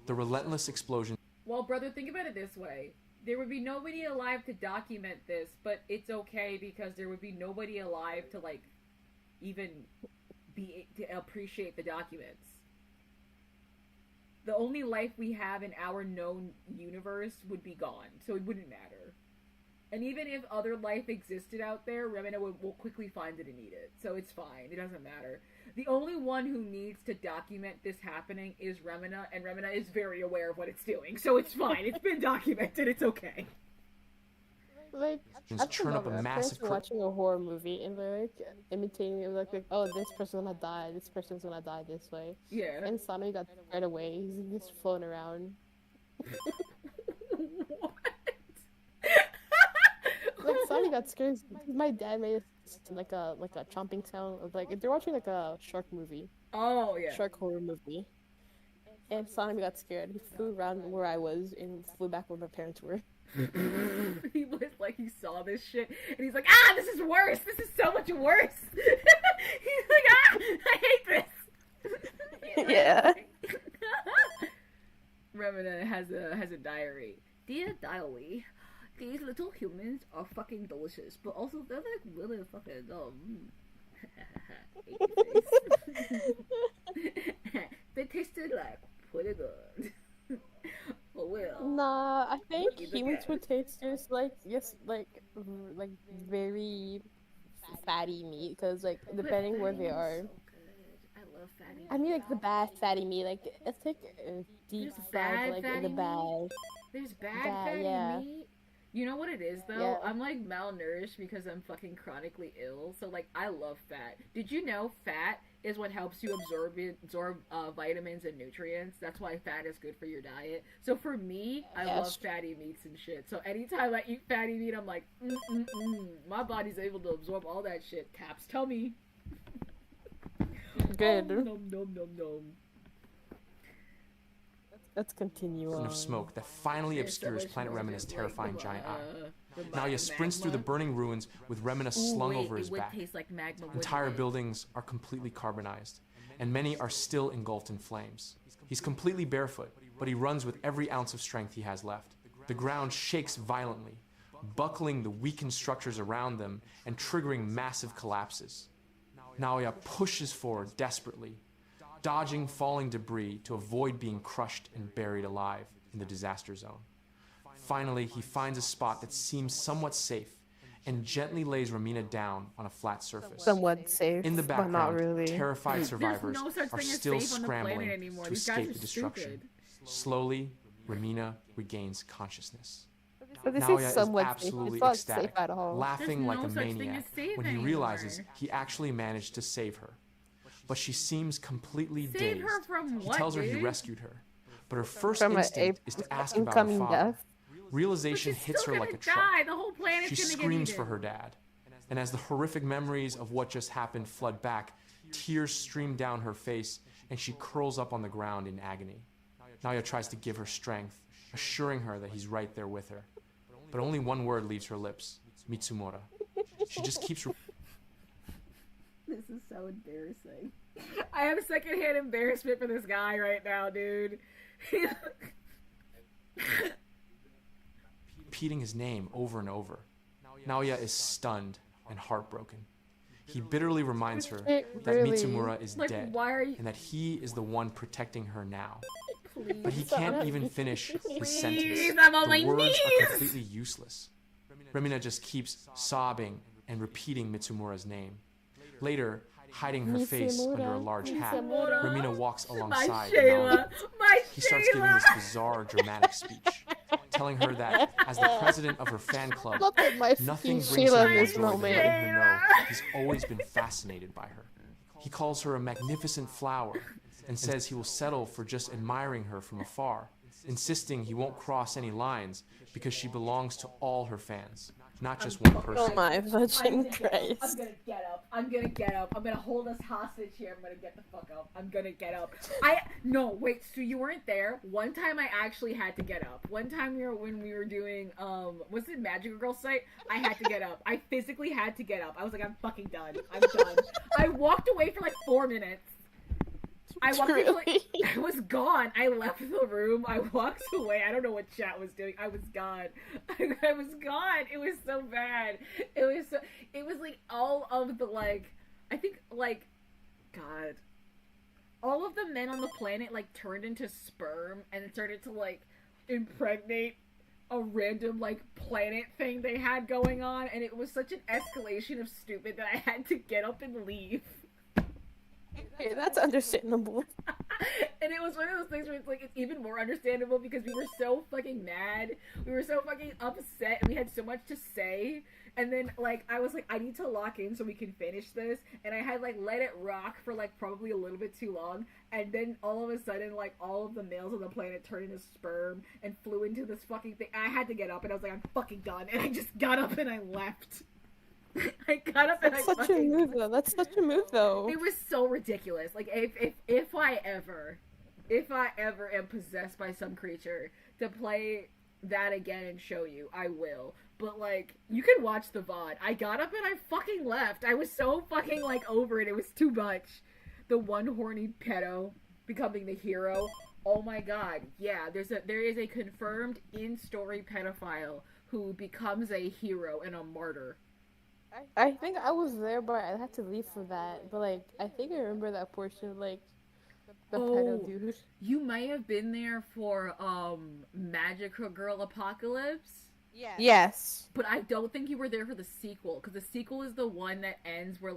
D: The relentless explosion...
A: Well, brother, think about it this way. There would be nobody alive to document this, but it's okay because there would be nobody alive to, like, even to appreciate the documents. The only life we have in our known universe would be gone, so it wouldn't matter. And even if other life existed out there, Remina will quickly find it and eat it, so it's fine. It doesn't matter. The only one who needs to document this happening is Remina, and Remina is very aware of what it's doing, so it's fine. It's been documented. It's okay.
B: Like,
D: just churn up a massive...
B: watching a horror movie and they're like imitating it, like, oh, this person's gonna die, this person's gonna die this way.
A: Yeah.
B: And Sonic got scared away. He's just floating around.
A: What?
B: Like, Sonic got scared. My dad made like a chomping sound of, like, if they're watching like a shark movie.
A: Oh yeah.
B: Shark horror movie. And Sonic got scared. He flew around where I was and flew back where my parents were.
A: He was like, he saw this shit and he's like, ah, this is worse, this is so much worse. He's like, ah, I hate this.
B: Yeah.
A: Remina has a diary. Dear diary, these little humans are fucking delicious, but also they're like really fucking they tasted like pretty good.
B: Nah, I think humans would taste just like, yes, like very fatty meat, because, like, depending where they are.
A: So I love fatty meat.
B: I mean, like, the bad fatty meat, like, it's like deep fried, like, in the bag.
A: There's bad fatty meat? You know what it is, though?
B: Yeah.
A: I'm, like, malnourished because I'm fucking chronically ill, so, like, I love fat. Did you know fat is what helps you absorb vitamins and nutrients? That's why fat is good for your diet. So for me, I love fatty meats and shit. So anytime I eat fatty meat, I'm like, my body's able to absorb all that shit. Caps tummy.
B: Good.
A: Oh, nom, nom, nom, nom.
B: Let's continue on.
D: Of smoke that finally obscures Planet Remina's terrifying giant eye. Naoya sprints through the burning ruins with Remina slung over his back.
A: Taste like magma,
D: Entire buildings are completely carbonized, and many are still engulfed in flames. He's completely barefoot, but he runs with every ounce of strength he has left. The ground shakes violently, buckling the weakened structures around them and triggering massive collapses. Naoya pushes forward desperately, dodging falling debris to avoid being crushed and buried alive in the disaster zone. Finally, he finds a spot that seems somewhat safe and gently lays Remina down on a flat surface.
B: Somewhat safe,
D: In the
B: but not
D: background,
B: really.
D: terrified survivors
A: no such
D: are
A: thing as
D: still
A: safe on the planet
D: scrambling
A: anymore.
D: to
A: These guys
D: escape
A: are
D: the destruction.
A: stupid.
D: Slowly, Remina regains consciousness.
B: But this
D: Naoya
B: is somewhat
D: is absolutely
B: safe. It's not
D: ecstatic,
B: safe at all.
D: laughing
A: There's
D: like
A: no
D: a
A: such thing
D: maniac
A: as safe
D: when he
A: anymore.
D: realizes he actually managed to save her. But she seems completely
A: Save
D: dazed.
A: her from
D: He
A: what,
D: tells her he
A: dude?
D: rescued her, but her first
B: From
D: instinct is to ask about her
B: incoming
D: father.
B: death.
D: Realization
A: She's
D: hits
A: still
D: her
A: gonna
D: like a truck.
A: die. The whole planet's
D: She
A: gonna get
D: screams
A: eaten.
D: for her dad. And as the horrific memories of what just happened flood back, tears stream down her face and she curls up on the ground in agony. Naoya tries to give her strength, assuring her that he's right there with her. But only one word leaves her lips, Mitsumura. She just keeps...
A: This is so embarrassing. I have secondhand embarrassment for this guy right now, dude.
D: repeating his name over and over. Naoya is stunned and heartbroken. He bitterly reminds her that Mitsumura is dead and that he is the one protecting her now. But he can't even finish his sentence.
A: I'm on my
D: The words
A: knees.
D: are completely useless. Remina just keeps sobbing and repeating Mitsumura's name. Later, hiding her face under a large hat, Remina walks alongside Naoya. He starts giving this bizarre, dramatic speech, telling her that as the president of her fan club, nothing brings him more joy than letting her know he's always been fascinated by her. He calls her a magnificent flower and says he will settle for just admiring her from afar, insisting he won't cross any lines because she belongs to all her fans, not just one person.
B: Oh my fucking Christ.
A: I'm gonna get up. I'm gonna hold us hostage here. I'm gonna get the fuck up. I'm gonna get up. No, wait, so you weren't there. One time I actually had to get up. One time when we were doing, was it Magical Girl site? I had to get up. I physically had to get up. I was like, I'm fucking done. I'm done. I walked away for like 4 minutes. I walked away, I was gone. I left the room. I walked away. I don't know what chat was doing. I was gone. I was gone. It was so bad. It was like all of the I think God. All of the men on the planet turned into sperm and it started to impregnate a random planet thing they had going on, and it was such an escalation of stupid that I had to get up and leave.
B: Okay, that's understandable.
A: And it was one of those things where it's even more understandable because we were so fucking mad. We were so fucking upset and we had so much to say. And then I was I need to lock in so we can finish this. And I had let it rock for probably a little bit too long. And then all of a sudden all of the males on the planet turned into sperm and flew into this fucking thing. I had to get up and I was I'm fucking done. And I just got up and I left. I got up and
B: That's such a move though. That's such a move though.
A: It was so ridiculous. If I ever am possessed by some creature to play that again and show you, I will. But you can watch the VOD. I got up and I fucking left. I was so fucking over it. It was too much. The one horny pedo becoming the hero. Oh my god. Yeah, there is a confirmed in-story pedophile who becomes a hero and a martyr.
B: I think I was there, but I had to leave for that. But I think I remember that portion of the pedo dude.
A: You may have been there for Magical Girl Apocalypse.
B: Yes.
A: But I don't think you were there for the sequel, because the sequel is the one that ends where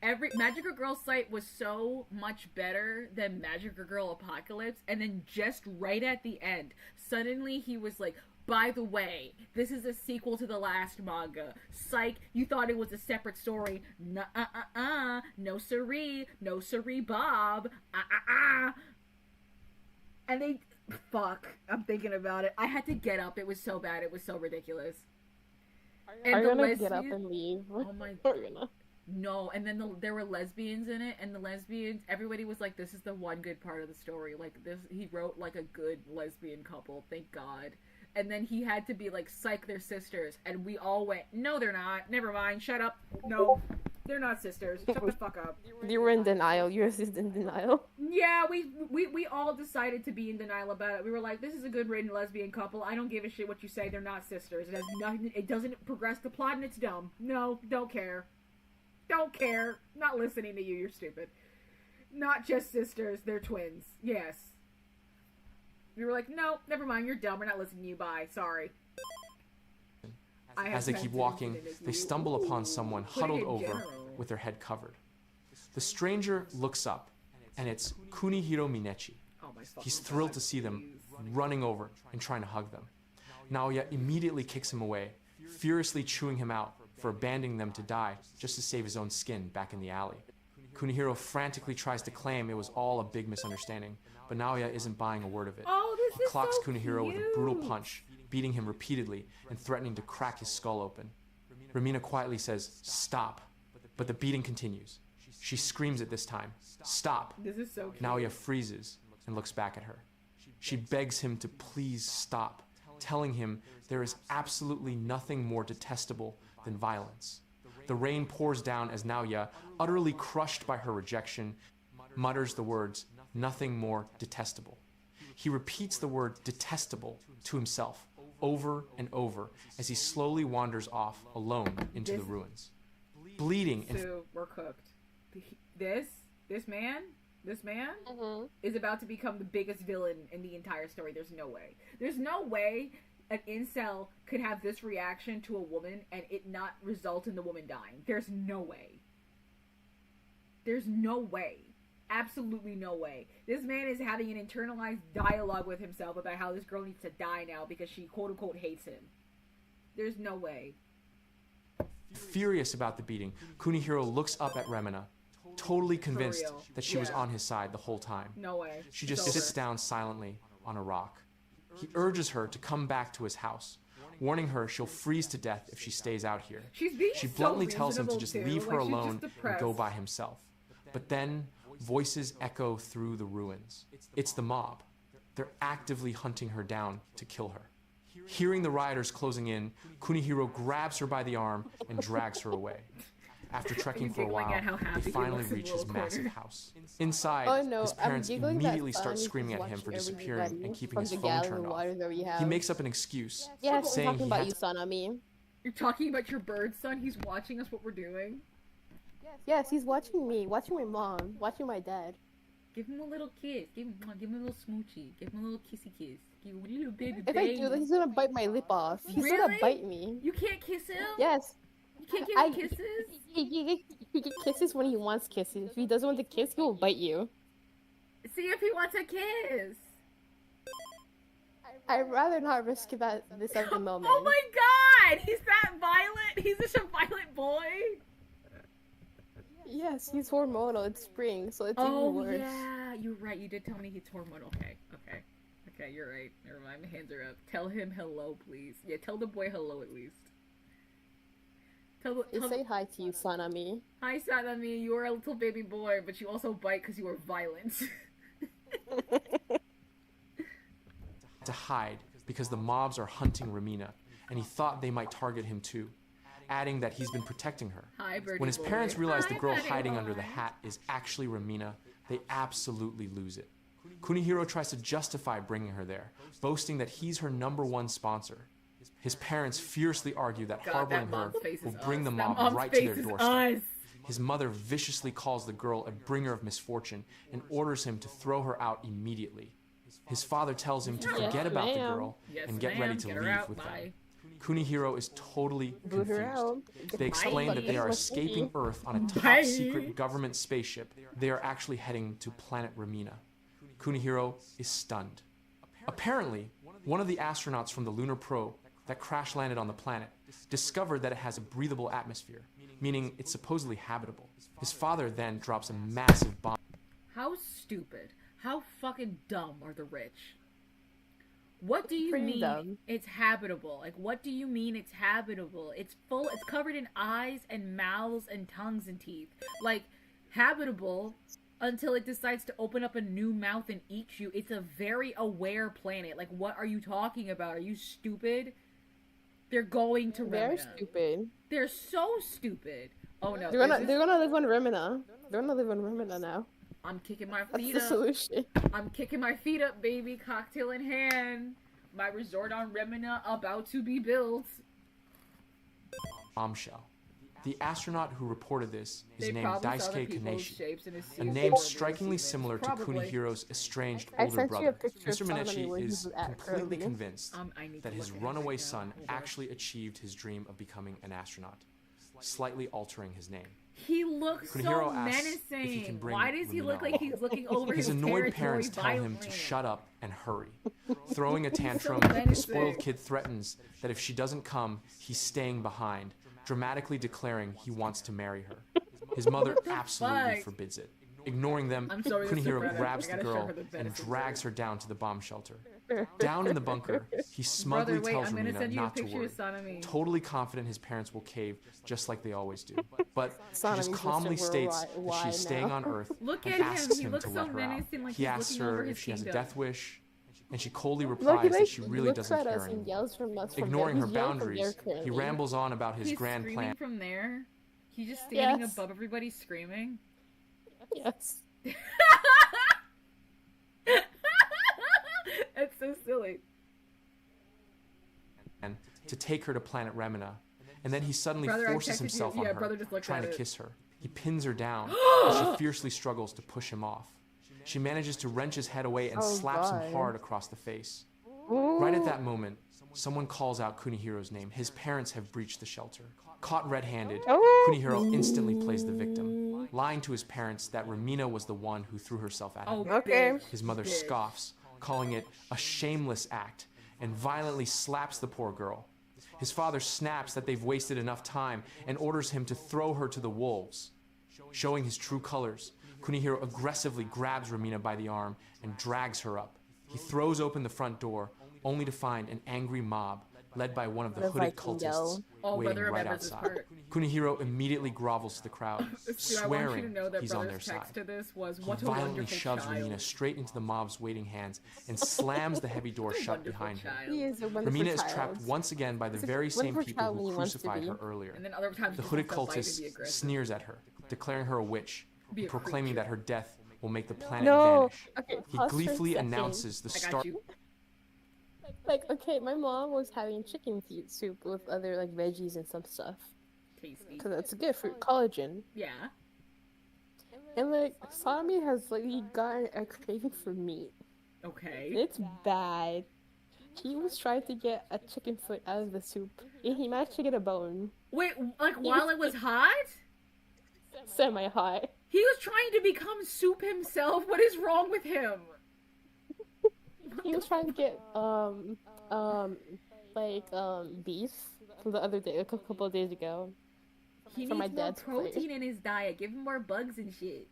A: every Magical Girl site was so much better than Magical Girl Apocalypse, and then just right at the end, suddenly he was by the way, this is a sequel to the last manga. Psych, you thought it was a separate story. No siree, Bob. And they, fuck, I'm thinking about it. I had to get up. It was so bad. It was so ridiculous.
B: Are you gonna get up and leave?
A: Oh my god. No, and then there were lesbians in it, and the lesbians, everybody was like, this is the one good part of the story. He wrote a good lesbian couple, thank God. and then he had to be like, psych, they're sisters, and we all went, no they're not, never mind, shut up, no, they're not sisters, shut the fuck up.
B: You were in denial. You were just in denial.
A: Yeah, we all decided to be in denial about it. We were like, this is a good written lesbian couple, I don't give a shit what you say, they're not sisters, it has nothing, it doesn't progress the plot, and it's dumb. No, don't care, not listening to you, you're stupid. Not just sisters, they're twins. Yes. We were like, no, never mind, you're dumb, we're not listening to you, bye, sorry.
D: As they keep walking, they stumble upon someone huddled over with their head covered. The stranger looks up, and it's Kunihiro Minechi. He's thrilled to see them running over and trying to hug them. Naoya immediately kicks him away, furiously chewing him out for abandoning them to die just to save his own skin back in the alley. Kunihiro frantically tries to claim it was all a big misunderstanding, but Naoya isn't buying a word of it. He clocks Kunihiro with a brutal punch, beating him repeatedly and threatening to crack his skull open. Ramina quietly says, stop, but the beating continues. She screams at this time, stop.
A: This is so cute.
D: Naoya freezes and looks back at her. She begs him to please stop, telling him there is absolutely nothing more detestable than violence. The rain pours down as Naoya, utterly crushed by her rejection, mutters the words, nothing more detestable. He repeats the word detestable to himself over and over as he slowly wanders off alone into the ruins. Bleeding and...
A: So, we're cooked. This man is about to become the biggest villain in the entire story. There's no way. There's no way an incel could have this reaction to a woman and it not result in the woman dying. There's no way. There's no way. Absolutely no way. This man is having an internalized dialogue with himself about how this girl needs to die now because she quote-unquote hates him. There's no way.
D: Furious about the beating, Kunihiro looks up at Remina, totally convinced that she was on his side the whole time.
A: No way.
D: She just sits down silently on a rock. He urges her to come back to his house, warning her she'll freeze to death if she stays out here. She bluntly tells him to just leave her alone and go by himself. But then, voices echo through the ruins. It's the mob. They're actively hunting her down to kill her. Hearing the rioters closing in, Kunihiro grabs her by the arm and drags her away. After trekking for a while, they finally reach his massive house. Inside, his parents immediately start screaming at him for disappearing and keeping his phone turned off. He makes up an excuse, saying
B: talking about you, son, I mean.
A: You're talking about your bird, son? He's watching us what we're doing?
B: Yes, he's watching me, watching my mom, watching my dad.
A: Give him a little kiss. Give him a little smoochie. Give him a little kissy kiss. Give him a little baby.
B: If I do that, he's gonna bite my lip off. He's gonna bite me.
A: You can't kiss him?
B: Yes.
A: You can't give him kisses?
B: He kisses when he wants kisses. If he doesn't want to kiss, he will bite you.
A: See if he wants a kiss.
B: I'd rather not risk that this at the moment.
A: Oh my god! He's that violent? He's such a violent boy?
B: Yes, he's hormonal. It's spring, so it's even worse.
A: Oh yeah, you're right. You did tell me he's hormonal. Okay, you're right. Never mind, my hands are up. Tell him hello, please. Yeah, tell the boy hello at least.
B: Say hi to you, Sanami.
A: Hi, Sanami. You are a little baby boy, but you also bite because you are violent.
D: to hide because the mobs are hunting Ramina, and he thought they might target him too, adding that he's been protecting her. When his parents realize the girl hiding under the hat is actually Ramina, they absolutely lose it. Kunihiro tries to justify bringing her there, boasting that he's her #1 sponsor. His parents fiercely argue that harboring her will bring the mob right to their doorstep. His mother viciously calls the girl a bringer of misfortune and orders him to throw her out immediately. His father tells him to forget about the girl and get ready to leave with them. Kunihiro is totally confused. They explain that they are escaping Earth on a top-secret government spaceship. They are actually heading to planet Ramina. Kunihiro is stunned. Apparently, one of the astronauts from the lunar probe that crash-landed on the planet discovered that it has a breathable atmosphere, meaning it's supposedly habitable. His father then drops a massive bomb.
A: How stupid, how fucking dumb are the rich? What do you mean it's habitable? Like, what do you mean it's habitable? It's covered in eyes and mouths and tongues and teeth. Like, habitable until it decides to open up a new mouth and eat you. It's a very aware planet. Like, what are you talking about? Are you stupid? They're going to Remina.
B: They're stupid.
A: They're so stupid. Oh no.
B: They're gonna live on Remina. They're gonna live on Remina now.
A: I'm kicking my
B: That's
A: feet
B: the
A: up.
B: solution.
A: I'm kicking my feet up, baby. Cocktail in hand. My resort on Remina about to be built.
D: Bombshell. The astronaut who reported this is
A: They
D: named
A: probably saw the
D: Daisuke
A: people's
D: Kaneshi,
A: shapes in his
D: a
A: suit
D: name
A: before
D: strikingly
A: this
D: similar to
A: Probably.
D: Kunihiro's estranged
B: I
D: older
B: sent you a
D: brother.
B: picture of
D: Mr.
B: Solomon
D: Minechi
B: when he
D: is
B: was at
D: completely
B: earlier.
D: convinced
A: I need
D: that
A: to
D: his
A: look at
D: runaway
A: this
D: son
A: now.
D: actually achieved his dream of becoming an astronaut, slightly altering his name.
A: He looks
D: Kunihiro
A: so
D: asks if he
A: menacing.
D: can bring
A: Why does he look
D: Lumina
A: like he's looking over
D: His
A: his
D: annoyed
A: territory
D: parents tell him
A: violently?
D: to shut up and hurry. Throwing a tantrum,
A: menacing.
D: the spoiled kid threatens that if she doesn't come, he's staying behind, dramatically declaring he wants to marry her. His mother absolutely
A: fuck?
D: forbids it. Ignoring them,
A: I'm sorry, Mr.
D: Kunihiro
A: Brennan.
D: grabs
A: I
D: the
A: gotta show
D: girl
A: her the
D: and
A: benefits
D: drags
A: of
D: her down to the bomb shelter. Down in the bunker, he smugly
A: Brother, wait,
D: tells
A: I'm gonna
D: Romina
A: send you a
D: not to
A: picture
D: worry,
A: of Sanami.
D: totally confident his parents will cave just like they always do. But she
B: Sanami's
D: just
B: Mr.
D: calmly states that
B: Worldwide
D: she's staying
B: now.
D: on Earth
A: Look
D: and
A: at him.
D: asks
A: He
D: him
A: looks
D: to
A: so
D: let her out.
A: menacing, like
D: He
A: he's
D: asks
A: looking over
D: her
A: his
D: if she has a
A: kingdom.
D: death wish, and she coldly
B: Look,
D: replies
B: he
D: that she really
B: looks
D: doesn't
B: at
D: care
B: us and
D: anymore.
B: yells from us.
D: Ignoring her
B: He's yelling from there
D: boundaries, he
B: currently.
D: rambles on about his
A: He's
D: grand
A: screaming
D: plan.
A: from there. He's just standing
B: Yes.
A: above everybody screaming.
B: Yes.
A: It's so silly.
D: And to take her to planet Remina, and then he suddenly
A: Brother, I
D: forces
A: texted
D: himself
A: you.
D: on
A: Yeah,
D: her,
A: brother just looked
D: trying
A: at
D: to
A: it.
D: kiss her. He pins her down, and she fiercely struggles to push him off. She manages to wrench his head away and
B: Oh,
D: slaps
B: God.
D: him hard across the face. Right at that moment, someone calls out Kunihiro's name. His parents have breached the shelter. Caught red-handed, Kunihiro instantly plays the victim, lying to his parents that Remina was the one who threw herself at him.
A: Oh,
B: Okay.
A: bitch.
D: His mother
A: Bitch.
D: scoffs, calling it a shameless act, and violently slaps the poor girl. His father snaps that they've wasted enough time and orders him to throw her to the wolves. Showing his true colors, Kunihiro aggressively grabs Remina by the arm and drags her up. He throws open the front door, only to find an angry mob led by one of the
B: The
D: hooded
B: Viking
D: cultists
A: girl. Oh,
D: waiting
A: brother
D: right
A: remembers this
D: outside.
A: part.
D: Kunihiro immediately grovels to the crowd,
A: Dude, I want you to
D: swearing
A: know that
D: he's on their
A: brother's
D: side.
A: text to this was,
D: He
A: what a
D: violently
A: wonderful
D: shoves
A: child.
D: Remina straight into the mob's waiting hands and slams the heavy door shut
A: Wonderful
D: behind her.
A: child.
B: He is a wonderful
D: Remina is
B: child.
D: trapped once again by the
B: He's a
D: very same
B: wonderful
D: people
B: child when
D: who
B: he wants to
D: crucified
B: be.
D: her earlier.
A: And then other times
D: The
A: he
D: hooded
A: just wants to fight and
D: cultist
A: be aggressive.
D: sneers at her, declaring her a witch,
A: Be a
D: proclaiming
A: creature.
D: that her death will make the planet
B: No.
D: vanish.
B: Okay,
D: He
B: pause for a
D: gleefully
B: second.
D: announces the
A: I got
D: start.
A: you.
B: Like, okay, my mom was having chicken feet soup with other like veggies and some stuff
A: Tasty.
B: because it's good for collagen.
A: Yeah.
B: And like, Sami has like he gotten a craving for meat.
A: Okay.
B: It's bad. He was trying to get a chicken foot out of the soup, and he managed to get a bone.
A: Wait, like while it was hot?
B: Semi-hot.
A: He was trying to become soup himself. What is wrong with him?
B: He was trying to get beef from the other day, like a couple of days ago.
A: He
B: For my
A: needs more
B: dad's place.
A: protein in his diet. Give him more bugs and shit.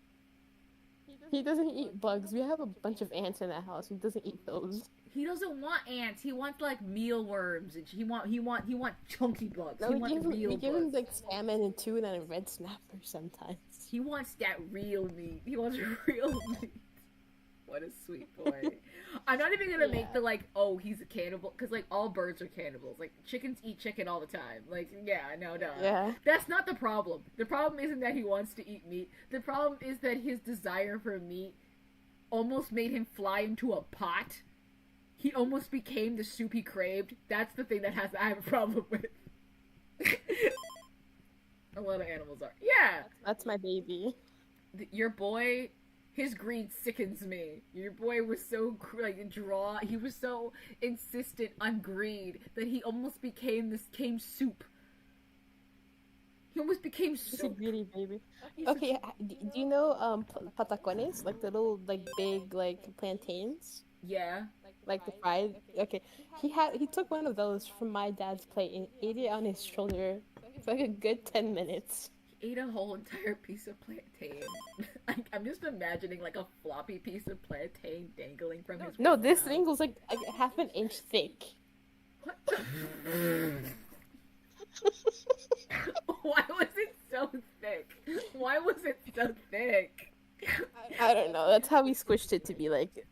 B: He doesn't eat bugs. We have a bunch of ants in the house. He doesn't eat those.
A: He doesn't want ants. He wants like mealworms. And he want chunky bugs.
B: No,
A: he
B: we
A: wants
B: give him,
A: real
B: we give him
A: bugs.
B: like salmon and tuna and red snapper sometimes.
A: He wants that real meat. He wants real meat. What a sweet boy. I'm not even gonna make the like, oh, he's a cannibal, because like all birds are cannibals. Like chickens eat chicken all the time. Like, yeah, no.
B: Yeah.
A: That's not the problem. The problem isn't that he wants to eat meat. The problem is that his desire for meat almost made him fly into a pot. He almost became the soup he craved. That's the thing that I have a problem with. A lot of animals are. Yeah.
B: That's my baby.
A: Your boy, his greed sickens me. Your boy was so he was so insistent on greed that he almost became soup. He almost became
B: He's a
A: soup.
B: greedy baby. Okay, do you know patacones? Like the little big plantains?
A: Yeah.
B: Like the fried. Okay, he took one of those from my dad's plate and ate it on his shoulder for like a good 10 minutes.
A: He ate a whole entire piece of plantain. I'm just imagining like a floppy piece of plantain dangling from his.
B: No, this
A: mouth.
B: thing was like half an inch thick.
A: What the? Why was it so thick? Why was it so thick?
B: I don't know. That's how we squished it to be like,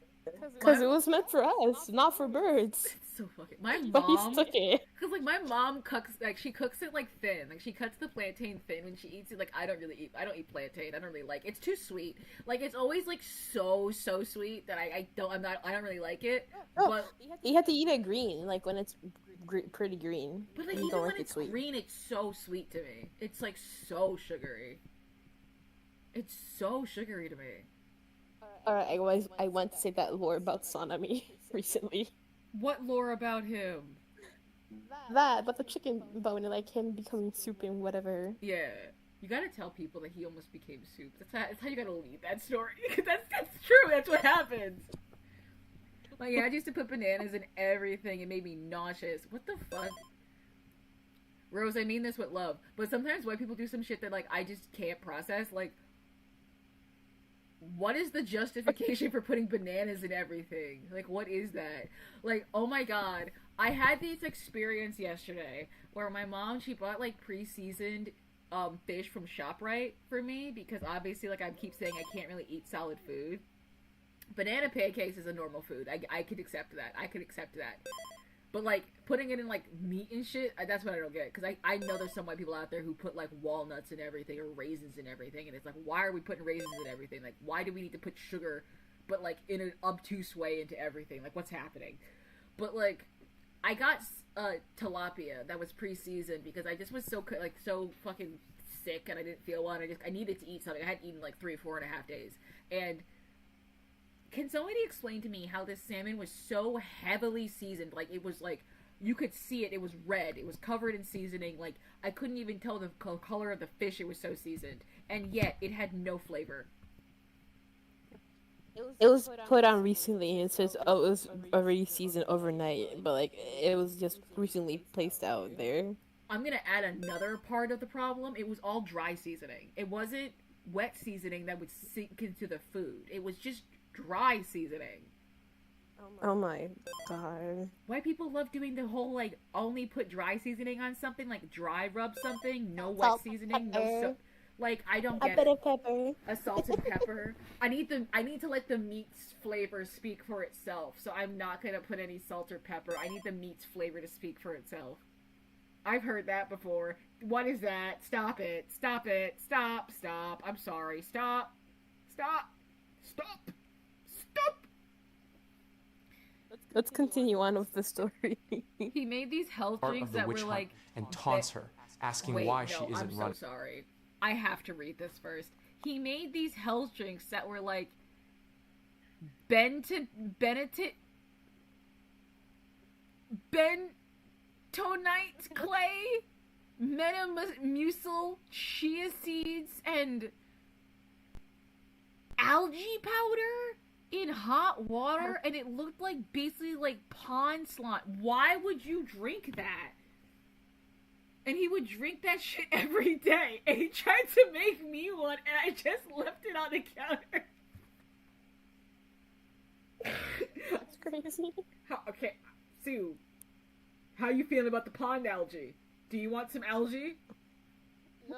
B: because it was meant for us, not for birds.
A: It's so fucking. My
B: But he
A: mom,
B: took it.
A: because like my mom cooks, like she cooks it like thin, like she cuts the plantain thin when she eats it. Like I don't eat plantain. I don't really like. It's too sweet. Like it's always like so sweet that I don't really like it.
B: Oh,
A: But
B: you have to eat it green, like when it's pretty green.
A: But like
B: You
A: even
B: don't
A: when
B: like it
A: it's
B: sweet.
A: green, it's so sweet to me. It's like so sugary. It's so sugary to me.
B: Alright, I went to say that lore about Sanami recently.
A: What lore about him?
B: But the chicken bone and like him becoming soup and whatever.
A: Yeah, you gotta tell people that he almost became soup. That's how you gotta lead that story. that's true. That's what happens. Like yeah, I used to put bananas in everything. It made me nauseous. What the fuck? Rose, I mean this with love, but sometimes white people do some shit that like I just can't process. Like, what is the justification for putting bananas in everything? Like, what is that? Like, oh my god, I had this experience yesterday where my mom, she bought like pre-seasoned fish from ShopRite for me because obviously, like I keep saying, I can't really eat solid food. Banana pancakes is a normal food. I could accept that. But like putting it in like meat and shit, that's what I don't get. Because I know there's some white people out there who put like walnuts in everything or raisins in everything, and it's like, why are we putting raisins in everything? Like, why do we need to put sugar, but like in an obtuse way into everything? Like, what's happening? But like, I got tilapia that was pre-seasoned because I just was so fucking sick and I didn't feel well. And I needed to eat something. I hadn't eaten like 4.5 days, and can somebody explain to me how this salmon was so heavily seasoned? Like, it was like, you could see it. It was red. It was covered in seasoning. Like, I couldn't even tell the color of the fish. It was so seasoned. And yet, it had no flavor.
B: It was put on recently and it says, oh, it was already seasoned overnight. But, like, it was just recently placed out there.
A: I'm gonna add another part of the problem. It was all dry seasoning. It wasn't wet seasoning that would sink into the food. It was just dry seasoning.
B: Oh my god.
A: White people love doing the whole like only put dry seasoning on something, like dry rub something, no wet seasoning, like I don't get
B: a bit of pepper.
A: A salt and pepper. I need to let the meat's flavor speak for itself. So I'm not gonna put any salt or pepper. I need the meat's flavor to speak for itself. I've heard that before. What is that? Stop it. Stop it. Stop. Stop. I'm sorry. Stop. Stop. Stop. Stop.
B: Let's continue on with the story.
A: He made these health
D: Part
A: drinks
D: of the
A: that
D: witch
A: were
D: hunt
A: like
D: and taunts her, asking why she isn't
A: I'm
D: running.
A: so sorry. I have to read this first. He made these health drinks that were like bentonite clay, metamucil, chia seeds, and algae powder in hot water, and it looked like basically like pond slime. Why would you drink that? And he would drink that shit every day, and he tried to make me one, and I just left it on the counter.
B: That's crazy.
A: Okay, Sue, how you feeling about the pond algae? Do you want some algae?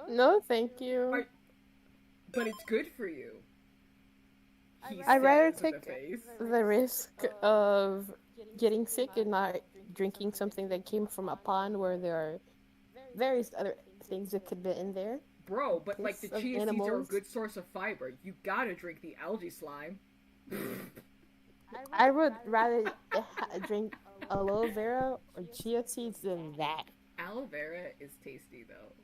B: No, thank you.
A: But it's good for you.
B: I'd rather take the risk of getting sick and not drinking something that came from a pond where there are various other things that could be in there.
A: Bro, but like the chia seeds are a good source of fiber. You gotta drink the algae slime.
B: I would rather drink aloe vera or chia seeds than that.
A: Aloe vera is tasty though.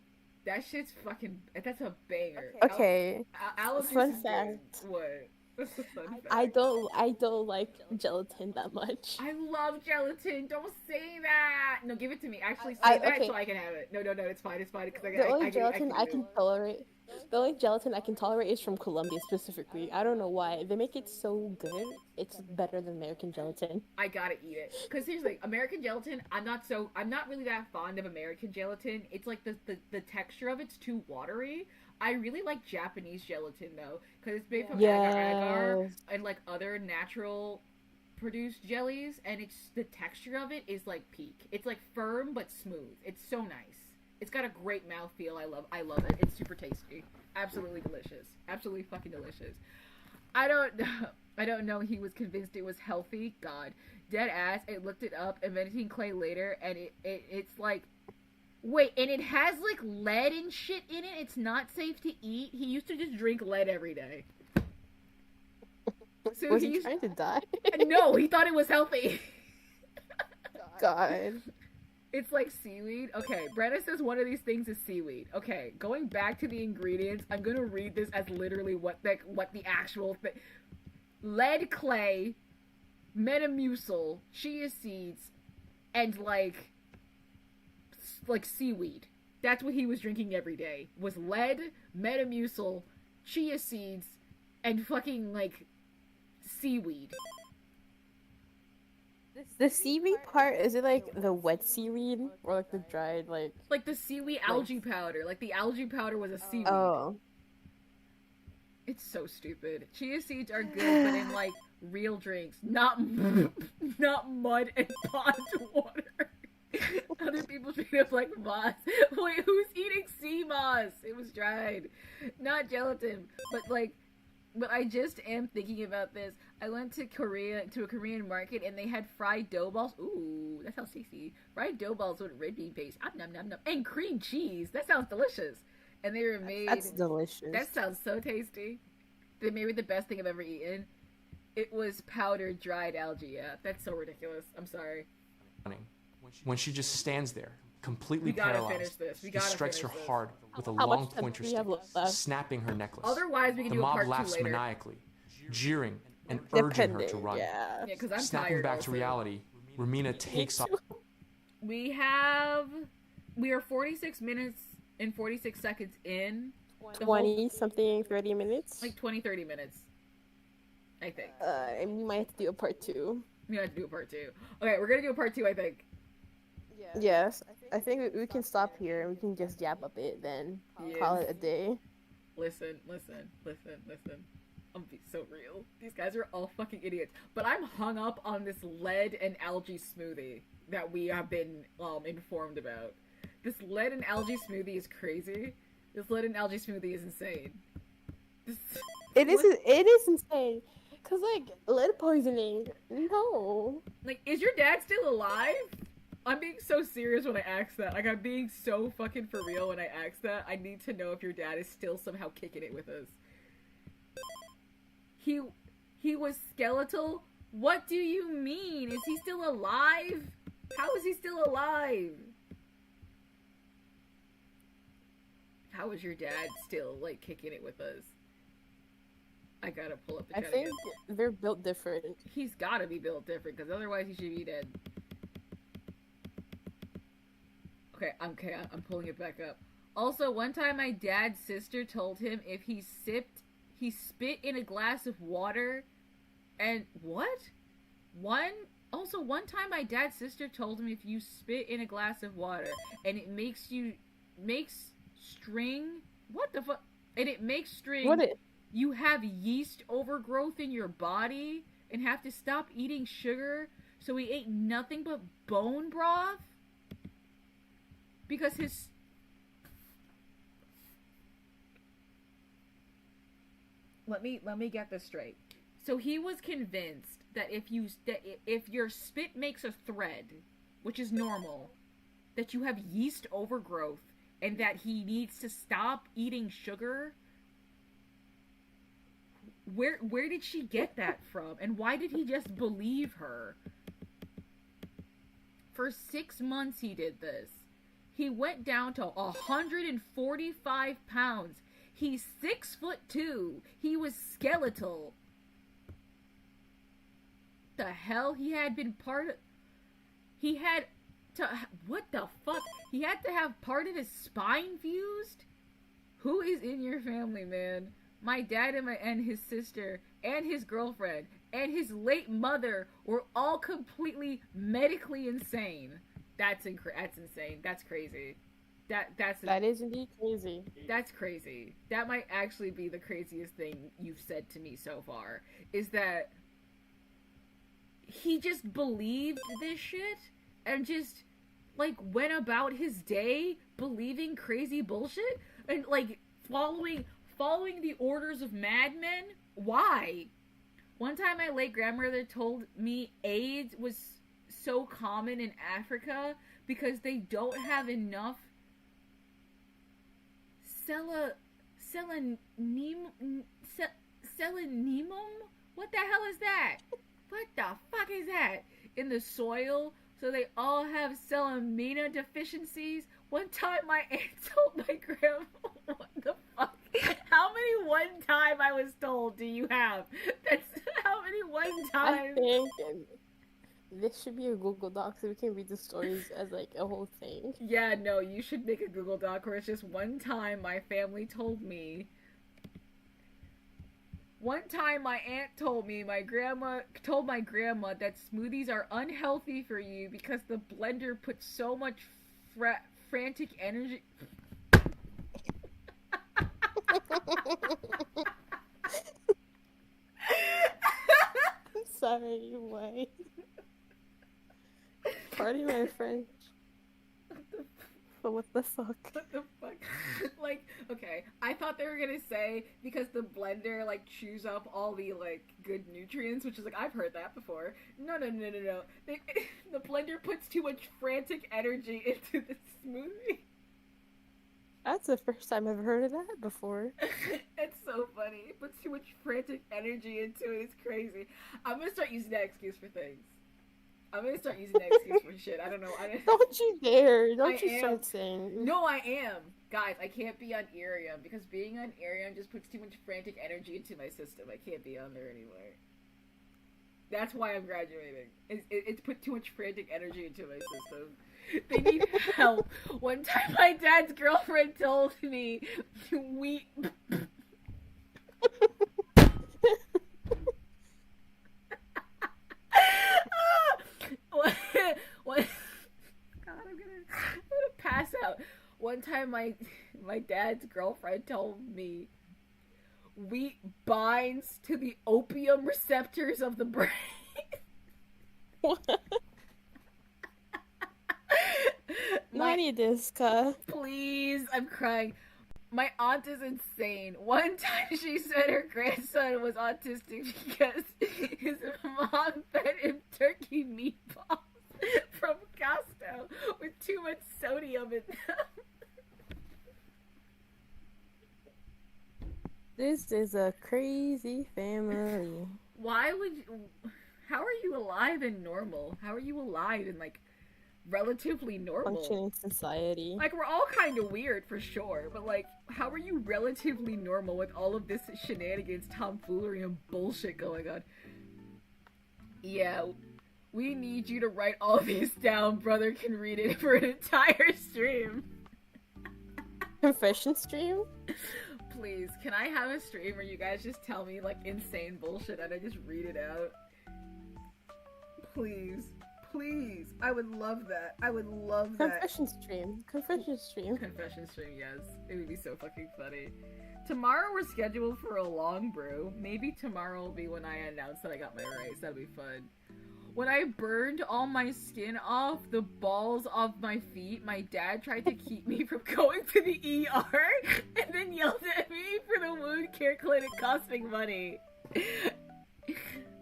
A: That shit's fucking. That's a banger.
B: Okay.
A: Aloe
B: Fun
A: juice is
B: fact.
A: good. What? What's the fun fact?
B: I don't like gelatin that much.
A: I love gelatin. Don't say that. No, give it to me. Actually, say that so I can have it. No, it's fine. It's fine. Because
B: the only gelatin I can tolerate. The only gelatin I can tolerate is from Colombia specifically. I don't know why. They make it so good. It's better than American gelatin.
A: I gotta eat it. Because seriously, American gelatin, I'm not really that fond of American gelatin. It's like the texture of it's too watery. I really like Japanese gelatin though, because it's made from agar and like other natural produced jellies, and it's the texture of it is like peak. It's like firm but smooth. It's so nice. It's got a great mouthfeel. I love it. It's super tasty. Absolutely delicious. Absolutely fucking delicious. I don't know. He was convinced it was healthy. God, dead ass. It looked it up, inventing clay later, and it's like, wait, and it has like lead and shit in it. It's not safe to eat. He used to just drink lead every day.
B: So was he trying to die?
A: No, he thought it was healthy.
B: God.
A: It's like seaweed. Okay, Brenna says one of these things is seaweed. Okay, going back to the ingredients, I'm gonna read this as literally what the actual thing. Lead clay, Metamucil, chia seeds, and like seaweed. That's what he was drinking every day. Was lead, Metamucil, chia seeds, and fucking like seaweed.
B: The seaweed part, is it like the wet seaweed or like the dried
A: like the seaweed algae powder? Like the algae powder was a seaweed.
B: Oh.
A: It's so stupid. Chia seeds are good, but in like real drinks, not mud and pond water. Other people treat it like moss. Wait, who's eating sea moss? It was dried, not gelatin. But I just am thinking about this. I went to Korea, to a Korean market, and they had fried dough balls. Ooh, that sounds tasty. Fried dough balls with red bean paste. Nom nom nom. And cream cheese. That sounds delicious. And they were made...
B: That's delicious.
A: That sounds so tasty. They made it the best thing I've ever eaten. It was powdered, dried algae. Yeah, that's so ridiculous. I'm sorry.
D: When she just stands there, completely paralyzed, he strikes her hard with a long pointer stick, snapping her necklace.
A: Otherwise, we can
D: the
A: do a
D: mob
A: part
D: laughs
A: 2 later.
D: maniacally, jeering and urging her to run.
A: Yeah, because I'm
D: Snapping
A: tired
D: back
A: also.
D: to reality, Romina takes off.
A: We are 46 minutes and 46 seconds in.
B: 20-something, 30 minutes?
A: Like 20, 30 minutes. I think.
B: And we might have to do a part 2.
A: We have to do a part 2. Okay, we're gonna do a part 2, I think.
B: Yes, I think we can stop here and we can just yap a bit, then call it a day.
A: Listen. I'm being so real. These guys are all fucking idiots. But I'm hung up on this lead and algae smoothie that we have been informed about. This lead and algae smoothie is crazy. This lead and algae smoothie is insane.
B: It is insane. Cause like lead poisoning, no.
A: Like, is your dad still alive? I'm being so serious when I ask that. Like, I'm being so fucking for real when I ask that. I need to know if your dad is still somehow kicking it with us. He was skeletal? What do you mean? Is he still alive? How is he still alive? How is your dad still, like, kicking it with us? I gotta pull up the chat
B: think
A: again.
B: They're built different.
A: He's gotta be built different, because otherwise he should be dead. Okay, I'm pulling it back up. Also, one time my dad's sister told him if he spit in a glass of water, and what? One time my dad's sister told him if you spit in a glass of water, and it makes string, what the fuck? And it makes string, you have yeast overgrowth in your body, and have to stop eating sugar, so he ate nothing but bone broth? Because his... Let me get this straight. So he was convinced that if your spit makes a thread, which is normal, that you have yeast overgrowth, and that he needs to stop eating sugar. Where did she get that from? And why did he just believe her? For 6 months he did this. He went down to 145 pounds. He's 6'2". He was skeletal. The hell? He had been part of... He had to... What the fuck? He had to have part of his spine fused? Who is in your family, man? My dad and his sister and his girlfriend and his late mother were all completely medically insane. That's insane. That's crazy. That
B: is indeed crazy.
A: That's crazy. That might actually be the craziest thing you've said to me so far. Is that he just believed this shit and just like went about his day believing crazy bullshit and like following the orders of madmen Why? One time my late grandmother told me AIDS was so common in Africa because they don't have enough selenemum? What the hell is that? What the fuck is that? In the soil, so they all have selenina deficiencies. One time my aunt told my grandma, what the fuck? How many one time I was told do you have? That's how many one time?
B: I think this should be a Google Doc so we can read the stories as like a whole thing.
A: Yeah, no, you should make a Google Doc where it's just one time my family told me. One time my aunt told me, my grandma told my grandma that smoothies are unhealthy for you because the blender puts so much frantic energy.
B: I'm sorry, why? Pardon my French. But what the fuck?
A: What the fuck? Like, okay, I thought they were gonna say because the blender like chews up all the like good nutrients, which is like I've heard that before. No. The blender puts too much frantic energy into the smoothie.
B: That's the first time I've heard of that before.
A: It's so funny. It puts too much frantic energy into it. It's crazy. I'm gonna start using that excuse for things. I'm gonna start using that excuse for shit. I don't know.
B: Don't you dare. Don't you start saying.
A: No, I am. Guys, I can't be on Irium because being on Irium just puts too much frantic energy into my system. I can't be on there anymore. That's why I'm graduating. It's put too much frantic energy into my system. They need help. One time my dad's girlfriend told me we... God, I'm gonna pass out. One time my dad's girlfriend told me wheat binds to the opium receptors of the brain.
B: What? Nani desu?
A: Please, I'm crying. My aunt is insane. One time she said her grandson was autistic because his mom fed him turkey meatballs from Costco with too much sodium in them.
B: This is a crazy family.
A: Why would you... How are you alive and normal? How are you alive and, like, relatively normal?
B: Functioning society.
A: Like, we're all kind of weird, for sure, but, like, how are you relatively normal with all of this shenanigans, tomfoolery, and bullshit going on? Yeah, we need you to write all this down. Brother can read it for an entire stream.
B: Confession stream?
A: Please, can I have a stream where you guys just tell me, like, insane bullshit and I just read it out? Please. Please. I would love that. I would love that.
B: Confession stream. Confession stream.
A: Confession stream, yes. It would be so fucking funny. Tomorrow we're scheduled for a long brew. Maybe tomorrow will be when I announce that I got my rights. That'd be fun. When I burned all my skin off, the balls of my feet, my dad tried to keep me from going to the ER and then yelled at me for the wound care clinic costing money.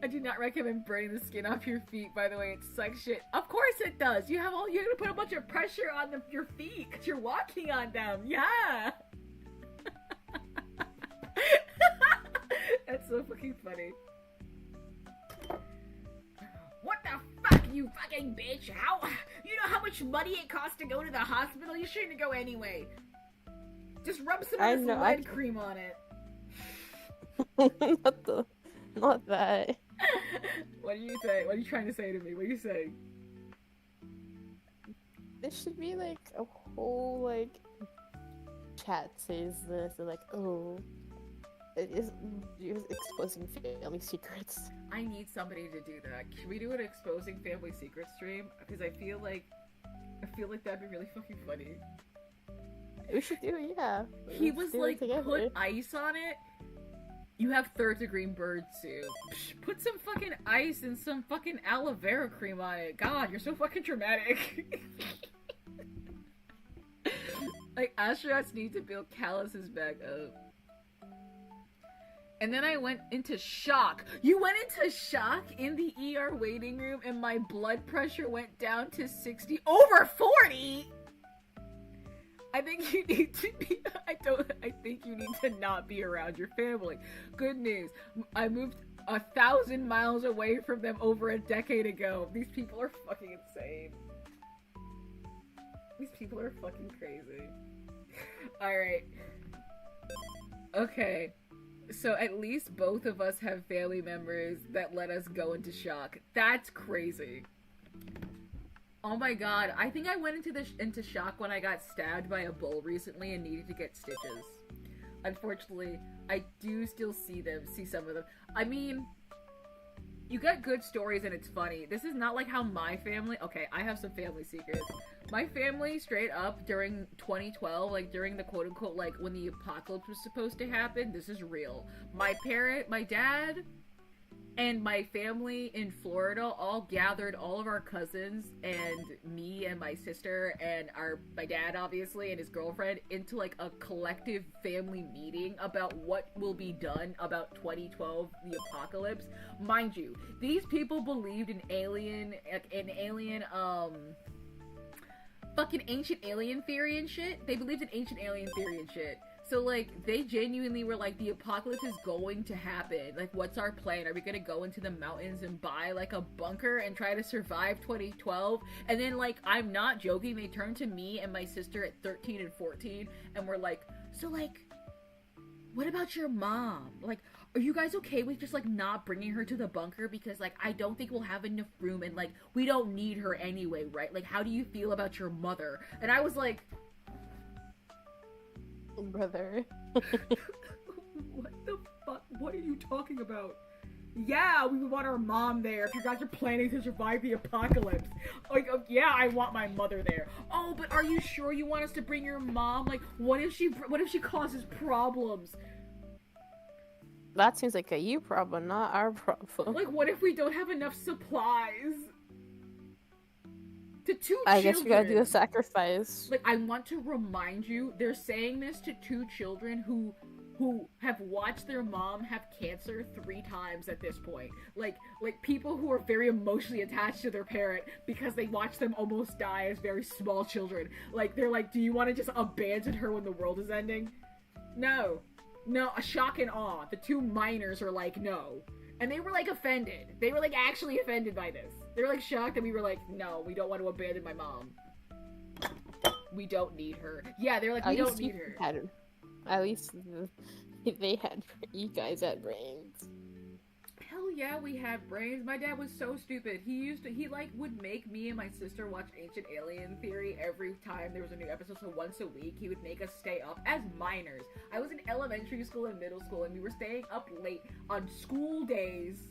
A: I do not recommend burning the skin off your feet, by the way. It sucks shit. Of course it does. You're gonna put a bunch of pressure on your feet because you're walking on them. Yeah. That's so fucking funny. What the fuck, you fucking bitch? You know how much money it costs to go to the hospital? You shouldn't go anyway. Just rub some of this lead cream on it.
B: Not that.
A: What do you say? What are you trying to say to me? What are you saying?
B: There should be like a whole like chat says this and like, oh, it is exposing family secrets.
A: I need somebody to do that. Can we do an exposing family secrets stream? Because I feel like that'd be really fucking funny.
B: We should do it, yeah.
A: He was like, put ice on it. You have third degree bird soup. Put some fucking ice and some fucking aloe vera cream on it. God, you're so fucking dramatic. Like, astronauts need to build calluses back up. And then I went into shock. You went into shock in the ER waiting room and my blood pressure went down to 60 over 40? I think you need to be, I think you need to not be around your family. Good news. I moved 1,000 miles away from them over a decade ago. These people are fucking insane. These people are fucking crazy. Alright. Okay. So at least both of us have family members that let us go into shock. That's crazy. Oh my god, I think I went into shock when I got stabbed by a bull recently and needed to get stitches. Unfortunately, I do still see some of them. I mean, you get good stories and it's funny. This is not like how my family... Okay, I have some family secrets. My family, straight up, during 2012, like, during the quote-unquote, like, when the apocalypse was supposed to happen, this is real. My dad, and my family in Florida all gathered all of our cousins and me and my sister and my dad, obviously, and his girlfriend into, like, a collective family meeting about what will be done about 2012, the apocalypse. Mind you, these people believed in fucking ancient alien theory and shit. They believed in ancient alien theory and shit. So, like, they genuinely were like, the apocalypse is going to happen. Like, what's our plan? Are we gonna go into the mountains and buy, like, a bunker and try to survive 2012? And then, like, I'm not joking, they turned to me and my sister at 13 and 14 and were like, so, like, what about your mom? Like, are you guys okay with just, like, not bringing her to the bunker? Because, like, I don't think we'll have enough room and, like, we don't need her anyway, right? Like, how do you feel about your mother? And I was like...
B: Brother.
A: What the fuck? What are you talking about? Yeah, we want our mom there if you guys are planning to survive the apocalypse. Like, yeah, I want my mother there. Oh, but are you sure you want us to bring your mom? Like, what if she causes problems?
B: That seems like a you problem, not our problem.
A: Like, what if we don't have enough supplies? To two children.
B: I guess we gotta do a sacrifice.
A: Like, I want to remind you, they're saying this to two children who have watched their mom have cancer 3 times at this point. Like people who are very emotionally attached to their parent because they watched them almost die as very small children. Like, they're like, do you want to just abandon her when the world is ending? No. No, a shock and awe. The 2 minors are like, no. And they were, like, offended. They were, like, actually offended by this. They were, like, shocked that we were like, no, we don't want to abandon my mom. We don't need her. Yeah, they're like, we don't need her.
B: At least they had, you guys had brains.
A: Hell yeah, we had brains. My dad was so stupid. He would make me and my sister watch Ancient Alien Theory every time there was a new episode. So once a week, he would make us stay up as minors. I was in elementary school and middle school, and we were staying up late on school days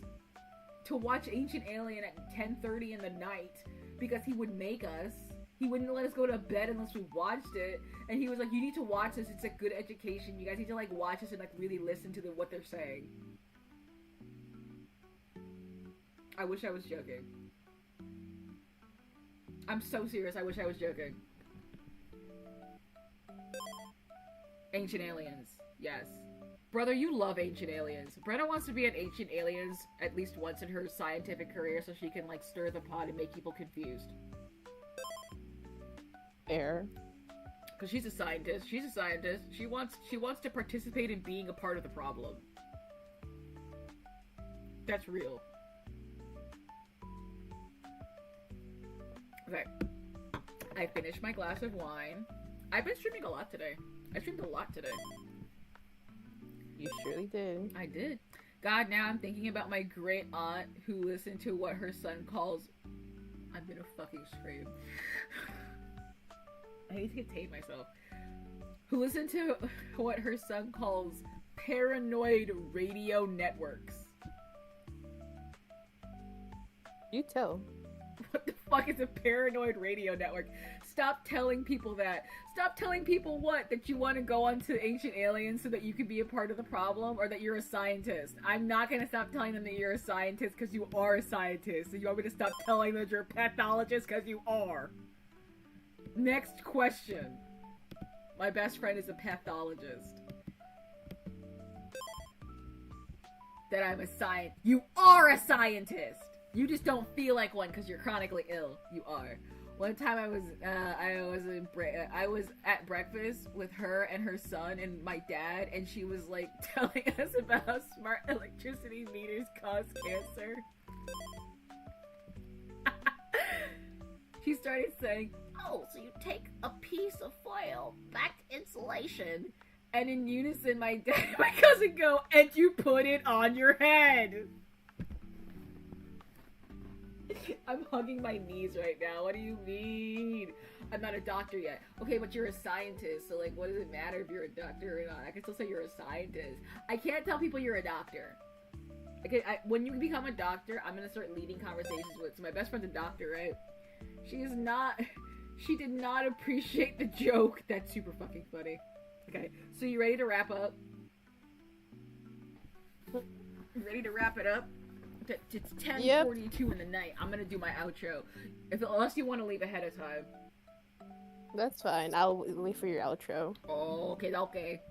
A: to watch Ancient Alien at 10:30 in the night because he would make us. He wouldn't let us go to bed unless we watched it, and he was like, you need to watch this, it's a good education, you guys need to, like, watch this and, like, really listen to what they're saying. I wish I was joking. I'm so serious, I wish I was joking. Ancient Aliens, yes. Brother, you love Ancient Aliens. Brenna wants to be an Ancient Aliens at least once in her scientific career so she can, like, stir the pot and make people confused.
B: Fair.
A: Because she's a scientist. She's a scientist. She wants to participate in being a part of the problem. That's real. Okay. I finished my glass of wine. I've been streaming a lot today. I streamed a lot today.
B: You surely did.
A: I did. God, now I'm thinking about my great aunt who listened to what her son calls... I'm gonna fucking scream. I need to contain myself. Who listened to what her son calls paranoid radio networks.
B: You tell.
A: What the fuck is a paranoid radio network? Stop telling people that. Stop telling people what? That you want to go onto Ancient Aliens so that you can be a part of the problem, or that you're a scientist. I'm not gonna stop telling them that you're a scientist because you are a scientist. So you want me to stop telling them that you're a pathologist because you are. Next question. My best friend is a pathologist. that I'm a scientist. You are a scientist! You just don't feel like one because you're chronically ill. You are. One time I was at breakfast with her and her son and my dad, and she was like telling us about how smart electricity meters cause cancer. She started saying, "Oh, so you take a piece of foil, backed insulation," and in unison my dad and my cousin go, "And you put it on your head." I'm hugging my knees right now. What do you mean? I'm not a doctor yet. Okay, but you're a scientist, so like, what does it matter if you're a doctor or not? I can still say you're a scientist. I can't tell people you're a doctor. Okay, when you become a doctor, I'm gonna start leading conversations with. So my best friend's a doctor, right? She did not appreciate the joke. That's super fucking funny. Okay, so you ready to wrap up? You ready to wrap it up? It's 10:42 in the night. I'm gonna do my outro. Unless you want to leave ahead of time.
B: That's fine. I'll wait for your outro.
A: Okay.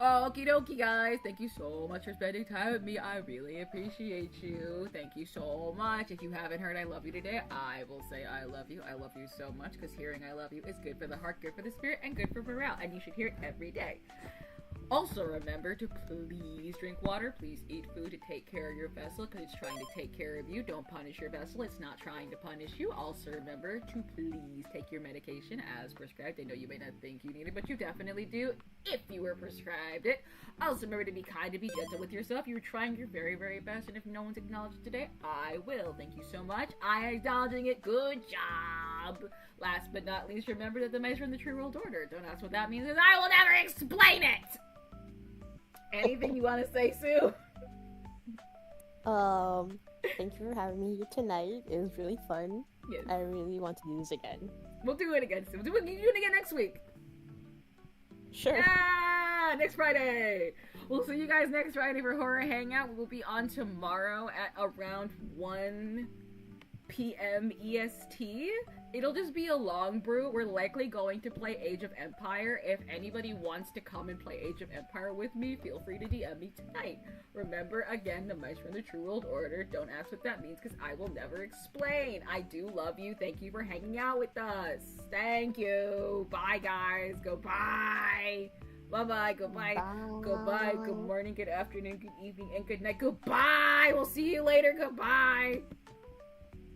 A: Okie dokie, guys. Thank you so much for spending time with me. I really appreciate you. Thank you so much. If you haven't heard I love you today, I will say I love you. I love you so much because hearing I love you is good for the heart, good for the spirit, and good for morale. And you should hear it every day. Also remember to please drink water, please eat food to take care of your vessel because it's trying to take care of you. Don't punish your vessel, it's not trying to punish you. Also remember to please take your medication as prescribed. I know you may not think you need it, but you definitely do if you were prescribed it. Also remember to be kind, to be gentle with yourself. You're trying your very, very best, and if no one's acknowledged it today, I will. Thank you so much. I am acknowledging it. Good job. Last but not least, remember that the mice are in the true world order. Don't ask what that means, as I will never explain it! Anything you want to say, Sue?
B: Thank you for having me here tonight. It was really fun.
A: Yes.
B: I really want to do this again.
A: We'll do it again, Sue. You do it again next week.
B: Sure.
A: Yeah, next Friday. We'll see you guys next Friday for Horror Hangout. We'll be on tomorrow at around 1 p.m. EST. It'll just be a long brew. We're likely going to play Age of Empire. If anybody wants to come and play Age of Empire with me, feel free to DM me tonight. Remember, again, the mice from the True World Order. Don't ask what that means because I will never explain. I do love you. Thank you for hanging out with us. Thank you. Bye, guys. Goodbye. Bye-bye. Goodbye.
B: Bye.
A: Goodbye. Good morning, good afternoon, good evening, and good night. Goodbye. We'll see you later. Goodbye.